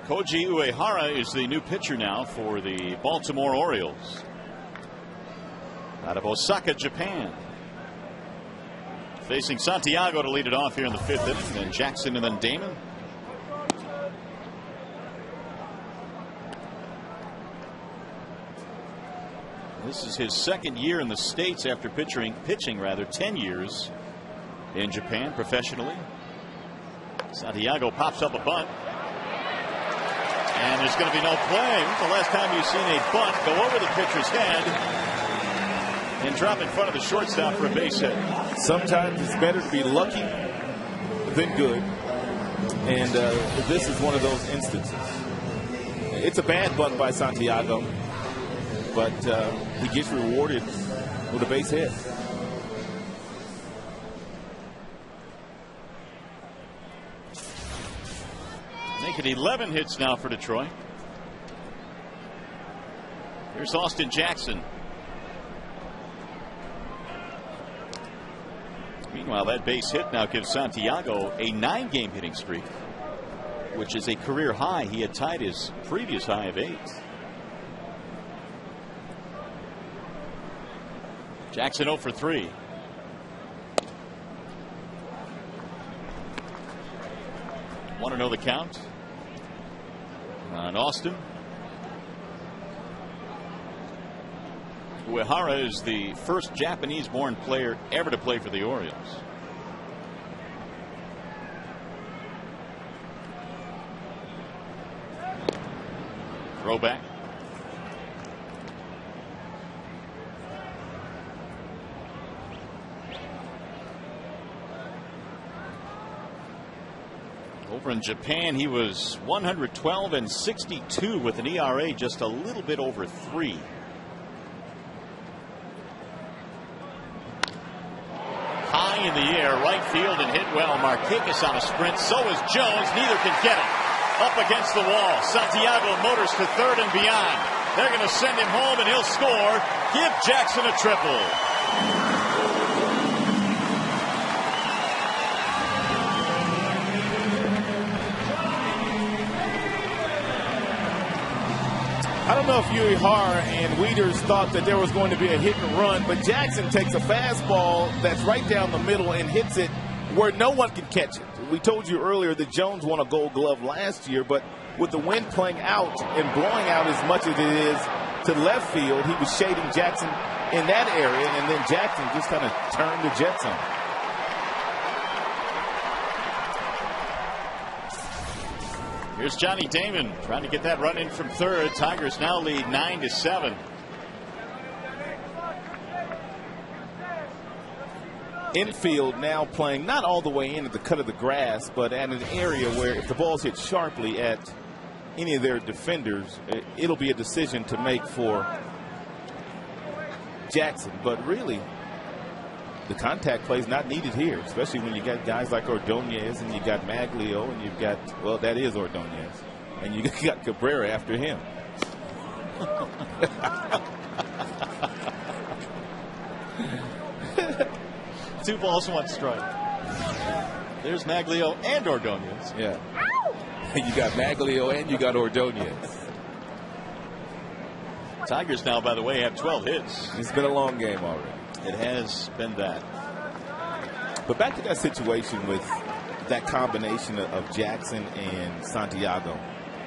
Koji Uehara is the new pitcher now for the Baltimore Orioles. Out of Osaka, Japan. Facing Santiago to lead it off here in the 5th inning. Then Jackson and then Damon. This is his 2nd year in the States after pitching 10 years in Japan professionally. Santiago pops up a bunt. And there's going to be no play. The last time you've seen a bunt go over the pitcher's head and drop in front of the shortstop for a base hit. Sometimes it's better to be lucky than good. And this is one of those instances. It's a bad bunt by Santiago, but he gets rewarded with a base hit. Make it 11 hits now for Detroit. Here's Austin Jackson. Meanwhile, that base hit now gives Santiago a 9-game hitting streak, which is a career high. He had tied his previous high of 8. Jackson 0 for 3. Want to know the count on Austin? Uehara is the first Japanese-born player ever to play for the Orioles. Throwback. Over in Japan, he was 112-62 with an ERA just a little bit over 3. High in the air, right field, and hit well. Markakis on a sprint. So is Jones. Neither can get it. Up against the wall. Santiago motors to third and beyond. They're going to send him home, and he'll score. Give Jackson a triple. I don't know if Uehara and Wieters thought that there was going to be a hit and run, but Jackson takes a fastball that's right down the middle and hits it where no one can catch it. We told you earlier that Jones won a Gold Glove last year, but with the wind playing out and blowing out as much as it is to left field, he was shading Jackson in that area, and then Jackson just kind of turned the Jets on. Here's Johnny Damon trying to get that run in from third. Tigers now lead 9-7. Infield now playing not all the way in at the cut of the grass, but at an area where if the ball's hit sharply at any of their defenders, it'll be a decision to make for Jackson. But really, the contact play is not needed here, especially when you got guys like Ordonez and you got Maglio and you've got, well, that is Ordonez, and you got Cabrera after him. 2 balls, 1 strike. There's Maglio and Ordonez. Yeah. You got Maglio and you got Ordonez. Tigers now, by the way, have 12 hits. It's been a long game already. It has been that. But back to that situation with that combination of Jackson and Santiago.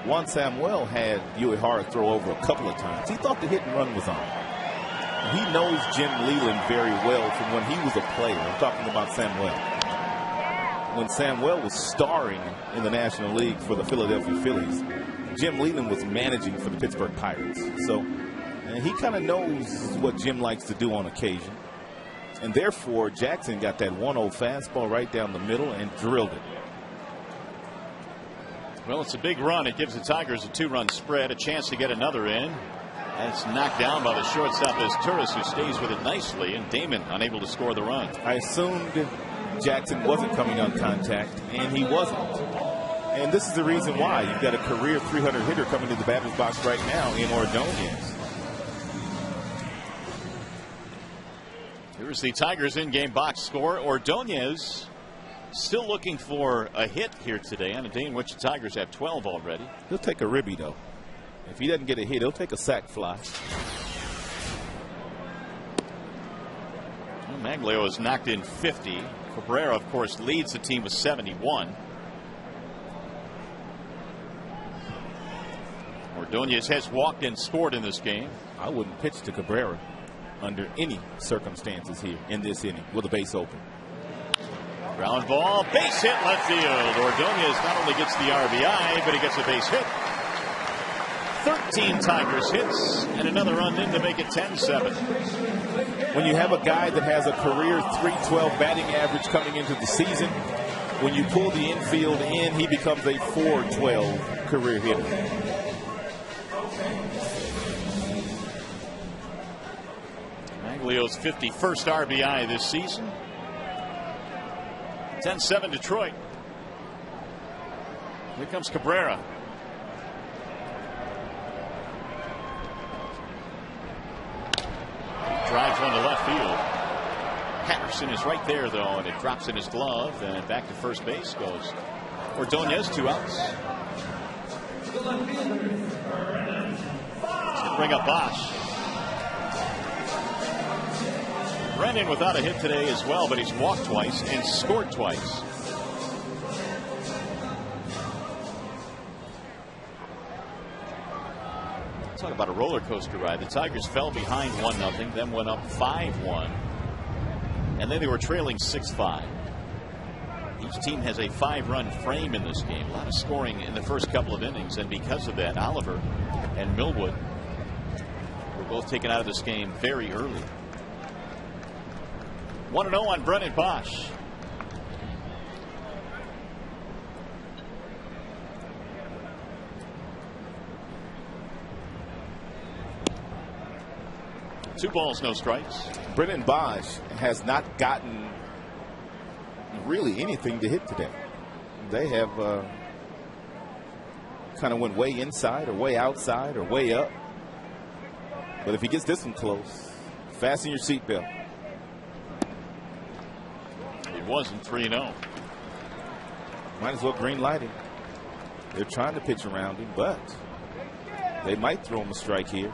Juan Samuel had Uehara throw over a couple of times. He thought the hit and run was on. He knows Jim Leyland very well from when he was a player. I'm talking about Samuel. When Samuel was starring in the National League for the Philadelphia Phillies, Jim Leyland was managing for the Pittsburgh Pirates. So he kind of knows what Jim likes to do on occasion. And therefore, Jackson got that 1-0 fastball right down the middle and drilled it. Well, it's a big run. It gives the Tigers a 2-run spread, a chance to get another in. That's knocked down by the shortstop as Turris, who stays with it nicely, and Damon unable to score the run. I assumed Jackson wasn't coming on contact, and he wasn't. And this is the reason why. You've got a career 300 hitter coming to the batter's box right now in Ordonez. Here's the Tigers in-game box score. Ordonez still looking for a hit here today on a day in which the Tigers have 12 already. He'll take a ribby, though. If he doesn't get a hit, he'll take a sac fly. Well, Maglio has knocked in 50. Cabrera, of course, leads the team with 71. Ordonez has walked and scored in this game. I wouldn't pitch to Cabrera under any circumstances here in this inning with a base open. Ground ball, base hit left field. Ordonez not only gets the RBI, but he gets a base hit. 13 Tigers hits and another run in to make it 10-7. When you have a guy that has a career .312 batting average coming into the season, when you pull the infield in, he becomes a .412 career hitter. Maglio's 51st RBI this season. 10-7 Detroit. Here comes Cabrera. Drives one to left field. Patterson is right there, though, and it drops in his glove, and back to first base goes Ordonez. 2 outs. Let's bring up Bosch. Brennan without a hit today as well, but he's walked twice and scored twice. Talk about a roller coaster ride. The Tigers fell behind 1-0, then went up 5-1, and then they were trailing 6-5. Each team has a 5-run frame in this game. A lot of scoring in the first couple of innings, and because of that, Oliver and Millwood were both taken out of this game very early. 1-0 on Brennan Bosch. Two balls, no strikes. Brennan Bosch has not gotten really anything to hit today. They have kind of went way inside or way outside or way up. But if he gets this one close, fasten your seatbelt. It wasn't 3-0. Might as well green light him. They're trying to pitch around him, but they might throw him a strike here.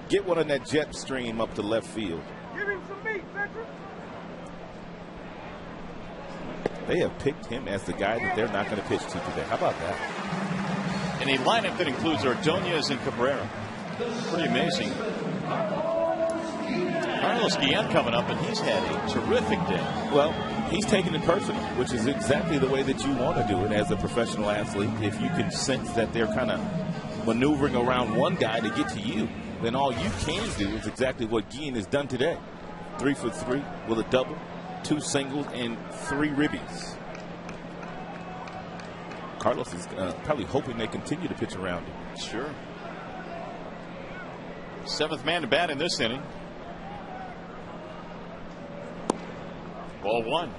Get one on that jet stream up to left field. Give him some meat, Central. They have picked him as the guy that they're not going to pitch to today. How about that? In a lineup that includes Ordonez and Cabrera. Pretty amazing. Carlos Guillen coming up, and he's had a terrific day. Well, he's taking it personal, which is exactly the way that you want to do it as a professional athlete. If you can sense that they're kind of maneuvering around one guy to get to you, then all you can do is exactly what Guillen has done today. 3 for 3 with a double, 2 singles, and 3 ribbies. Carlos is probably hoping they continue to pitch around him. Sure. 7th man to bat in this inning. Ball 1.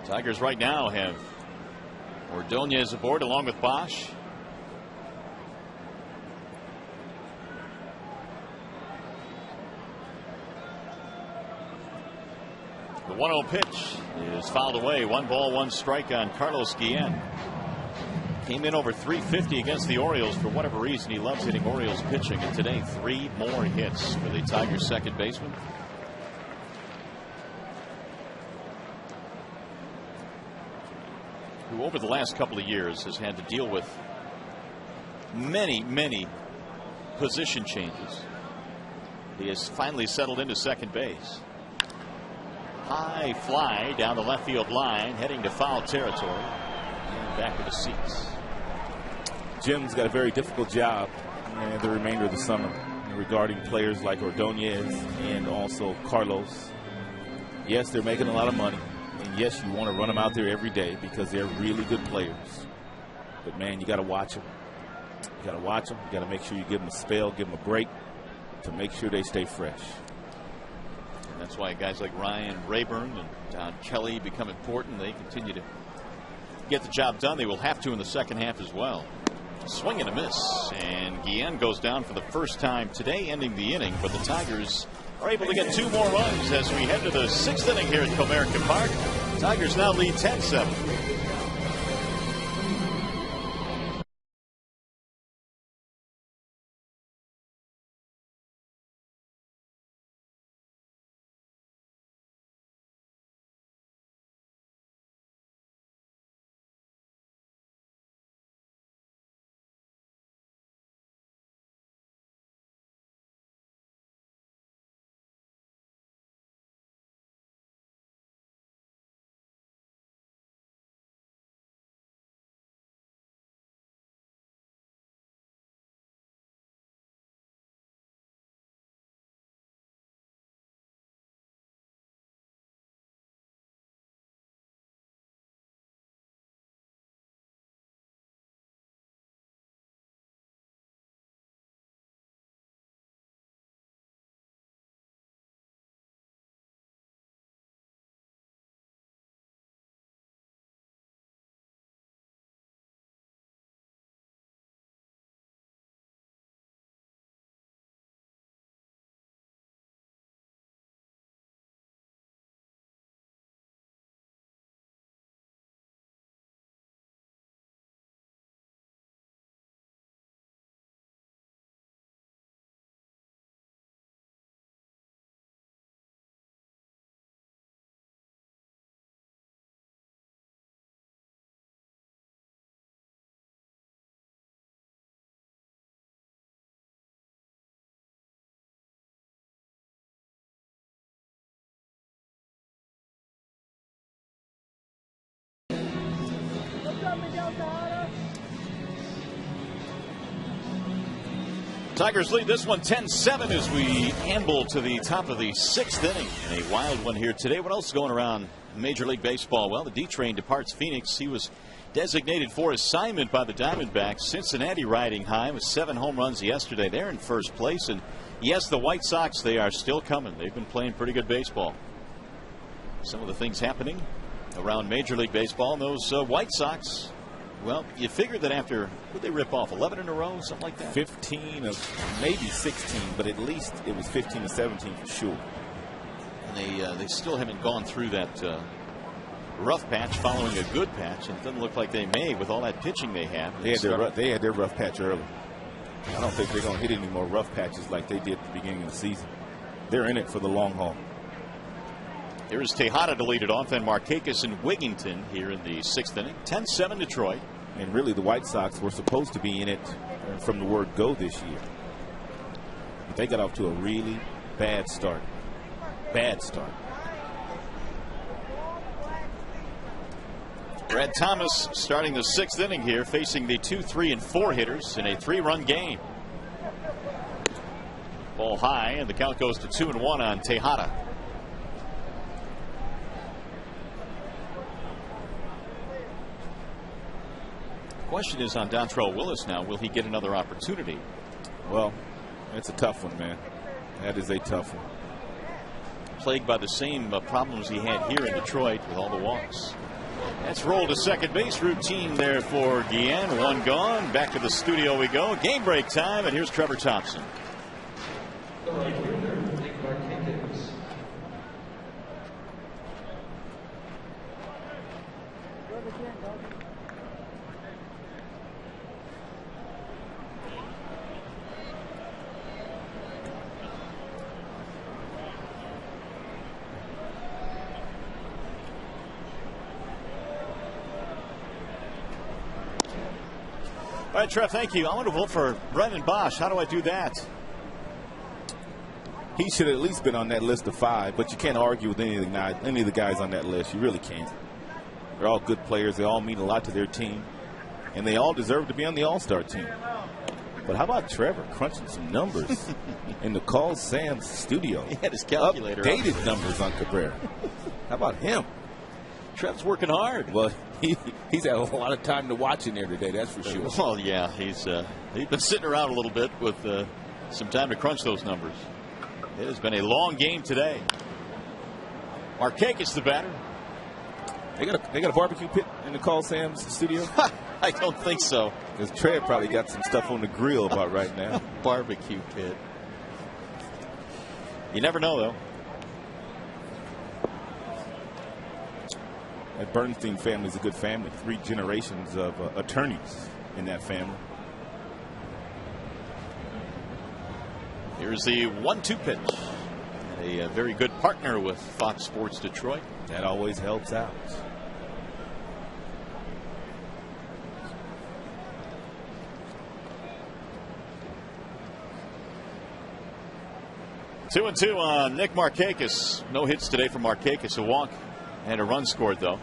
Tigers right now have Ordonez aboard along with Bosch. The 1-0 pitch is fouled away. 1 ball, 1 strike on Carlos Guillen. Came in over 350 against the Orioles. For whatever reason, he loves hitting Orioles pitching, and today 3 more hits for the Tigers second baseman. Who over the last couple of years has had to deal with many position changes. He has finally settled into second base. High fly down the left field line, heading to foul territory, and back to the seats. Jim's got a very difficult job in the remainder of the summer regarding players like Ordonez and also Carlos. Yes, they're making a lot of money. And yes, you want to run them out there every day because they're really good players. But, man, you got to watch them. You got to watch them. You got to make sure you give them a spell, give them a break to make sure they stay fresh. And that's why guys like Ryan Rayburn and Don Kelly become important. They continue to get the job done. They will have to in the second half as well. Swing and a miss. And Guillen goes down for the first time today, ending the inning. But the Tigers are able to get 2 more runs as we head to the 6th inning here at Comerica Park. Tigers now lead 10-7. Tigers lead this one 10-7 as we amble to the top of the 6th inning. And a wild one here today. What else is going around Major League Baseball? Well, the D-Train departs Phoenix. He was designated for assignment by the Diamondbacks. Cincinnati riding high with 7 home runs yesterday. They're in first place. And yes, the White Sox, they are still coming. They've been playing pretty good baseball. Some of the things happening around Major League Baseball, and those White Sox, well, you figure that after, would they rip off 11 in a row, something like that? 15 of maybe 16, but at least it was 15 to 17 for sure. And they still haven't gone through that rough patch following a good patch, and it doesn't look like they may with all that pitching they have. They had their rough patch early. I don't think they're going to hit any more rough patches like they did at the beginning of the season. They're in it for the long haul. Here's Tejada to lead it off, and Markakis and Wigington here in the 6th inning. 10-7 Detroit. And really the White Sox were supposed to be in it from the word go this year. But they got off to a really bad start. Bad start. Brad Thomas starting the 6th inning here, facing the 2, 3, and 4 hitters in a 3-run game. Ball high, and the count goes to 2-1 on Tejada. Question is on Dontrell Willis now. Will he get another opportunity? Well, it's a tough one, man. That is a tough one. Plagued by the same problems he had here in Detroit with all the walks. That's rolled to second base. Routine there for Guillen. One gone. Back to the studio we go. Game break time, and here's Trevor Thompson. All right, Trev, thank you. I want to vote for Brendan Bosch. How do I do that? He should have at least been on that list of 5, but you can't argue with any of the guys on that list. You really can't. They're all good players. They all mean a lot to their team, and they all deserve to be on the All-Star team. But how about Trevor crunching some numbers in the Call Sam's studio? He had his calculator. Updated numbers on Cabrera. How about him? Trev's working hard. Well, he's had a lot of time to watch in there today, that's for sure. Well, yeah, he's been sitting around a little bit with some time to crunch those numbers. It has been a long game today. Markakis the batter. They got a barbecue pit in the Call Sam's studio? I don't think so. Because Trev probably got some stuff on the grill about right now. Barbecue pit. You never know, though. That Bernstein family is a good family. 3 generations of attorneys in that family. Here's the 1-2 pitch. A very good partner with Fox Sports Detroit. That always helps out. Two and 2 on Nick Markakis. No hits today from Markakis. A walk and a run scored, though.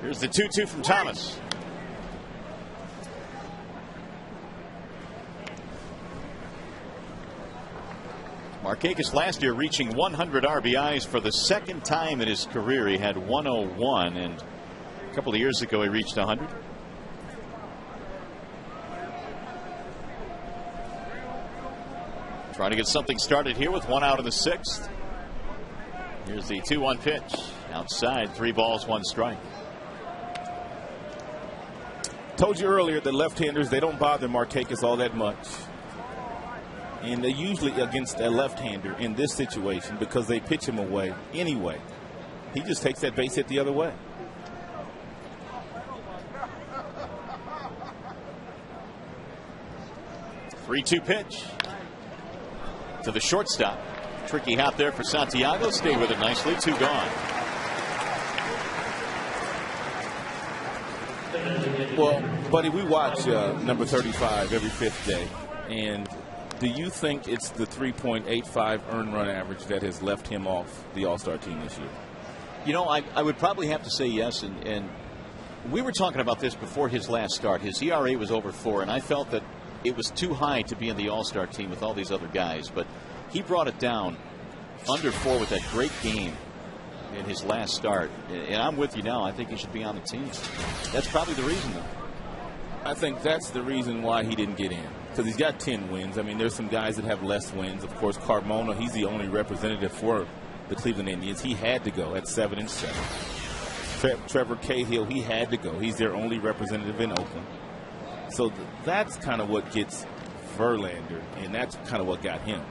Here's the 2-2 from Thomas. Markakis last year reaching 100 RBIs for the 2nd time in his career. He had 101, and a couple of years ago he reached 100. Trying to get something started here with 1 out in the 6th. Here's the 2-1 pitch. Outside, 3 balls, 1 strike. Told you earlier that left-handers, they don't bother Markakis all that much. And they're usually against a left-hander in this situation because they pitch him away anyway. He just takes that base hit the other way. Three-two pitch to the shortstop. Tricky hop there for Santiago. Stay with it nicely. 2 gone. Well, buddy, we watch number 35 every 5th day. And do you think it's the 3.85 earned run average that has left him off the All-Star team this year? You know, I would probably have to say yes. And We were talking about this before his last start. His ERA was over 4, and I felt that it was too high to be in the All-Star team with all these other guys. But he brought it down under 4 with that great game in his last start. And I'm with you now. I think he should be on the team. That's probably the reason, though. I think that's the reason why he didn't get in, because he's got 10 wins. I mean, there's some guys that have less wins. Of course, Carmona, he's the only representative for the Cleveland Indians. He had to go at 7-7. Trevor Cahill, he had to go. He's their only representative in Oakland. So that's kind of what gets Verlander, and that's kind of what got him.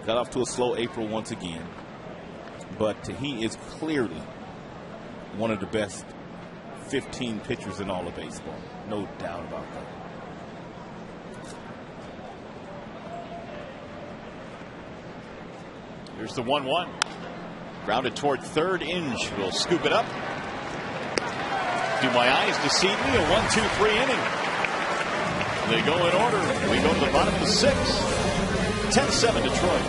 Got off to a slow April once again, but he is clearly one of the best 15 pitchers in all of baseball. No doubt about that. Here's the 1-1. Grounded toward third. Inge will scoop it up. Do my eyes deceive me? A 1-2-3 inning. They go in order. We go to the bottom of the 6th. 10-7 Detroit.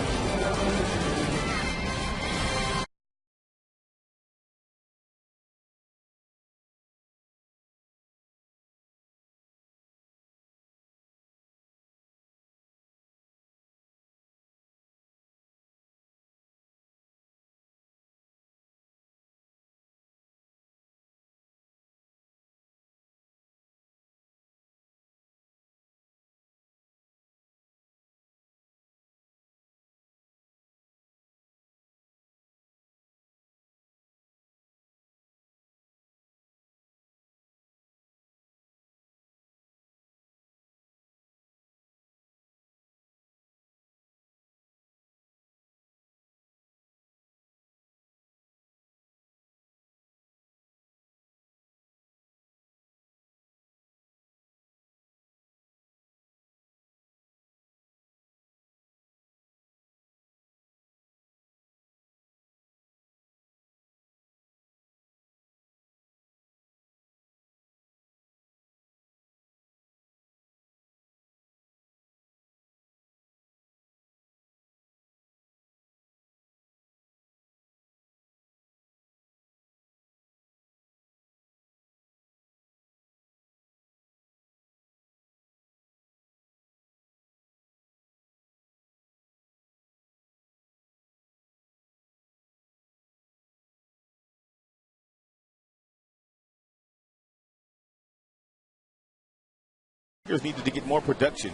Needed to get more production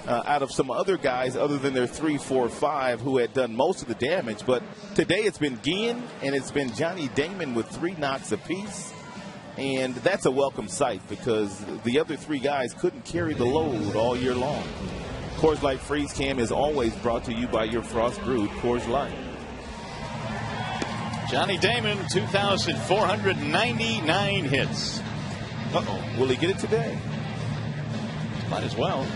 out of some other guys other than their 3, 4, 5 who had done most of the damage. But today it's been Guillen and it's been Johnny Damon with 3 knocks apiece. And that's a welcome sight because the other 3 guys couldn't carry the load all year long. Coors Light Freeze Cam is always brought to you by your Frost Brewed Coors Light. Johnny Damon, 2,499 hits. Uh-oh. Will he get it today? Might as well.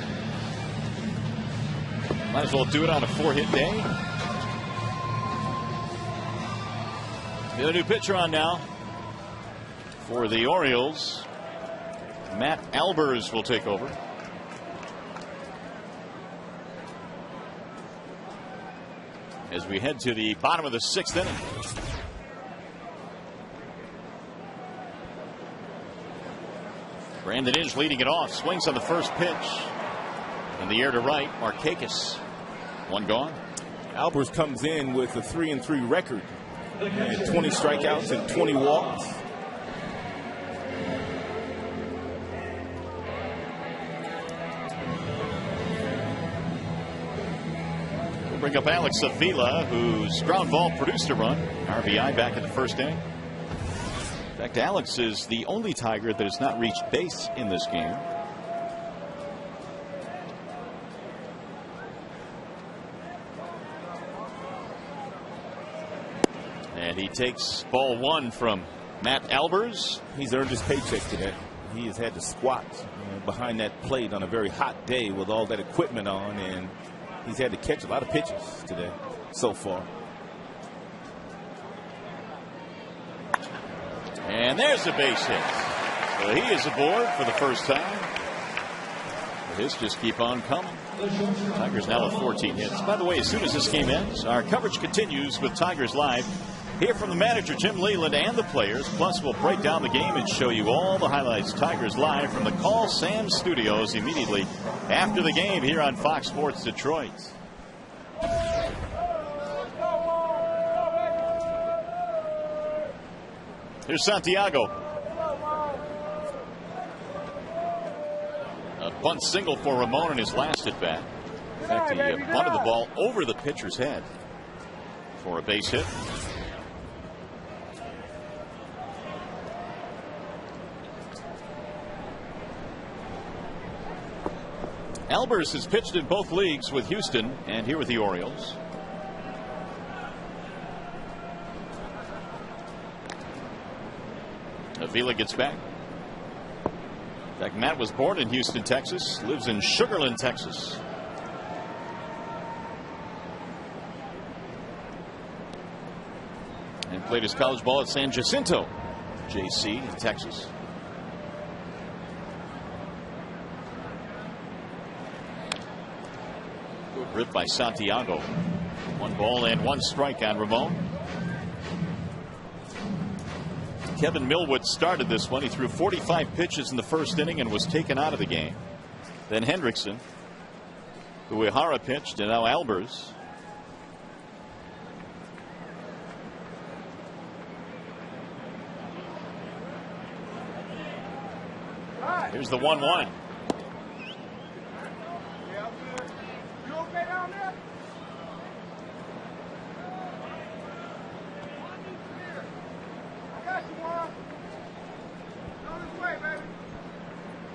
Might as well do it on a 4-hit day. We have a new pitcher on now for the Orioles. Matt Albers will take over. As we head to the bottom of the 6th inning. Brandon Inge leading it off. Swings on the first pitch. In the air to right. Markakis. 1 gone. Albers comes in with a 3-3 record. And 20 strikeouts and 20 walks. We'll bring up Alex Avila, whose ground ball produced a run. RBI back in the first inning. In fact, Alex is the only Tiger that has not reached base in this game. And he takes ball 1 from Matt Albers. He's earned his paycheck today. He has had to squat behind that plate on a very hot day with all that equipment on, and he's had to catch a lot of pitches today so far. And there's a base hit. Well, he is aboard for the first time. His just keep on coming. Tigers now with 14 hits. By the way, as soon as this game ends, our coverage continues with Tigers Live Hear from the manager, Jim Leland, and the players. Plus, we'll break down the game and show you all the highlights. Tigers live from the Call Sam Studios immediately after the game here on Fox Sports Detroit. Here's Santiago. A bunt single for Ramon in his last at bat. In fact, he bunted the ball over the pitcher's head for a base hit. Albers has pitched in both leagues with Houston and here with the Orioles. Avila gets back. In fact, Matt was born in Houston, Texas, lives in Sugar Land, Texas. And played his college ball at San Jacinto, JC in Texas. Good rip by Santiago. 1 ball and 1 strike on Ramon. Kevin Millwood started this one. He threw 45 pitches in the first inning and was taken out of the game. Then Hendrickson, Uehara pitched, and now Albers. Here's the 1-1. You okay down there? I got you, Juan. It's on his way, baby.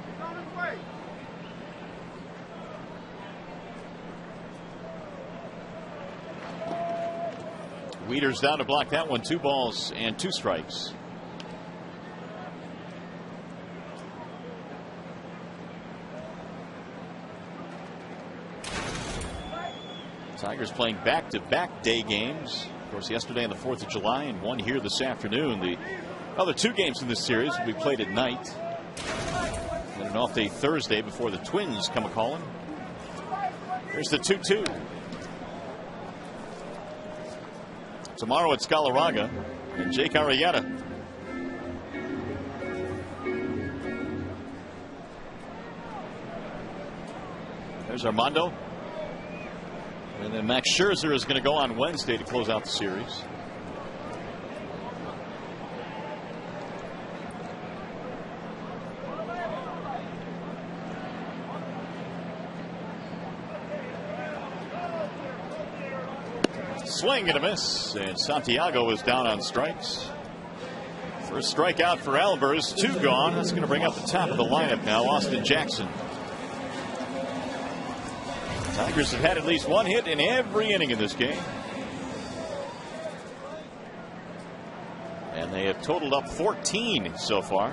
It's on his way. Wieters down to block that one. 2 balls and 2 strikes. Tigers playing back-to-back day games. Of course, yesterday on the 4th of July and one here this afternoon. The other 2 games in this series will be played at night. And an off day Thursday before the Twins come a-calling. Here's the 2-2. Tomorrow at Scalaraga and Jake Arrieta. There's Armando. And then Max Scherzer is going to go on Wednesday to close out the series. Swing and a miss, and Santiago is down on strikes. First strikeout for Albers, 2 gone. That's going to bring up the top of the lineup now, Austin Jackson. Tigers have had at least 1 hit in every inning in this game. And they have totaled up 14 so far.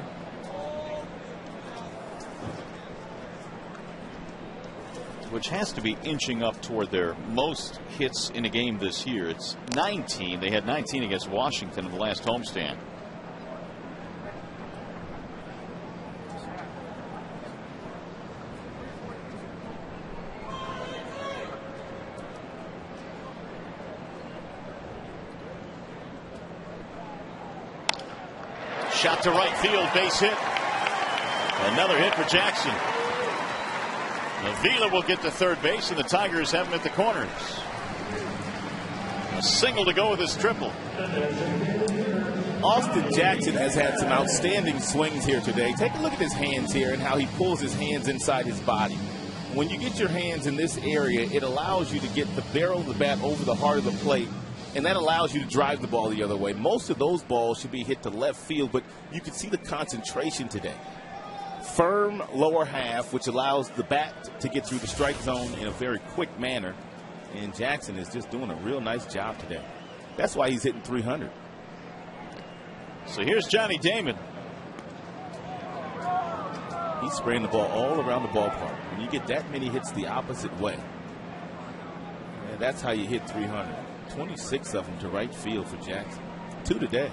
Which has to be inching up toward their most hits in a game this year. It's 19. They had 19 against Washington in the last homestand. Shot to right field, base hit. Another hit for Jackson. Avila will get to third base, and the Tigers have him at the corners. A single to go with his triple. Austin Jackson has had some outstanding swings here today. Take a look at his hands here and how he pulls his hands inside his body. When you get your hands in this area, it allows you to get the barrel of the bat over the heart of the plate, and that allows you to drive the ball the other way. Most of those balls should be hit to left field, but you can see the concentration today. Firm lower half, which allows the bat to get through the strike zone in a very quick manner. And Jackson is just doing a real nice job today. That's why he's hitting 300. So here's Johnny Damon. He's spraying the ball all around the ballpark. When you get that many hits the opposite way, that's how you hit 300. 26 of them to right field for Jackson. 2 today.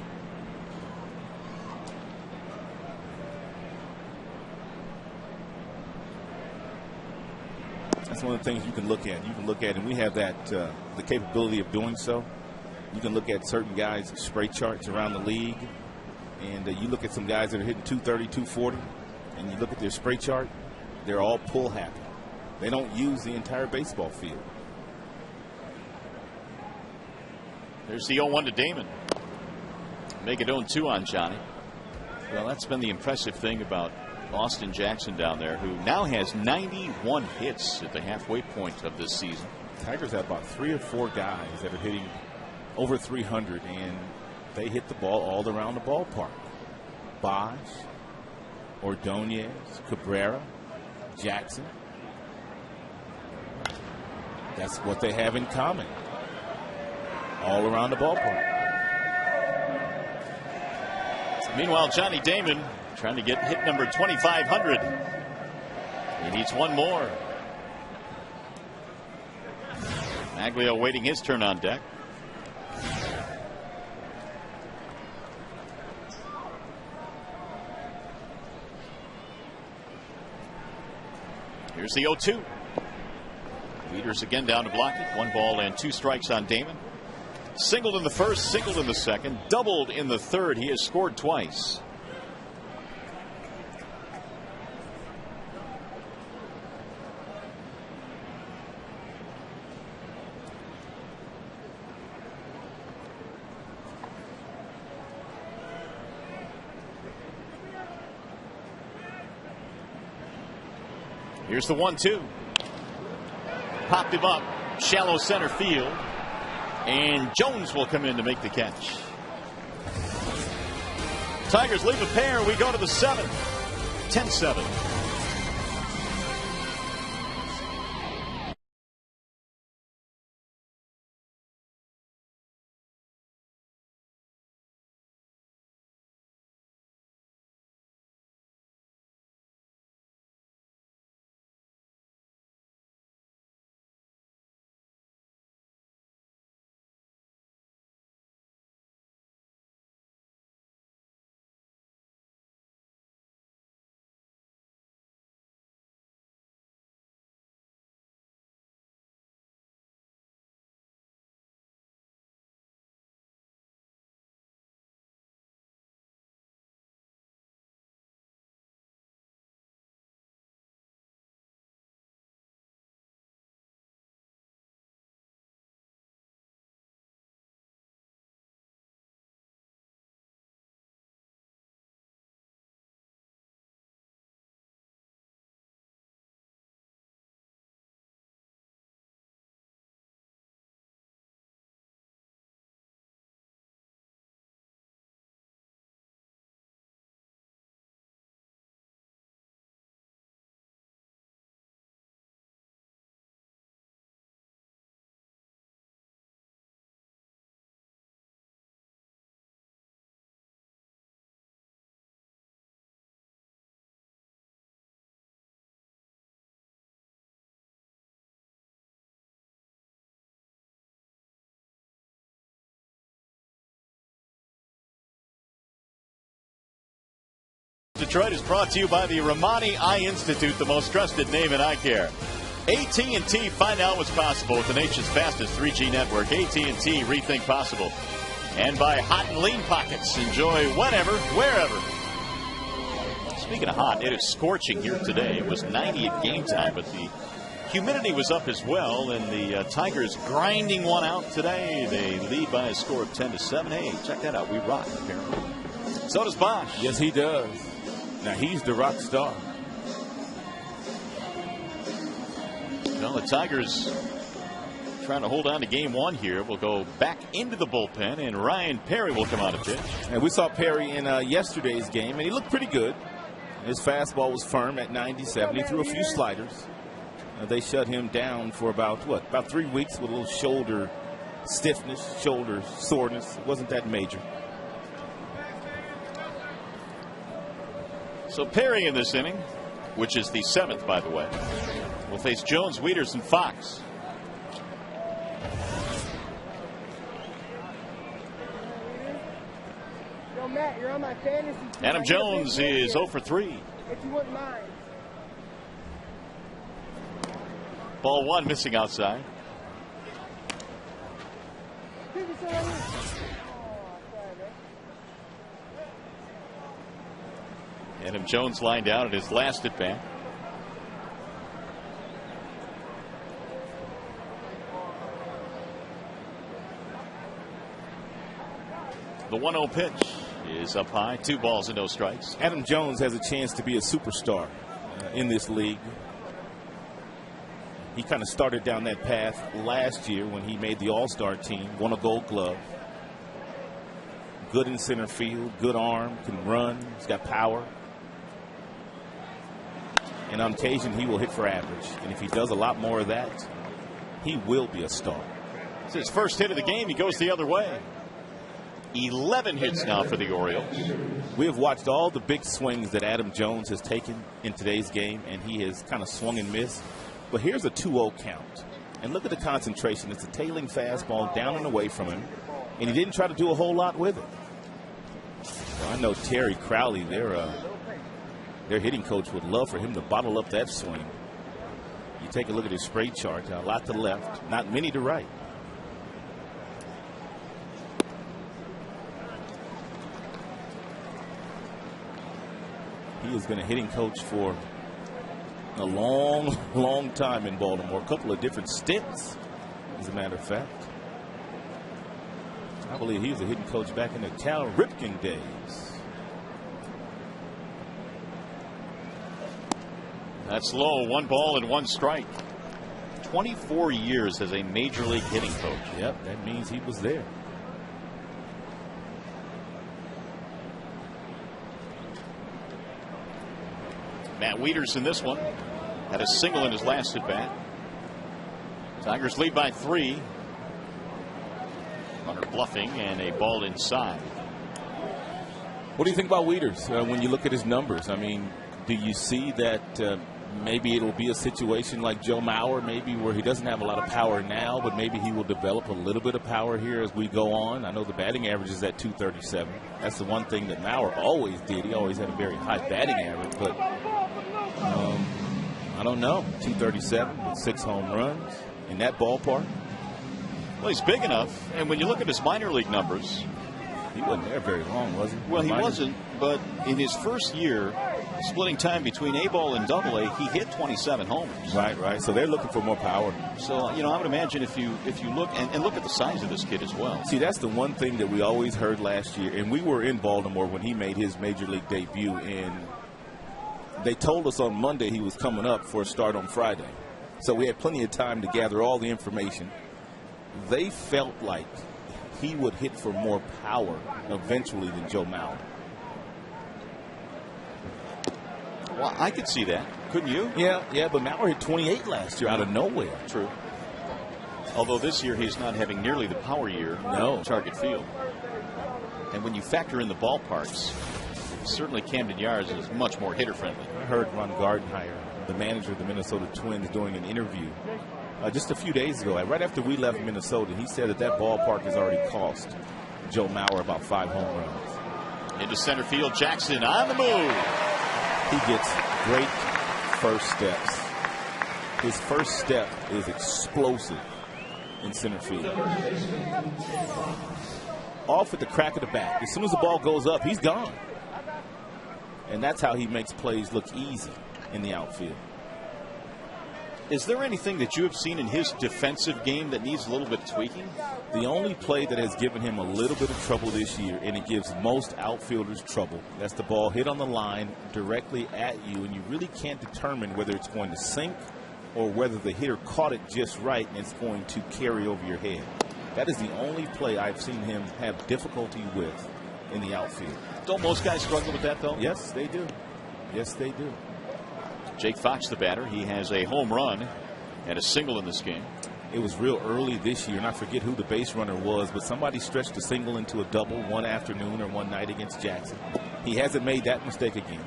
That's one of the things you can look at. You can look at, and we have that the capability of doing so. You can look at certain guys' spray charts around the league, and you look at some guys that are hitting 230, 240, and you look at their spray chart, they're all pull happy. They don't use the entire baseball field. There's the 0-1 to Damon. Make it 0-2 on Johnny. Well, that's been the impressive thing about Austin Jackson down there, who now has 91 hits at the halfway point of this season. Tigers have about 3 or 4 guys that are hitting over 300, and they hit the ball all around the ballpark. Bosch, Ordonez, Cabrera, Jackson. That's what they have in common. All around the ballpark. Meanwhile, Johnny Damon trying to get hit number 2,500. He needs one more. Maglio waiting his turn on deck. Here's the 0-2. Wieters again down to block it. 1 ball and 2 strikes on Damon. Singled in the first, singled in the second, doubled in the third. He has scored twice. Here's the 1-2. Popped him up, shallow center field. And Jones will come in to make the catch. Tigers leave a pair. We go to the 7th. 10-7. Detroit is brought to you by the Romani Eye Institute, the most trusted name in eye care. AT&T, find out what's possible with the nation's fastest 3G network. AT&T, rethink possible. And by Hot and Lean Pockets. Enjoy whenever, wherever. Speaking of hot, it is scorching here today. It was 90 at game time, but the humidity was up as well, and the Tigers grinding one out today. They lead by a score of 10-7. Hey, check that out. We rock, apparently. So does Bosch. Yes, he does. Now he's the rock star. Well, the Tigers trying to hold on to game 1 here. We'll go back into the bullpen, and Ryan Perry will come out of pitch. And we saw Perry in yesterday's game, and he looked pretty good. His fastball was firm at 97. He threw a few sliders. They shut him down for about 3 weeks with a little shoulder stiffness, shoulder soreness. It wasn't that major. So Perry in this inning, which is the 7th, by the way, will face Jones, Wieters, and Fox. Yo, Matt, you're on my fantasy team. Adam Jones is 0 for 3. If you wouldn't mind. Ball 1 missing outside. Adam Jones lined out at his last at bat. The 1-0 pitch is up high. 2 balls and no strikes. Adam Jones has a chance to be a superstar in this league. He kind of started down that path last year when he made the All-Star team, won a Gold Glove. Good in center field, good arm, can run, he's got power. And on occasion, he will hit for average. And if he does a lot more of that, he will be a star. It's his first hit of the game. He goes the other way. 11 hits now for the Orioles. We have watched all the big swings that Adam Jones has taken in today's game, and he has kind of swung and missed. But here's a 2-0 count. And look at the concentration. It's a tailing fastball down and away from him, and he didn't try to do a whole lot with it. Well, I know Terry Crowley, their hitting coach, would love for him to bottle up that swing. You take a look at his spray chart, a lot to left, not many to right. He has been a hitting coach for a long, long time in Baltimore. A couple of different stints, as a matter of fact. I believe he was a hitting coach back in the Cal Ripken days. That's low. 1 ball and 1 strike. 24 years as a major league hitting coach. Yep, that means he was there. Matt Wieters in this one had a single in his last at bat. Tigers lead by 3. Runner bluffing and a ball inside. What do you think about Wieters when you look at his numbers? I mean, do you see that maybe it'll be a situation like Joe Mauer, maybe where he doesn't have a lot of power now, but maybe he will develop a little bit of power here as we go on? I know the batting average is at 237. That's the one thing that Mauer always did. He always had a very high batting average, but I don't know. 237 with 6 home runs in that ballpark. Well, he's big enough, and when you look at his minor league numbers, he wasn't there very long, was he? Well, he wasn't, but in his first year, splitting time between A-ball and Double-A, he hit 27 homers. Right. So they're looking for more power. So, you know, I would imagine if you look and look at the size of this kid as well. See, that's the one thing that we always heard last year, and we were in Baltimore when he made his major league debut, and they told us on Monday he was coming up for a start on Friday. So we had plenty of time to gather all the information. They felt like he would hit for more power eventually than Joe Mauer. Well, I could see that. Couldn't you? Yeah, but Mauer hit 28 last year out of nowhere. True. Although this year he's not having nearly the power year. No. Target Field. And when you factor in the ballparks, certainly Camden Yards is much more hitter friendly. I heard Ron Gardenhire, the manager of the Minnesota Twins, doing an interview just a few days ago, right after we left Minnesota. He said that ballpark has already cost Joe Mauer about 5 home runs. Into center field, Jackson on the move. He gets great first steps. His first step is explosive in center field. Off at the crack of the bat. As soon as the ball goes up, he's gone. And that's how he makes plays look easy in the outfield. Is there anything that you have seen in his defensive game that needs a little bit of tweaking? The only play that has given him a little bit of trouble this year, and it gives most outfielders trouble, that's the ball hit on the line directly at you, and you really can't determine whether it's going to sink or whether the hitter caught it just right and it's going to carry over your head. That is the only play I've seen him have difficulty with in the outfield. Don't most guys struggle with that, though? Yes, they do. Yes, they do. Jake Fox, the batter, he has a home run and a single in this game. It was real early this year, and I forget who the base runner was, but somebody stretched a single into a double one afternoon or one night against Jackson. He hasn't made that mistake again.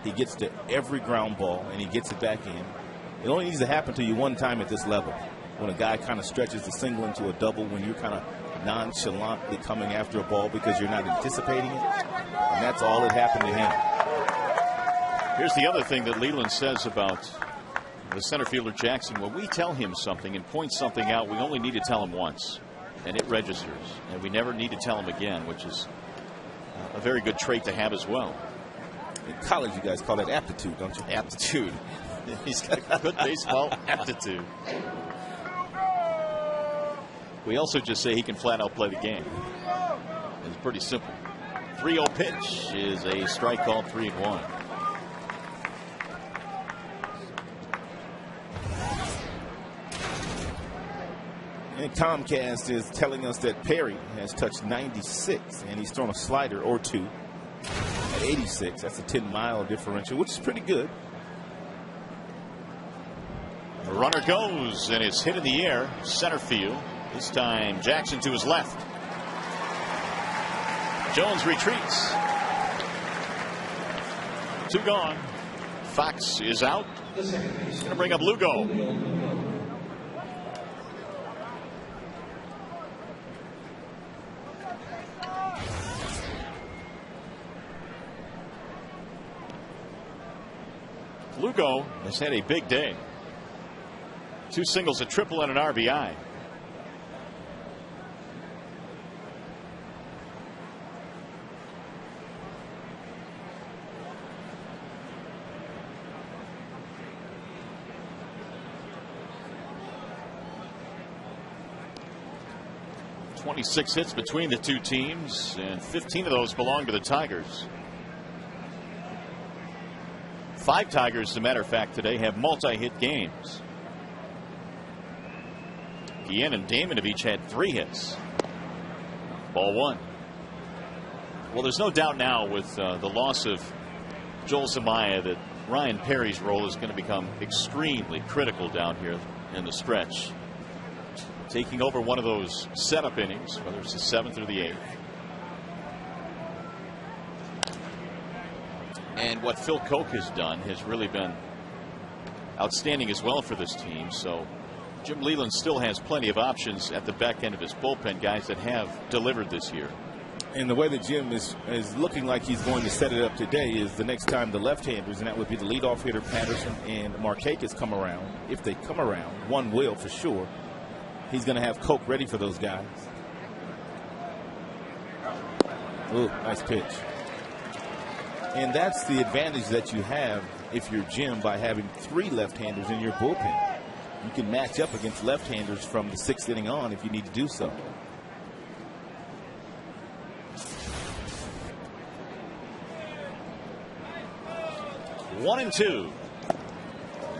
He gets to every ground ball, and he gets it back in. It only needs to happen to you one time at this level, when a guy kind of stretches the single into a double, when you're kind of nonchalantly coming after a ball because you're not anticipating it, and that's all that happened to him. Here's the other thing that Leland says about the center fielder Jackson. When we tell him something and point something out, we only need to tell him once. and it registers. And we never need to tell him again, which is a very good trait to have as well. In college, you guys call that aptitude, don't you? Aptitude. He's got good baseball aptitude. We also just say he can flat out play the game. It's pretty simple. 3-0 pitch is a strike called 3-1. And Comcast is telling us that Perry has touched 96, and he's thrown a slider or two at 86. That's a 10-mile differential, which is pretty good. The runner goes, and it's hit in the air, center field. This time Jackson to his left. Jones retreats. 2 gone. Fox is out. Going to bring up Lugo. Lugo has had a big day. 2 singles, a triple, and an RBI. .26 hits between the two teams, and 15 of those belong to the Tigers. 5 Tigers, as a matter of fact, today have multi-hit games. Guillen and Damon have each had 3 hits. Ball 1. Well, there's no doubt now with the loss of Joel Zumaya that Ryan Perry's role is going to become extremely critical down here in the stretch. Taking over one of those setup innings, whether it's the 7th or the 8th. And what Phil Koch has done has really been outstanding as well for this team. So Jim Leyland still has plenty of options at the back end of his bullpen, guys that have delivered this year. And the way that Jim is looking like he's going to set it up today is the next time the left-handers, and that would be the leadoff hitter Patterson and Markakis come around. If they come around, one will for sure. He's going to have Koch ready for those guys. Ooh, nice pitch. And that's the advantage that you have if you're Jim by having 3 left-handers in your bullpen. You can match up against left-handers from the 6th inning on if you need to do so. One and 2.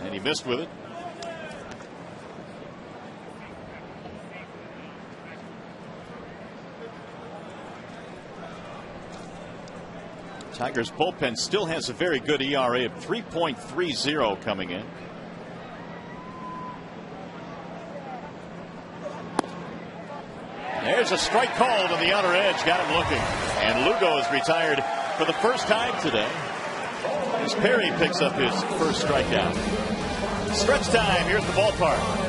And he missed with it. Tigers bullpen still has a very good ERA of 3.30 coming in. There's a strike called on the outer edge, got him looking. And Lugo is retired for the first time today as Perry picks up his first strikeout. Stretch time here at the ballpark.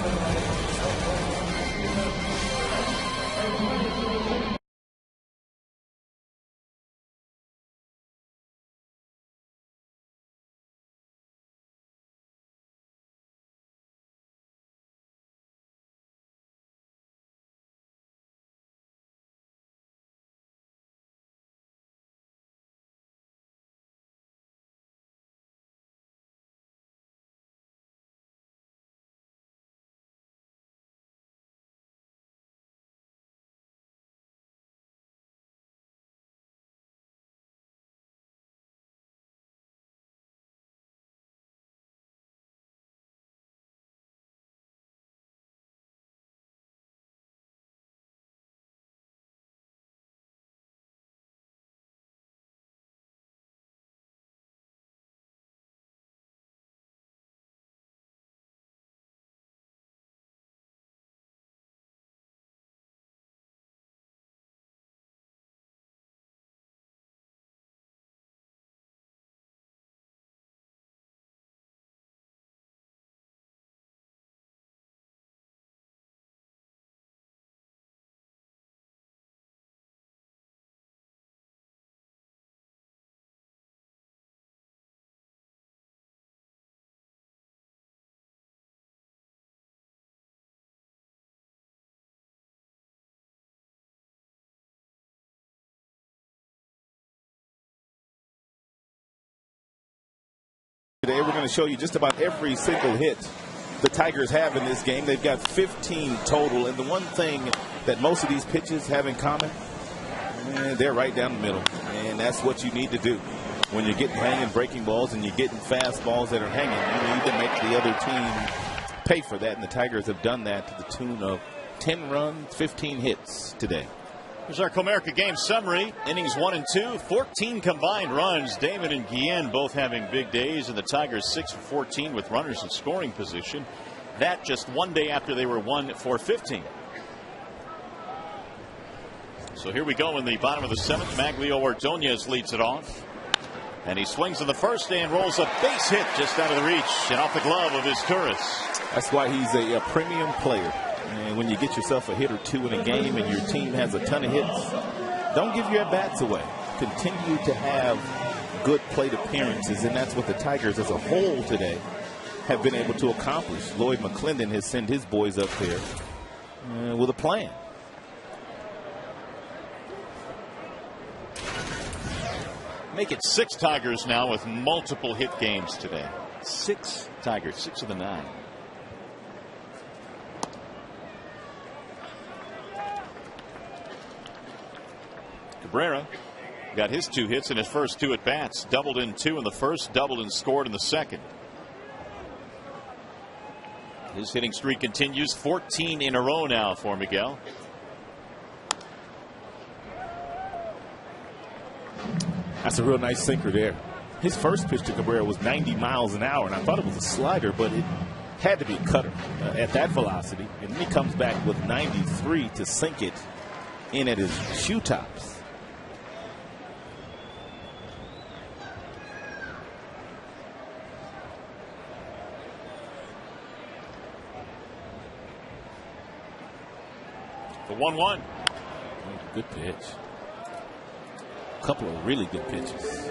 Today we're going to show you just about every single hit the Tigers have in this game. They've got 15 total, and the one thing that most of these pitches have in common, they're right down the middle, and that's what you need to do. When you're getting hanging breaking balls and you're getting fastballs that are hanging, you need to make the other team pay for that, and the Tigers have done that to the tune of 10 runs, 15 hits today. Here's our Comerica game summary. Innings 1 and 2, 14 combined runs. Damon and Guillen both having big days, and the Tigers 6 for 14 with runners in scoring position. That just one day after they were 1 for 15. So here we go in the bottom of the 7th. Maglio Ordonez leads it off. And he swings in the first and rolls a base hit just out of the reach and off the glove of his tourist. That's why he's a premium player. And when you get yourself a hit or two in a game and your team has a ton of hits, don't give your at-bats away. Continue to have good plate appearances, and that's what the Tigers as a whole today have been able to accomplish. Lloyd McClendon has sent his boys up there with a plan. Make it 6 Tigers now with multiple hit games today. 6 Tigers, 6 of the 9. Cabrera got his 2 hits in his first 2 at bats. Doubled in 2 in the first, doubled and scored in the second. His hitting streak continues, 14 in a row now for Miguel. That's a real nice sinker there. His first pitch to Cabrera was 90 miles an hour, and I thought it was a slider, but it had to be a cutter at that velocity. And then he comes back with 93 to sink it in at his shoe tops. The 1-1. Good pitch. A couple of really good pitches.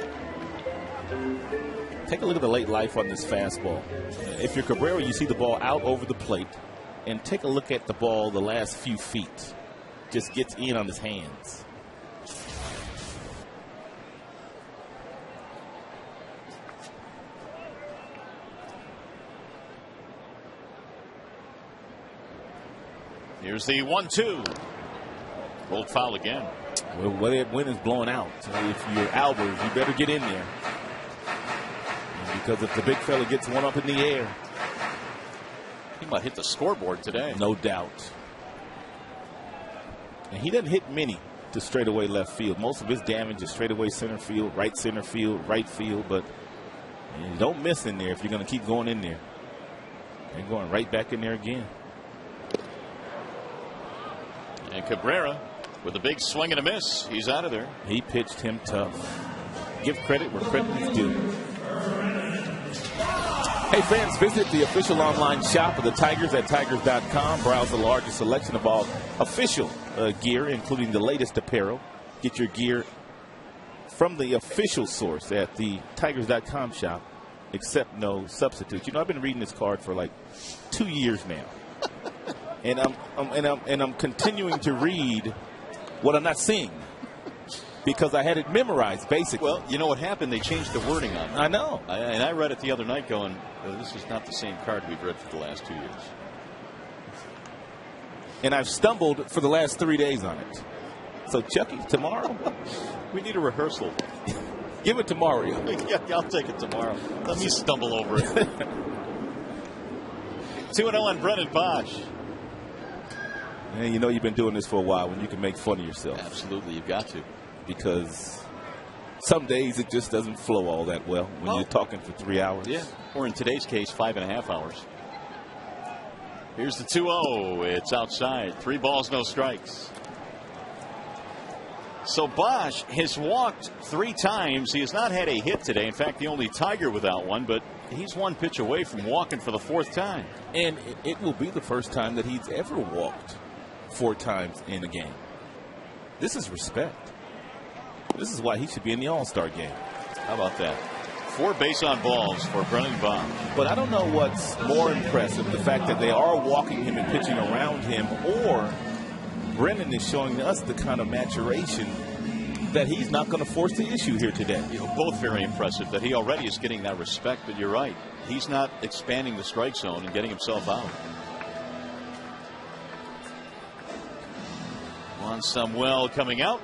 Take a look at the late life on this fastball. If you're Cabrera, you see the ball out over the plate, and take a look at the ball the last few feet. Just gets in on his hands. Here's the 1-2. Rolled foul again. Well, when it's blowing out, if you're Albers, you better get in there. Because if the big fella gets one up in the air, he might hit the scoreboard today. No doubt. And he doesn't hit many to straightaway left field. Most of his damage is straightaway center field, right field. But you don't miss in there if you're going to keep going in there. And going right back in there again. And Cabrera with a big swing and a miss. He's out of there. He pitched him tough. Give credit where credit is due. Hey fans, visit the official online shop of the Tigers at Tigers.com. Browse the largest selection of all official gear, including the latest apparel. Get your gear from the official source at the Tigers.com shop. Accept no substitutes. You know, I've been reading this card for like 2 years now. And I'm continuing to read what I'm not seeing because I had it memorized, basically. Well, you know what happened? They changed the wording on it. I know. And I read it the other night going, this is not the same card we've read for the last 2 years. And I've stumbled for the last 3 days on it. So, Chucky, tomorrow? We need a rehearsal. Give it to Mario. Yeah, I'll take it tomorrow. Let me stumble over it. 2-0 on Brennan Bosch. And you know you've been doing this for a while when you can make fun of yourself. Absolutely, you've got to. Because some days it just doesn't flow all that well when you're talking for 3 hours. Yeah, or in today's case, 5.5 hours. Here's the 2-0. It's outside. 3 balls, no strikes. So Bosch has walked 3 times. He has not had a hit today. In fact, the only Tiger without one, but he's 1 pitch away from walking for the 4th time. And it will be the first time that he's ever walked 4 times in a game. This is respect. This is why he should be in the All-Star game. How about that? 4 base on balls for Brennan Bosch. But I don't know what's more impressive, the fact that they are walking him and pitching around him, or Brennan is showing us the kind of maturation that he's not going to force the issue here today. You know, both very impressive that he already is getting that respect, but you're right. He's not expanding the strike zone and getting himself out. Juan Samuel coming out.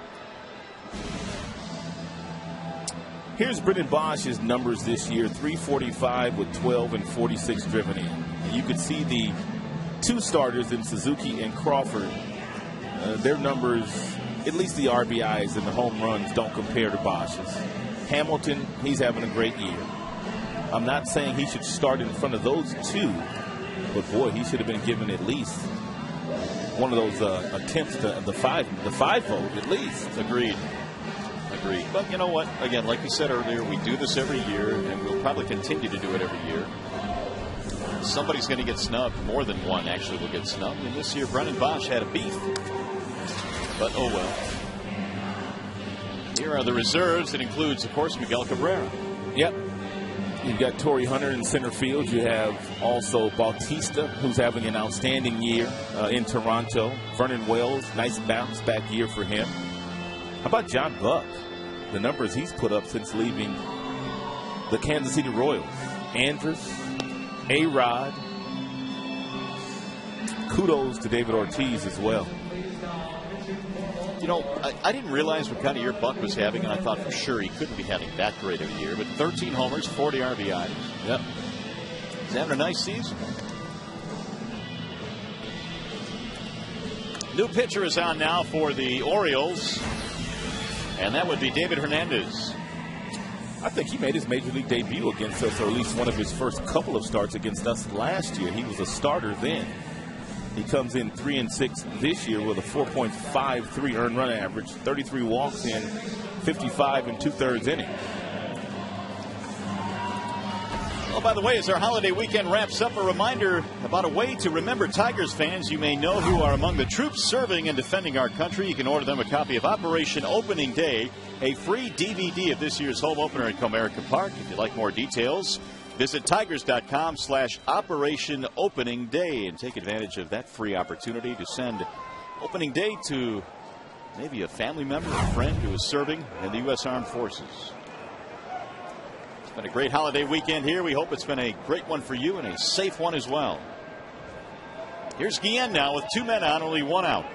Here's Brendan Bosch's numbers this year, 345 with 12 and 46 driven in. And you could see the two starters in Suzuki and Crawford, their numbers, at least the RBIs and the home runs, don't compare to Bosch's. Hamilton, he's having a great year. I'm not saying he should start in front of those two, but boy, he should have been given at least one of those attempts to the five vote at least. Agreed. But you know what? Again, like we said earlier, we do this every year, and we'll probably continue to do it every year. Somebody's going to get snubbed. More than one actually will get snubbed. And this year, Brendan Bosch had a beef. But oh well. Here are the reserves. It includes, of course, Miguel Cabrera. Yep. You've got Torrey Hunter in center field. You have also Bautista, who's having an outstanding year in Toronto. Vernon Wells, nice bounce back year for him. How about John Buck? The numbers he's put up since leaving the Kansas City Royals. Andrus, A-Rod. Kudos to David Ortiz as well. You know, I didn't realize what kind of year Buck was having, and I thought for sure he couldn't be having that great of a year. But 13 homers, 40 RBIs. Yep. He's having a nice season. New pitcher is on now for the Orioles, and that would be David Hernandez. I think he made his major league debut against us, or at least one of his first couple of starts against us last year. He was a starter then. He comes in 3-6 this year with a 4.53 earned run average, 33 walks in 55 2/3 innings. Oh, by the way, as our holiday weekend wraps up, a reminder about a way to remember Tigers fans you may know who are among the troops serving and defending our country. You can order them a copy of Operation Opening Day, a free DVD of this year's home opener at Comerica Park. If you'd like more details, visit tigers.com/Operation Opening Day and take advantage of that free opportunity to send opening day to maybe a family member, a friend who is serving in the U.S. Armed Forces. It's been a great holiday weekend here. We hope it's been a great one for you and a safe one as well. Here's Guillen now with 2 men on, only 1 out.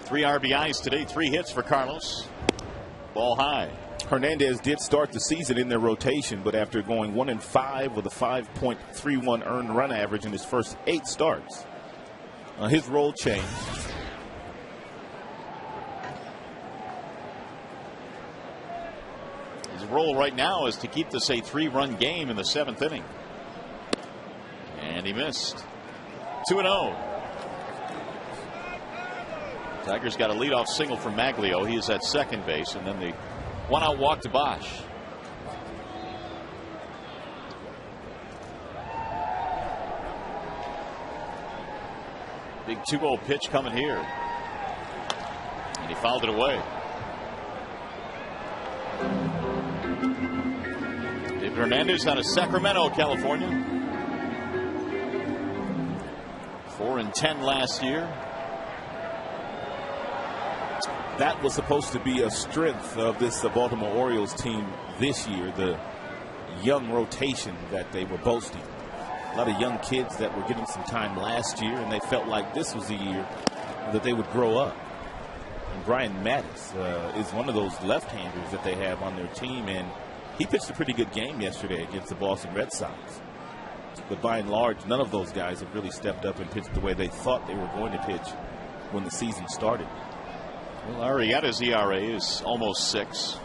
3 RBIs today, 3 hits for Carlos. Ball high. Hernandez did start the season in their rotation, but after going 1-5 with a 5.31 earned run average in his first 8 starts, his role changed. His role right now is to keep this a 3-run game in the 7th inning. And he missed. 2-0. Tigers got a leadoff single from Maglio. He is at second base, and then the 1-out walk to Bosch. Big 2-0 pitch coming here. And he fouled it away. David Hernandez out of Sacramento, California. 4-10 last year. That was supposed to be a strength of this Baltimore Orioles team this year, the young rotation that they were boasting. A lot of young kids that were getting some time last year, and they felt like this was the year that they would grow up. And Brian Mattis is one of those left-handers that they have on their team, and he pitched a pretty good game yesterday against the Boston Red Sox. But by and large, none of those guys have really stepped up and pitched the way they thought they were going to pitch when the season started. Well, Arrieta's ERA is almost 6.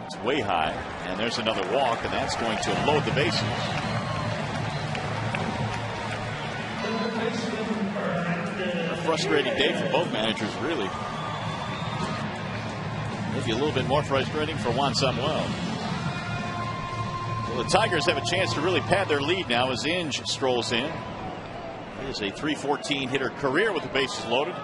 It's way high, and there's another walk, and that's going to load the bases. A frustrating day for both managers, really. Maybe a little bit more frustrating for Juan Samuel. Well, the Tigers have a chance to really pad their lead now as Inge strolls in. He is a .314 hitter career with the bases loaded.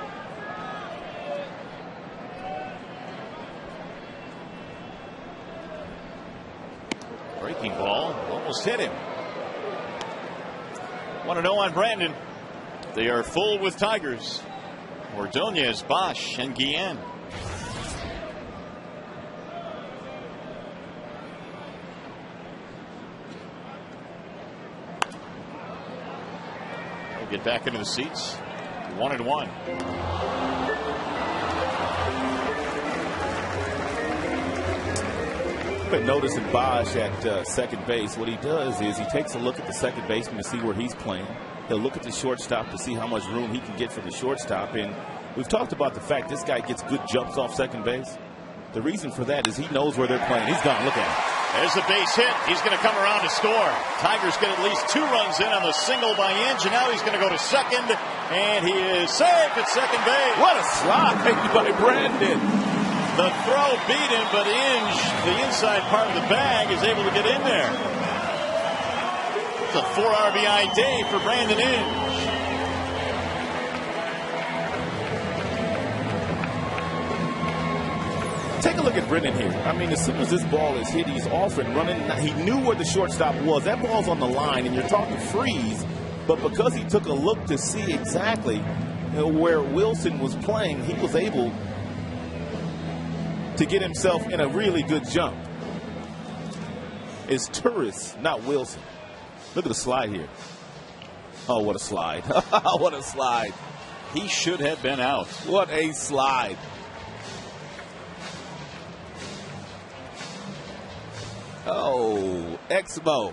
Breaking ball almost hit him. 1-0 on Brandon. They are full with Tigers. Ordonez, Bosch, and Guillen. They'll get back into the seats. 1-1. But noticing Bosch at second base, what he does is he takes a look at the second baseman to see where he's playing. He'll look at the shortstop to see how much room he can get from the shortstop. And we've talked about the fact this guy gets good jumps off second base. The reason for that is he knows where they're playing. He's gone. Look at him. There's the base hit. He's going to come around to score. Tigers get at least 2 runs in on the single by Inge, and now he's going to go to second, and he is safe at second base. What a slide by Brandon. The throw beat him, but Inge, the inside part of the bag, is able to get in there. It's a 4 RBI day for Brandon Inge. Take a look at Brennan here. I mean, as soon as this ball is hit, he's off and running. He knew where the shortstop was. That ball's on the line, and you're talking freeze. But because he took a look to see exactly where Wilson was playing, he was able to get himself in a really good jump. It's Turris, not Wilson. Look at the slide here. Oh, what a slide. What a slide. He should have been out. What a slide. Oh, Exmo.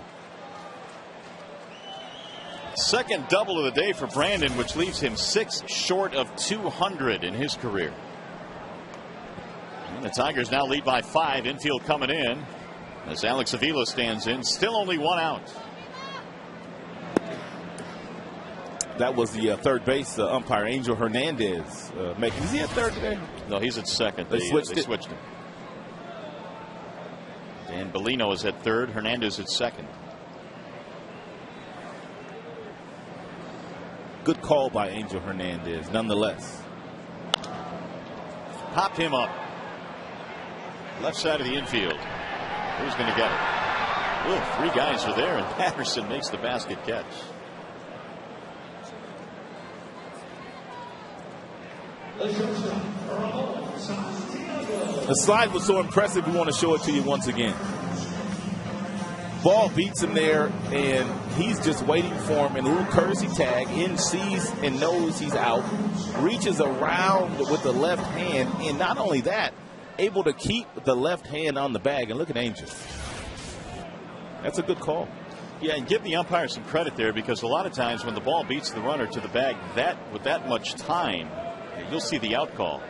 Second double of the day for Brandon, which leaves him 6 short of 200 in his career. And the Tigers now lead by 5. Infield coming in as Alex Avila stands in. Still only 1 out. That was the third base umpire, Angel Hernandez, making. Is he at third today? No, he's at second. They switched him. Dan Bellino is at third. Hernandez at second. Good call by Angel Hernandez, nonetheless. Popped him up. Left side of the infield. Who's going to get it? Ooh, 3 guys are there, and Patterson makes the basket catch. The slide was so impressive, we want to show it to you once again. Ball beats him there, and he's just waiting for him. And a little courtesy tag. In sees and knows he's out. Reaches around with the left hand, and not only that, able to keep the left hand on the bag. And look at Angel. That's a good call. Yeah, and give the umpire some credit there, because a lot of times when the ball beats the runner to the bag with that much time, you'll see the out call.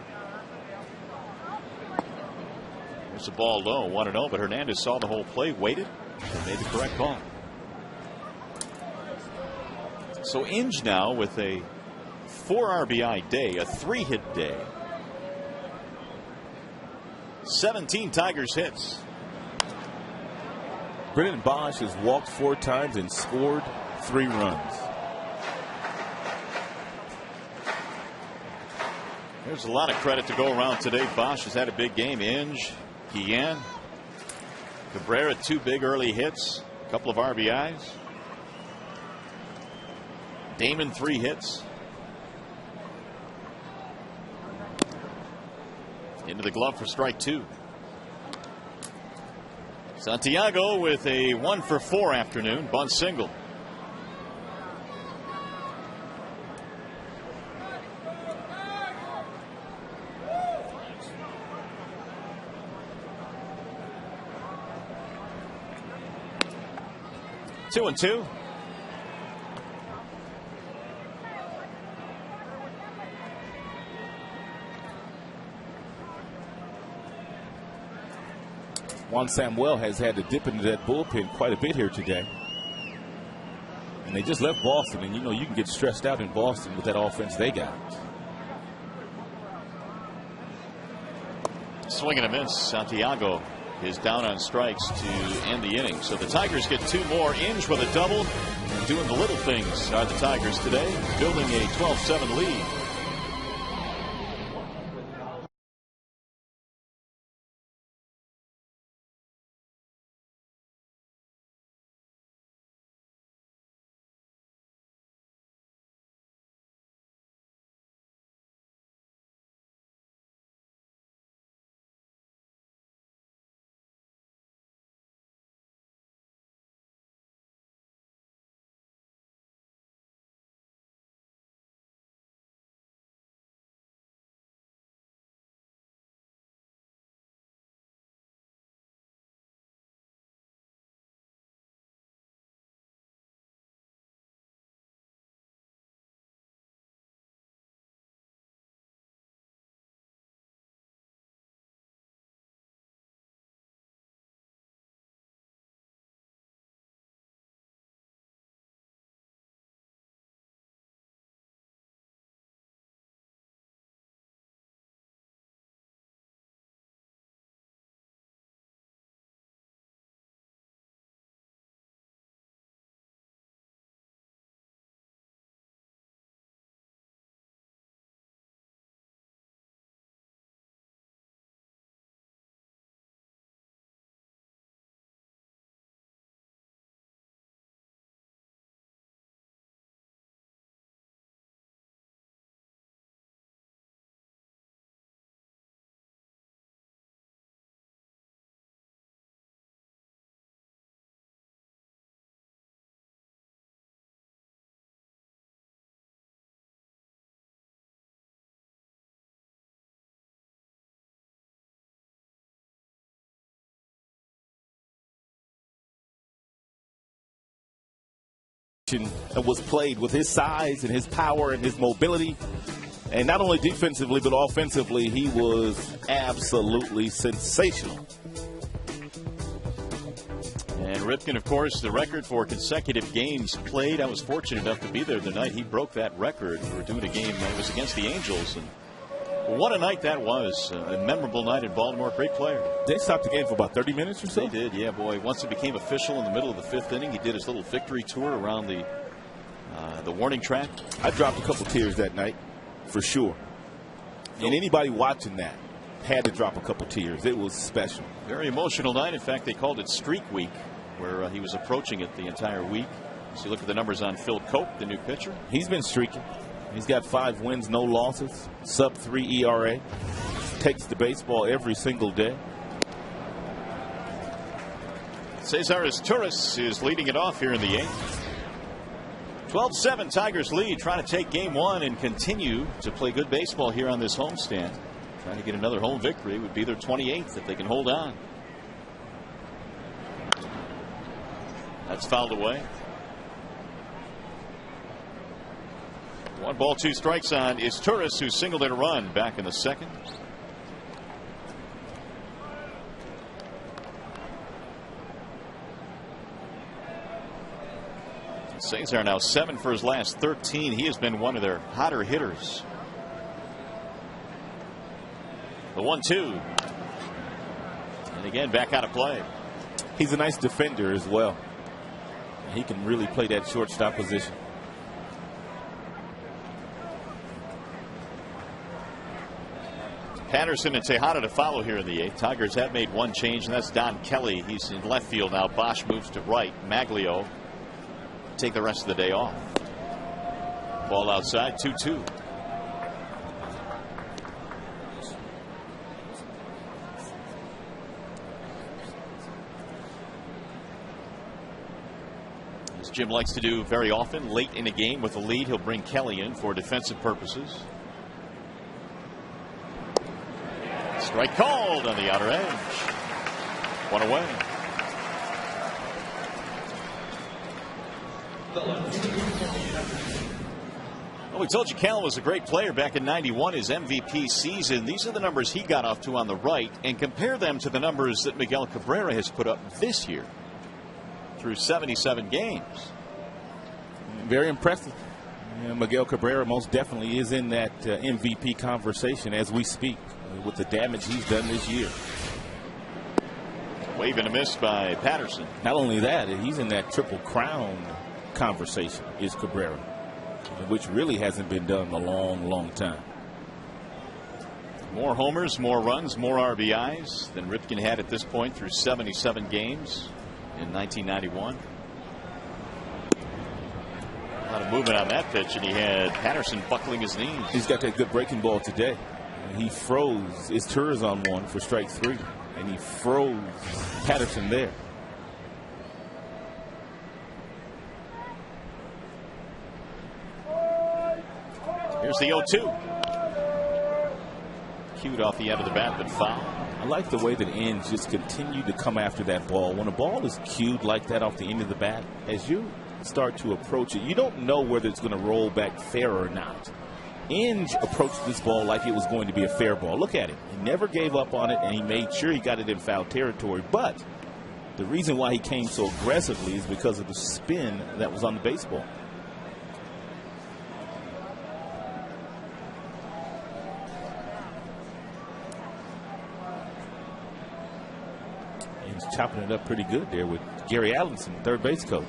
There's the ball low, 1-0, but Hernandez saw the whole play, waited, and made the correct call. So Inge now with a 4 RBI day, a 3-hit day. 17 Tigers hits. Brennan Bosch has walked 4 times and scored 3 runs. There's a lot of credit to go around today. Bosch has had a big game. Inge, Guillen, Cabrera, 2 big early hits, a couple of RBIs. Damon, 3 hits. Into the glove for strike 2. Santiago with a 1-for-4 afternoon. Bunt single. Two and two. Juan Samuel has had to dip into that bullpen quite a bit here today. And they just left Boston, and you know you can get stressed out in Boston with that offense they got. Swing and a miss. Santiago is down on strikes to end the inning. So the Tigers get 2 more. Inge with a double. And doing the little things are the Tigers today, building a 12-7 lead. was played with his size and his power and his mobility. And not only defensively, but offensively, he was absolutely sensational. And Ripken, of course, the record for consecutive games played. I was fortunate enough to be there the night he broke that record. We were doing a game that was against the Angels. And what a night that was. A memorable night in Baltimore. Great player. They stopped the game for about 30 minutes or so? They did, yeah, boy. Once it became official in the middle of the 5th inning, he did his little victory tour around the warning track. I dropped a couple tears that night, for sure. And anybody watching that had to drop a couple tears. It was special. Very emotional night. In fact, they called it Streak Week, where he was approaching it the entire week. So you look at the numbers on Phil Cope, the new pitcher. He's been streaking. He's got 5 wins, no losses, sub-3 ERA. Takes the baseball every single day. Cesar Izturis is leading it off here in the 8th. 12-7 Tigers lead, trying to take game 1 and continue to play good baseball here on this homestand. Trying to get another home victory. Would be their 28th if they can hold on. That's fouled away. 1 ball, 2 strikes on Izturis, who singled in a run back in the 2nd. Cesar now 7 for his last 13. He has been one of their hotter hitters. The 1-2. And again, back out of play. He's a nice defender as well. He can really play that shortstop position. Patterson and Tejada to follow here in the 8th. Tigers have made 1 change, and that's Don Kelly. He's in left field now. Bosch moves to right. Maglio take the rest of the day off. Ball outside, 2-2. As Jim likes to do very often, late in a game with a lead, he'll bring Kelly in for defensive purposes. Strike called on the outer edge. 1 away. Well, we told you Cal was a great player back in '91, his MVP season. These are the numbers he got off to on the right, and compare them to the numbers that Miguel Cabrera has put up this year through 77 games. Very impressive. Miguel Cabrera most definitely is in that MVP conversation as we speak, with the damage he's done this year. Wave and a miss by Patterson. Not only that, he's in that Triple Crown conversation, is Cabrera, which really hasn't been done in a long time. More homers, more runs, more RBIs than Ripken had at this point through 77 games in 1991. A lot of movement on that pitch, and he had Patterson buckling his knees. He's got that good breaking ball today. He froze Izturis on 1 for strike 3, and he froze Patterson there. Here's the 0-2. Cued off the end of the bat, but foul. I like the way that ends just continue to come after that ball. When a ball is cued like that off the end of the bat, as you start to approach it, you don't know whether it's going to roll back fair or not. Inge approached this ball like it was going to be a fair ball. Look at it. He never gave up on it, and he made sure he got it in foul territory. But the reason why he came so aggressively is because of the spin that was on the baseball. He's chopping it up pretty good there with Gary Allenson, third base coach.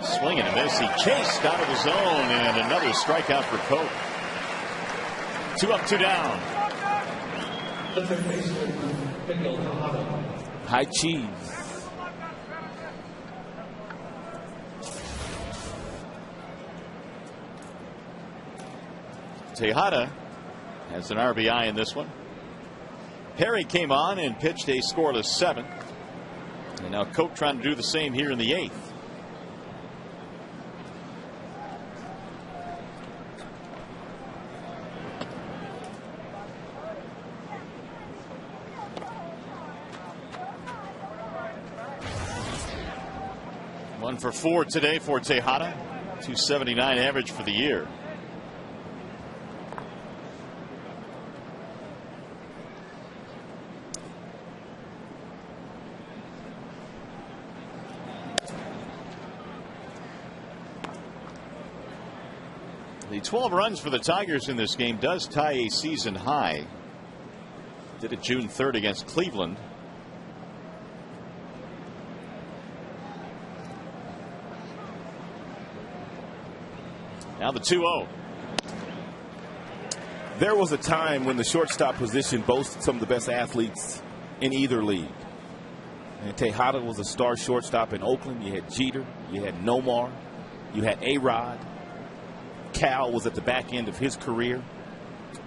Swing and a miss. He chased out of the zone, and another strikeout for Cope. 2 up, 2 down. High cheese. Tejada has an RBI in this one. Perry came on and pitched a scoreless 7th. And now Cope trying to do the same here in the 8th. 1 for 4 today for Tejada. 279 average for the year. The 12 runs for the Tigers in this game does tie a season high. Did it June 3rd against Cleveland. Now the 2-0. There was a time when the shortstop position boasted some of the best athletes in either league. And Tejada was a star shortstop in Oakland. You had Jeter, you had Nomar, you had A-Rod. Cal was at the back end of his career.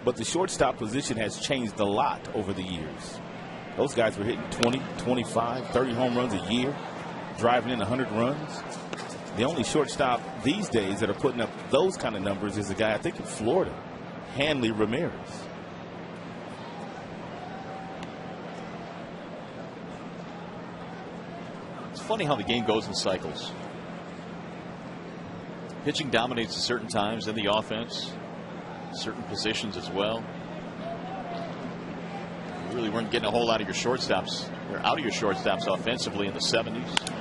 But the shortstop position has changed a lot over the years. Those guys were hitting 20, 25, 30 home runs a year, driving in 100 runs. The only shortstop these days that are putting up those kind of numbers is a guy, I think, in Florida, Hanley Ramirez. It's funny how the game goes in cycles. Pitching dominates at certain times, then the offense, certain positions as well. You really weren't getting a whole lot of your shortstops, or out of your shortstops offensively in the 70s.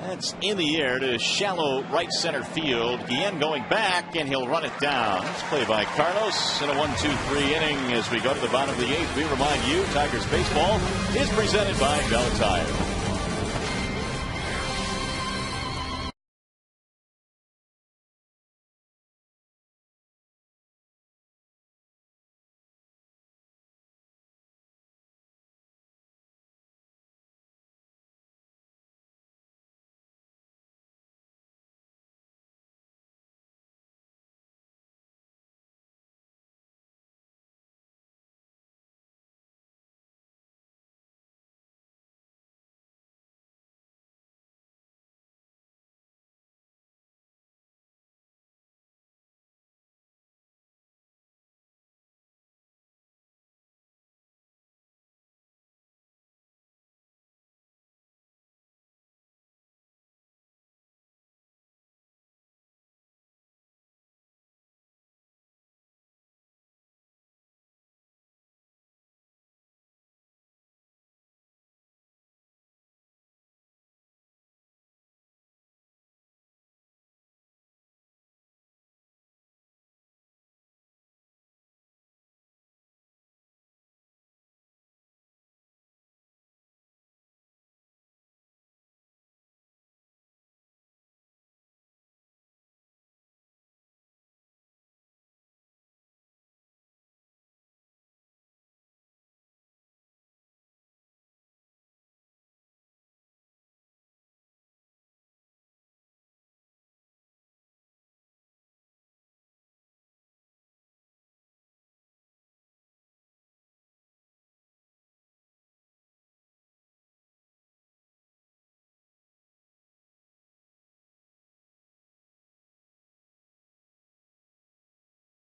That's in the air to shallow right center field. Guillen going back, and he'll run it down. Let's play by Carlos in a 1-2-3 inning as we go to the bottom of the 8th. We remind you, Tigers baseball is presented by BAL AT DET.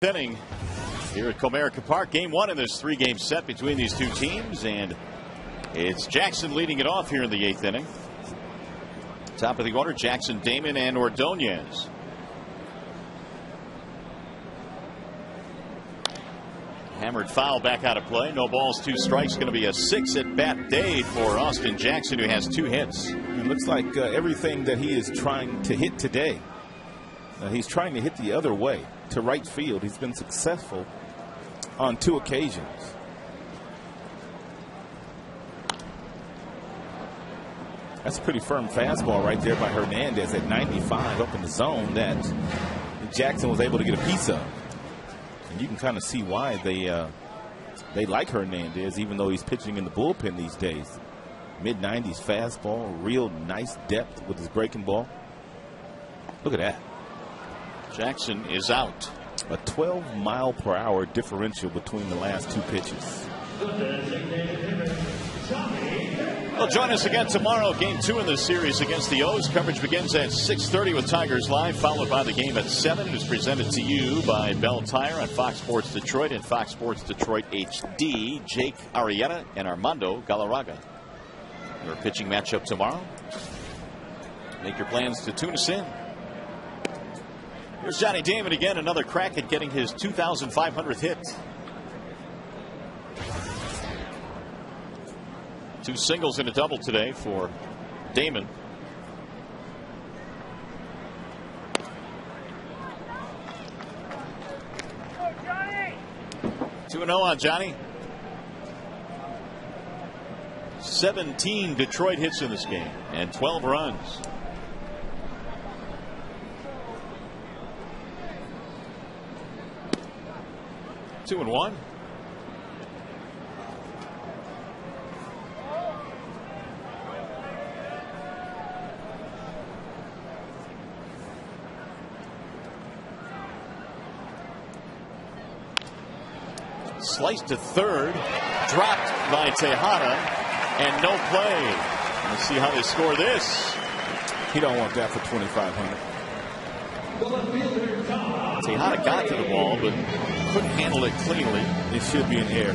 Inning here at Comerica Park. Game 1 in this 3-game set between these two teams, and it's Jackson leading it off here in the 8th inning. Top of the order, Jackson, Damon, and Ordonez. Hammered foul back out of play. No balls, 2 strikes. Going to be a 6-at-bat day for Austin Jackson, who has 2 hits. It looks like everything that he is trying to hit today, he's trying to hit the other way to right field. He's been successful on 2 occasions. That's a pretty firm fastball right there by Hernandez at 95 up in the zone that Jackson was able to get a piece of. And you can kind of see why they like Hernandez, even though he's pitching in the bullpen these days. Mid-90s fastball, real nice depth with his breaking ball. Look at that. Jackson is out. A 12-mile-per-hour differential between the last 2 pitches. Well, join us again tomorrow. Game 2 in this series against the O's. Coverage begins at 6:30 with Tigers Live, followed by the game at 7. It is presented to you by Bell Tire on Fox Sports Detroit and Fox Sports Detroit HD. Jake Arrieta and Armando Galarraga. Your pitching matchup tomorrow. Make your plans to tune us in. Here's Johnny Damon again, another crack at getting his 2,500th hit. 2 singles and a double today for Damon. 2-0 on Johnny. 17 Detroit hits in this game and 12 runs. Two and one. Sliced to third, dropped by Tejada, and no play. Let's see how they score this. He don't want that for 2,500. Tejada got to the ball, but couldn't handle it cleanly. It should be an error.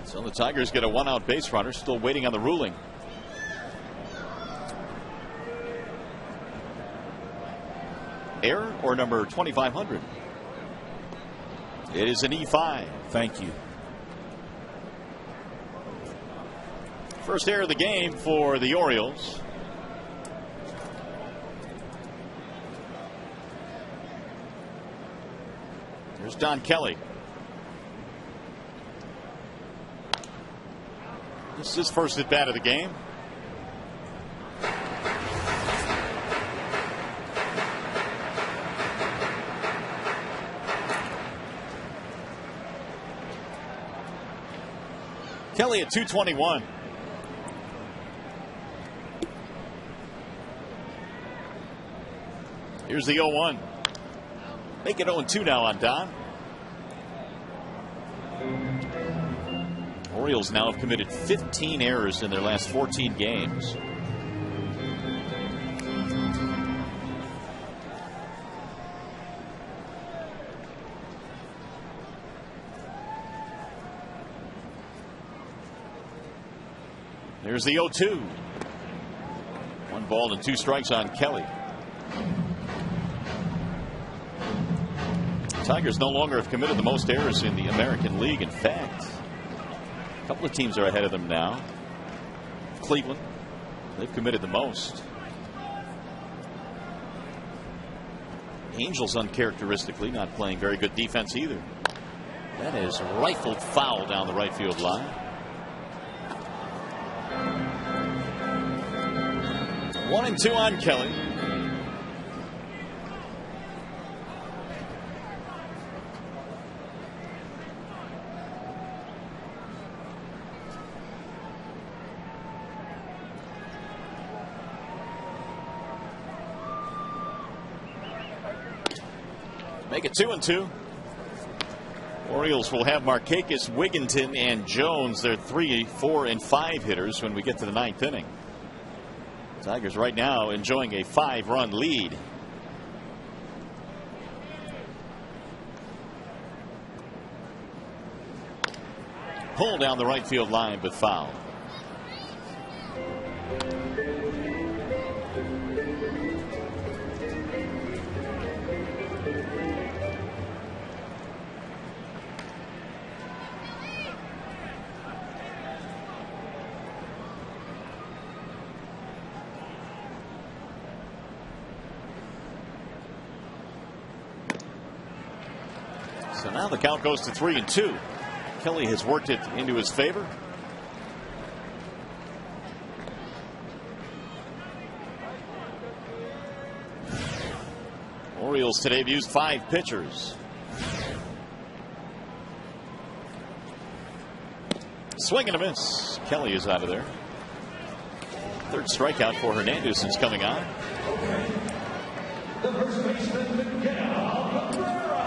So the Tigers get a 1-out base runner, still waiting on the ruling. Error or number 2,500? It is an E5. Thank you. First error of the game for the Orioles. Here's Don Kelly. This is his first at bat of the game. Kelly at 221. Here's the 0-1. Make it 0-2 now on Don. Orioles now have committed 15 errors in their last 14 games. There's the 0-2. 1 ball and 2 strikes on Kelly. Tigers no longer have committed the most errors in the American League. In fact, a couple of teams are ahead of them now. Cleveland, they've committed the most. Angels uncharacteristically not playing very good defense either. That is rifled foul down the right field line. 1-2 on Kelly. Make it 2-2. Orioles will have Markakis, Wigginton, and Jones. They're 3, 4, and 5 hitters when we get to the 9th inning. Tigers right now enjoying a 5-run lead. Pull down the right field line, but foul. So now the count goes to 3-2. Kelly has worked it into his favor. Orioles today have used 5 pitchers. Swing and a miss. Kelly is out of there. 3rd strikeout for Hernandez is coming on.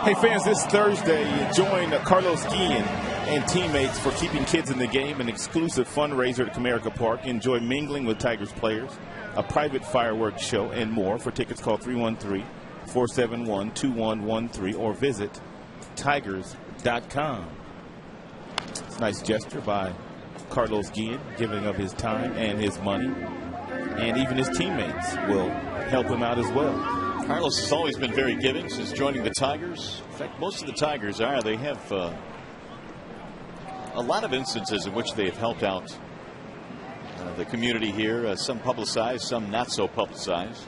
Hey fans, this Thursday, join Carlos Guillen and teammates for Keeping Kids in the Game, an exclusive fundraiser at Comerica Park. Enjoy mingling with Tigers players, a private fireworks show, and more. For tickets, call 313-471-2113 or visit tigers.com. BAL@DET.com. It's a nice gesture by Carlos Guillen, giving up his time and his money, and even his teammates will help him out as well. Carlos has always been very giving since joining the Tigers. In fact, most of the Tigers are. They have a lot of instances in which they have helped out the community here. Some publicized, some not so publicized.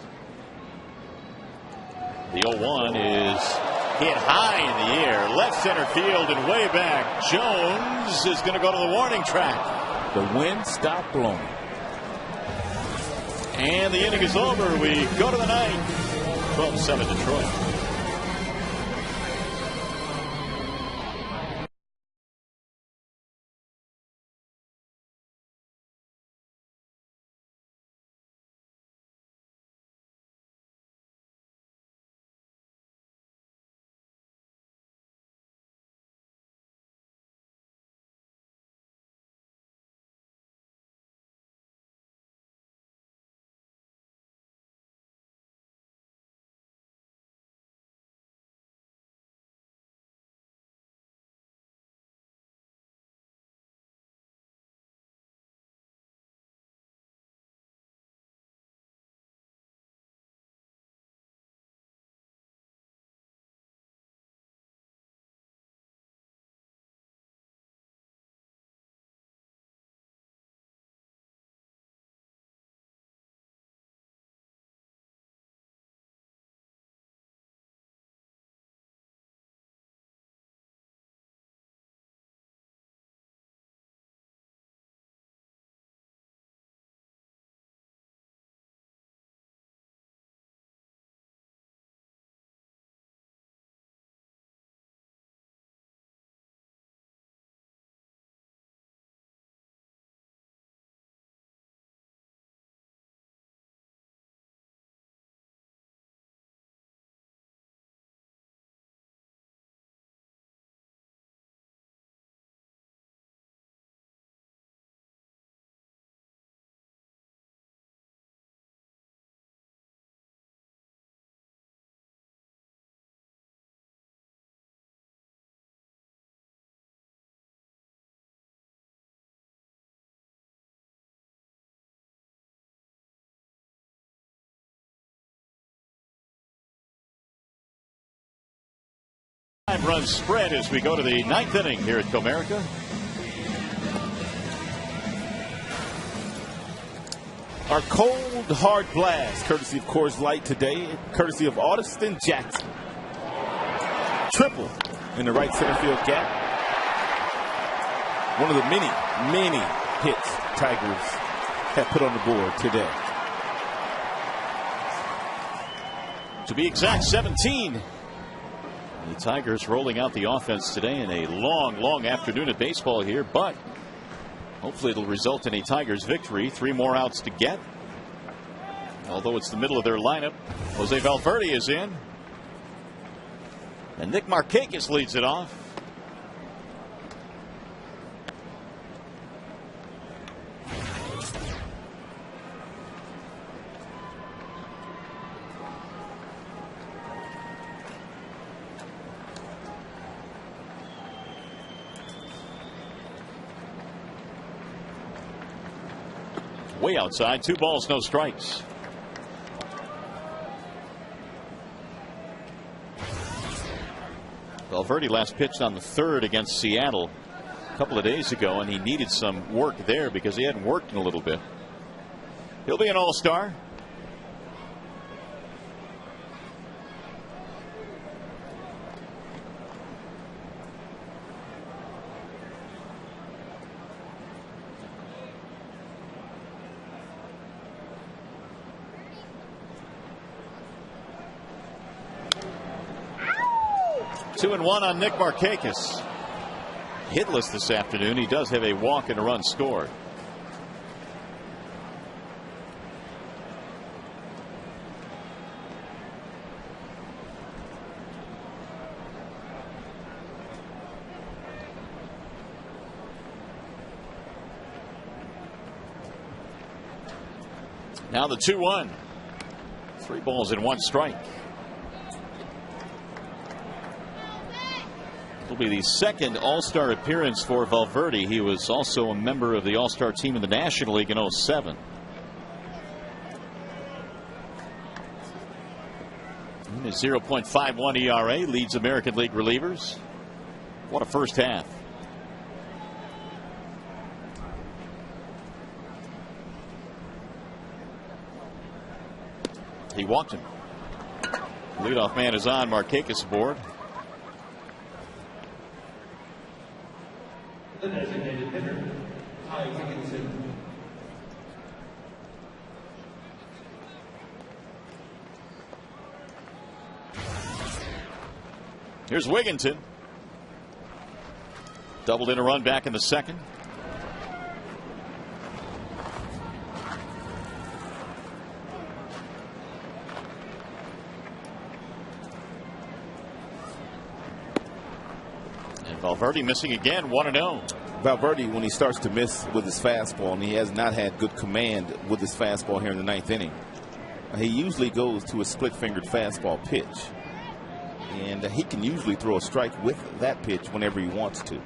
The 0-1 is hit high in the air, left center field and way back. Jones is going to go to the warning track. The wind stopped blowing. And the inning is over. We go to the ninth. 12-7 Detroit. Run spread as we go to the ninth inning here at Comerica. Our cold, hard blast, courtesy of Coors Light today, courtesy of Augustin Jackson. Triple in the right center field gap. One of the many, many hits Tigers have put on the board today. To be exact, 17. The Tigers rolling out the offense today in a long, long afternoon of baseball here, but hopefully it'll result in a Tigers victory. 3 more outs to get. Although it's the middle of their lineup, Jose Valverde is in. And Nick Markakis leads it off. Way outside, 2 balls, no strikes. Valverde last pitched on the 3rd against Seattle a couple of days ago, and he needed some work there because he hadn't worked in a little bit. He'll be an all-star. Two and one on Nick Markakis. Hitless this afternoon. He does have a walk and a run scored. Now the 2-1. 3 balls and 1 strike. be the second All-Star appearance for Valverde. He was also a member of the All-Star team in the National League in '07. His 0.51 ERA leads American League relievers. What a first half. He walked him. Leadoff man is on. Markakis aboard. The designated hitter, Ty Wigginton. Here's Wigginton. Doubled in a run back in the second. And Valverde missing again, 1-0. Valverde, when he starts to miss with his fastball, and he has not had good command with his fastball here in the ninth inning, he usually goes to a split-fingered fastball pitch. And he can usually throw a strike with that pitch whenever he wants to.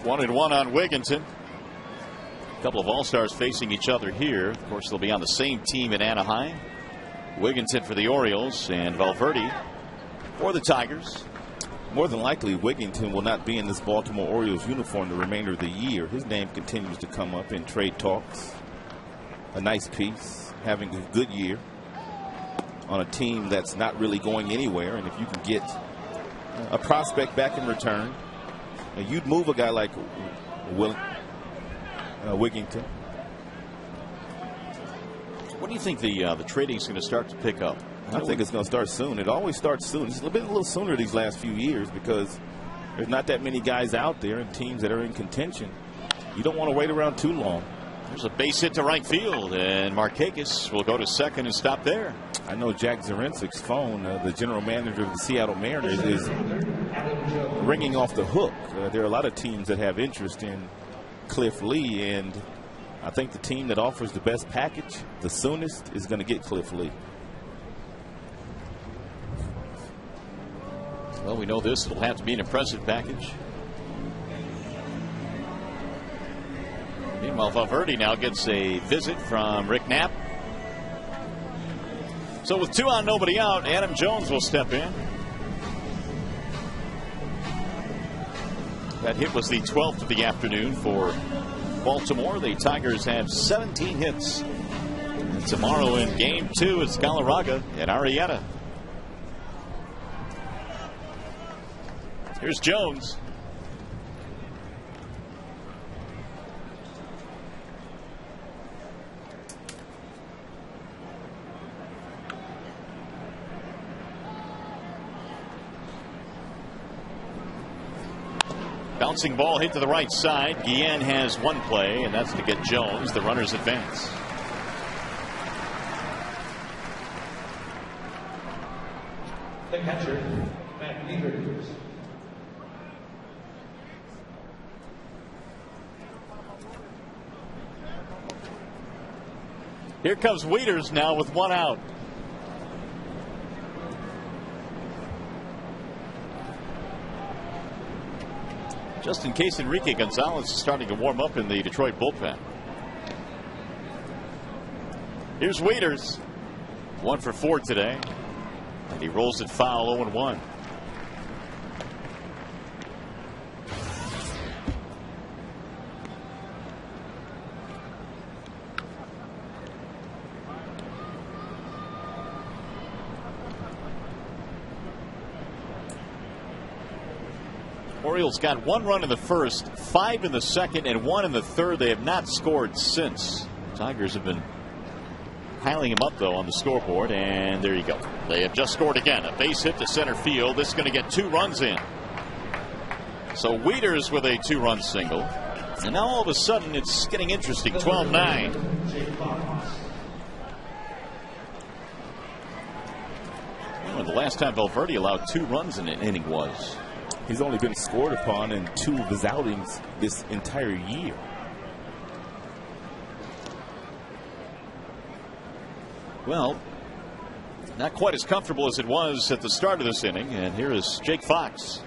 One and one on Wigginton. A couple of All-Stars facing each other here. Of course, they'll be on the same team in Anaheim. Wigginton for the Orioles and Valverde for the Tigers. More than likely, Wigginton will not be in this Baltimore Orioles uniform the remainder of the year. His name continues to come up in trade talks. A nice piece, having a good year on a team that's not really going anywhere. And if you can get a prospect back in return, you'd move a guy like Wigginton. When do you think the trading is going to start to pick up? I think it's going to start soon. It always starts soon. It's been a little sooner these last few years because there's not that many guys out there and teams that are in contention. You don't want to wait around too long. There's a base hit to right field, and Markakis will go to second and stop there. I know Jack Zarenczik's phone, the general manager of the Seattle Mariners, is ringing off the hook. There are a lot of teams that have interest in Cliff Lee, and I think the team that offers the best package the soonest is going to get Cliff Lee. Well, we know this will have to be an impressive package. Meanwhile, Valverde now gets a visit from Rick Knapp. So with 2 on, nobody out, Adam Jones will step in. That hit was the 12th of the afternoon for Baltimore. The Tigers have 17 hits. And tomorrow in Game 2, it's Galarraga at Arrieta. Here's Jones. Bouncing ball hit to the right side. Guillen has one play, and that's to get Jones. The runners advance. The catcher, Matt Weavers. Here comes Wieters now with 1 out. Just in case Enrique Gonzalez is starting to warm up in the Detroit bullpen. Here's Wieters. 1 for 4 today. And he rolls it foul, 0-1. Orioles got 1 run in the first, 5 in the second, and 1 in the third. They have not scored since. Tigers have been piling him up, though, on the scoreboard, and there you go. They have just scored again. A base hit to center field. This is going to get 2 runs in. So Wieters with a 2-run single. And now all of a sudden it's getting interesting. 12-9. And the last time Valverde allowed 2 runs in an inning was. He's only been scored upon in 2 of his outings this entire year. Well, not quite as comfortable as it was at the start of this inning. And here is Jake Fox.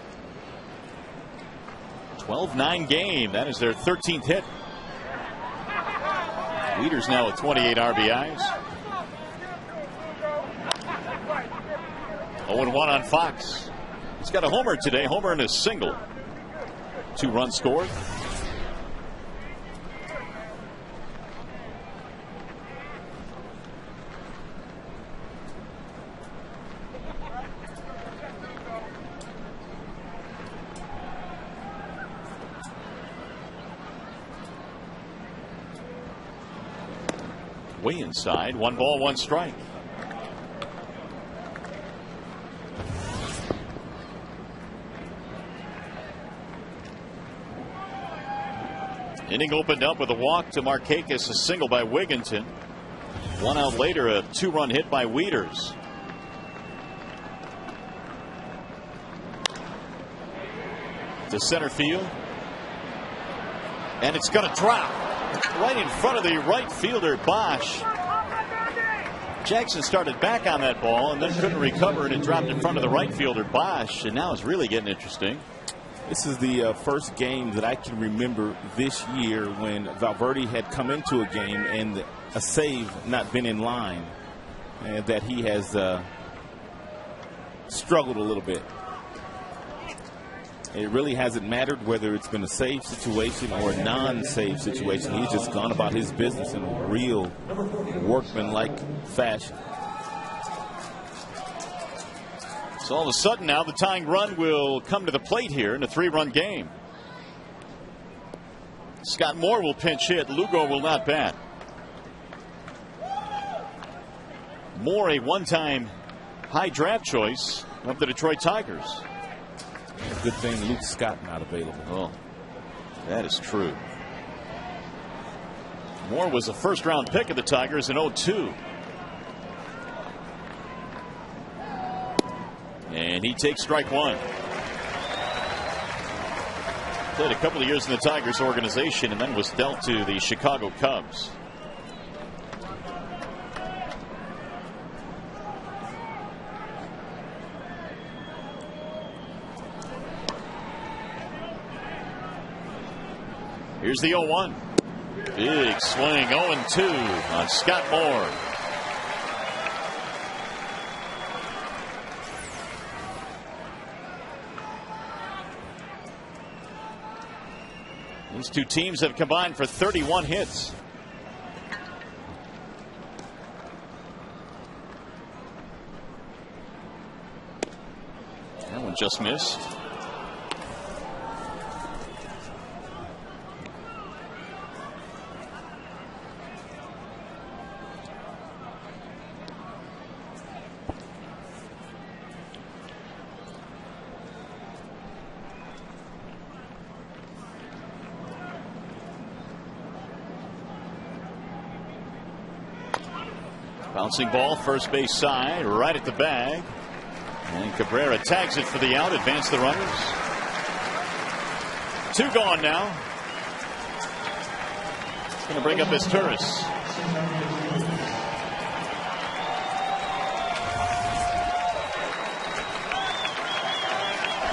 12-9 game. That is their 13th hit. Leaders now with 28 RBIs. 0-1 on Fox. He's got a homer today. Homer and a single. 2 runs scored. Way inside. 1 ball, 1 strike. Inning opened up with a walk to Markakis, a single by Wigginton. 1 out later, a 2-run hit by Wieters. To center field. And it's going to drop right in front of the right fielder, Bosch. Jackson started back on that ball and then couldn't recover it and dropped in front of the right fielder, Bosch. And now it's really getting interesting. This is the first game that I can remember this year when Valverde had come into a game and a save not been in line, and that he has struggled a little bit. It really hasn't mattered whether it's been a save situation or a non-save situation. He's just gone about his business in a real workman-like fashion. So all of a sudden now the tying run will come to the plate here in a 3-run game. Scott Moore will pinch hit. Lugo will not bat. Moore, a one-time high draft choice of the Detroit Tigers. Good thing Luke Scott not available. Oh, that is true. Moore was a first-round pick of the Tigers in 2002. And he takes strike 1. Played a couple of years in the Tigers organization and then was dealt to the Chicago Cubs. Here's the 0-1. Big swing, 0-2 on Scott Moore. These two teams have combined for 31 hits. That one just missed. Bouncing ball, first base side, right at the bag. And Cabrera tags it for the out, advance the runners. 2 gone now. It's going to bring up his Turris.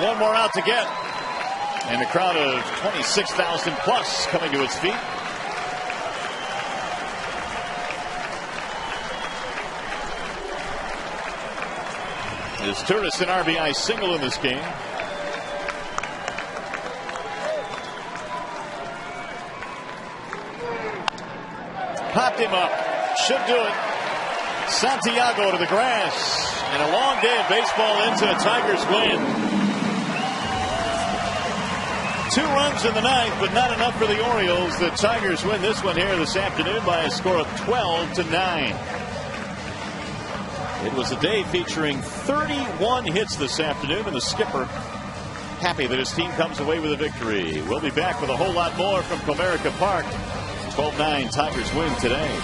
One more out to get. And a crowd of 26,000 plus coming to its feet. His Turris an RBI single in this game. Popped him up. Should do it. Santiago to the grass. And a long day of baseball ends in a Tigers win. 2 runs in the 9th, but not enough for the Orioles. The Tigers win this one here this afternoon by a score of 12-9. It was a day featuring 31 hits this afternoon, and the skipper happy that his team comes away with a victory. We'll be back with a whole lot more from Comerica Park. 12-9 Tigers win today.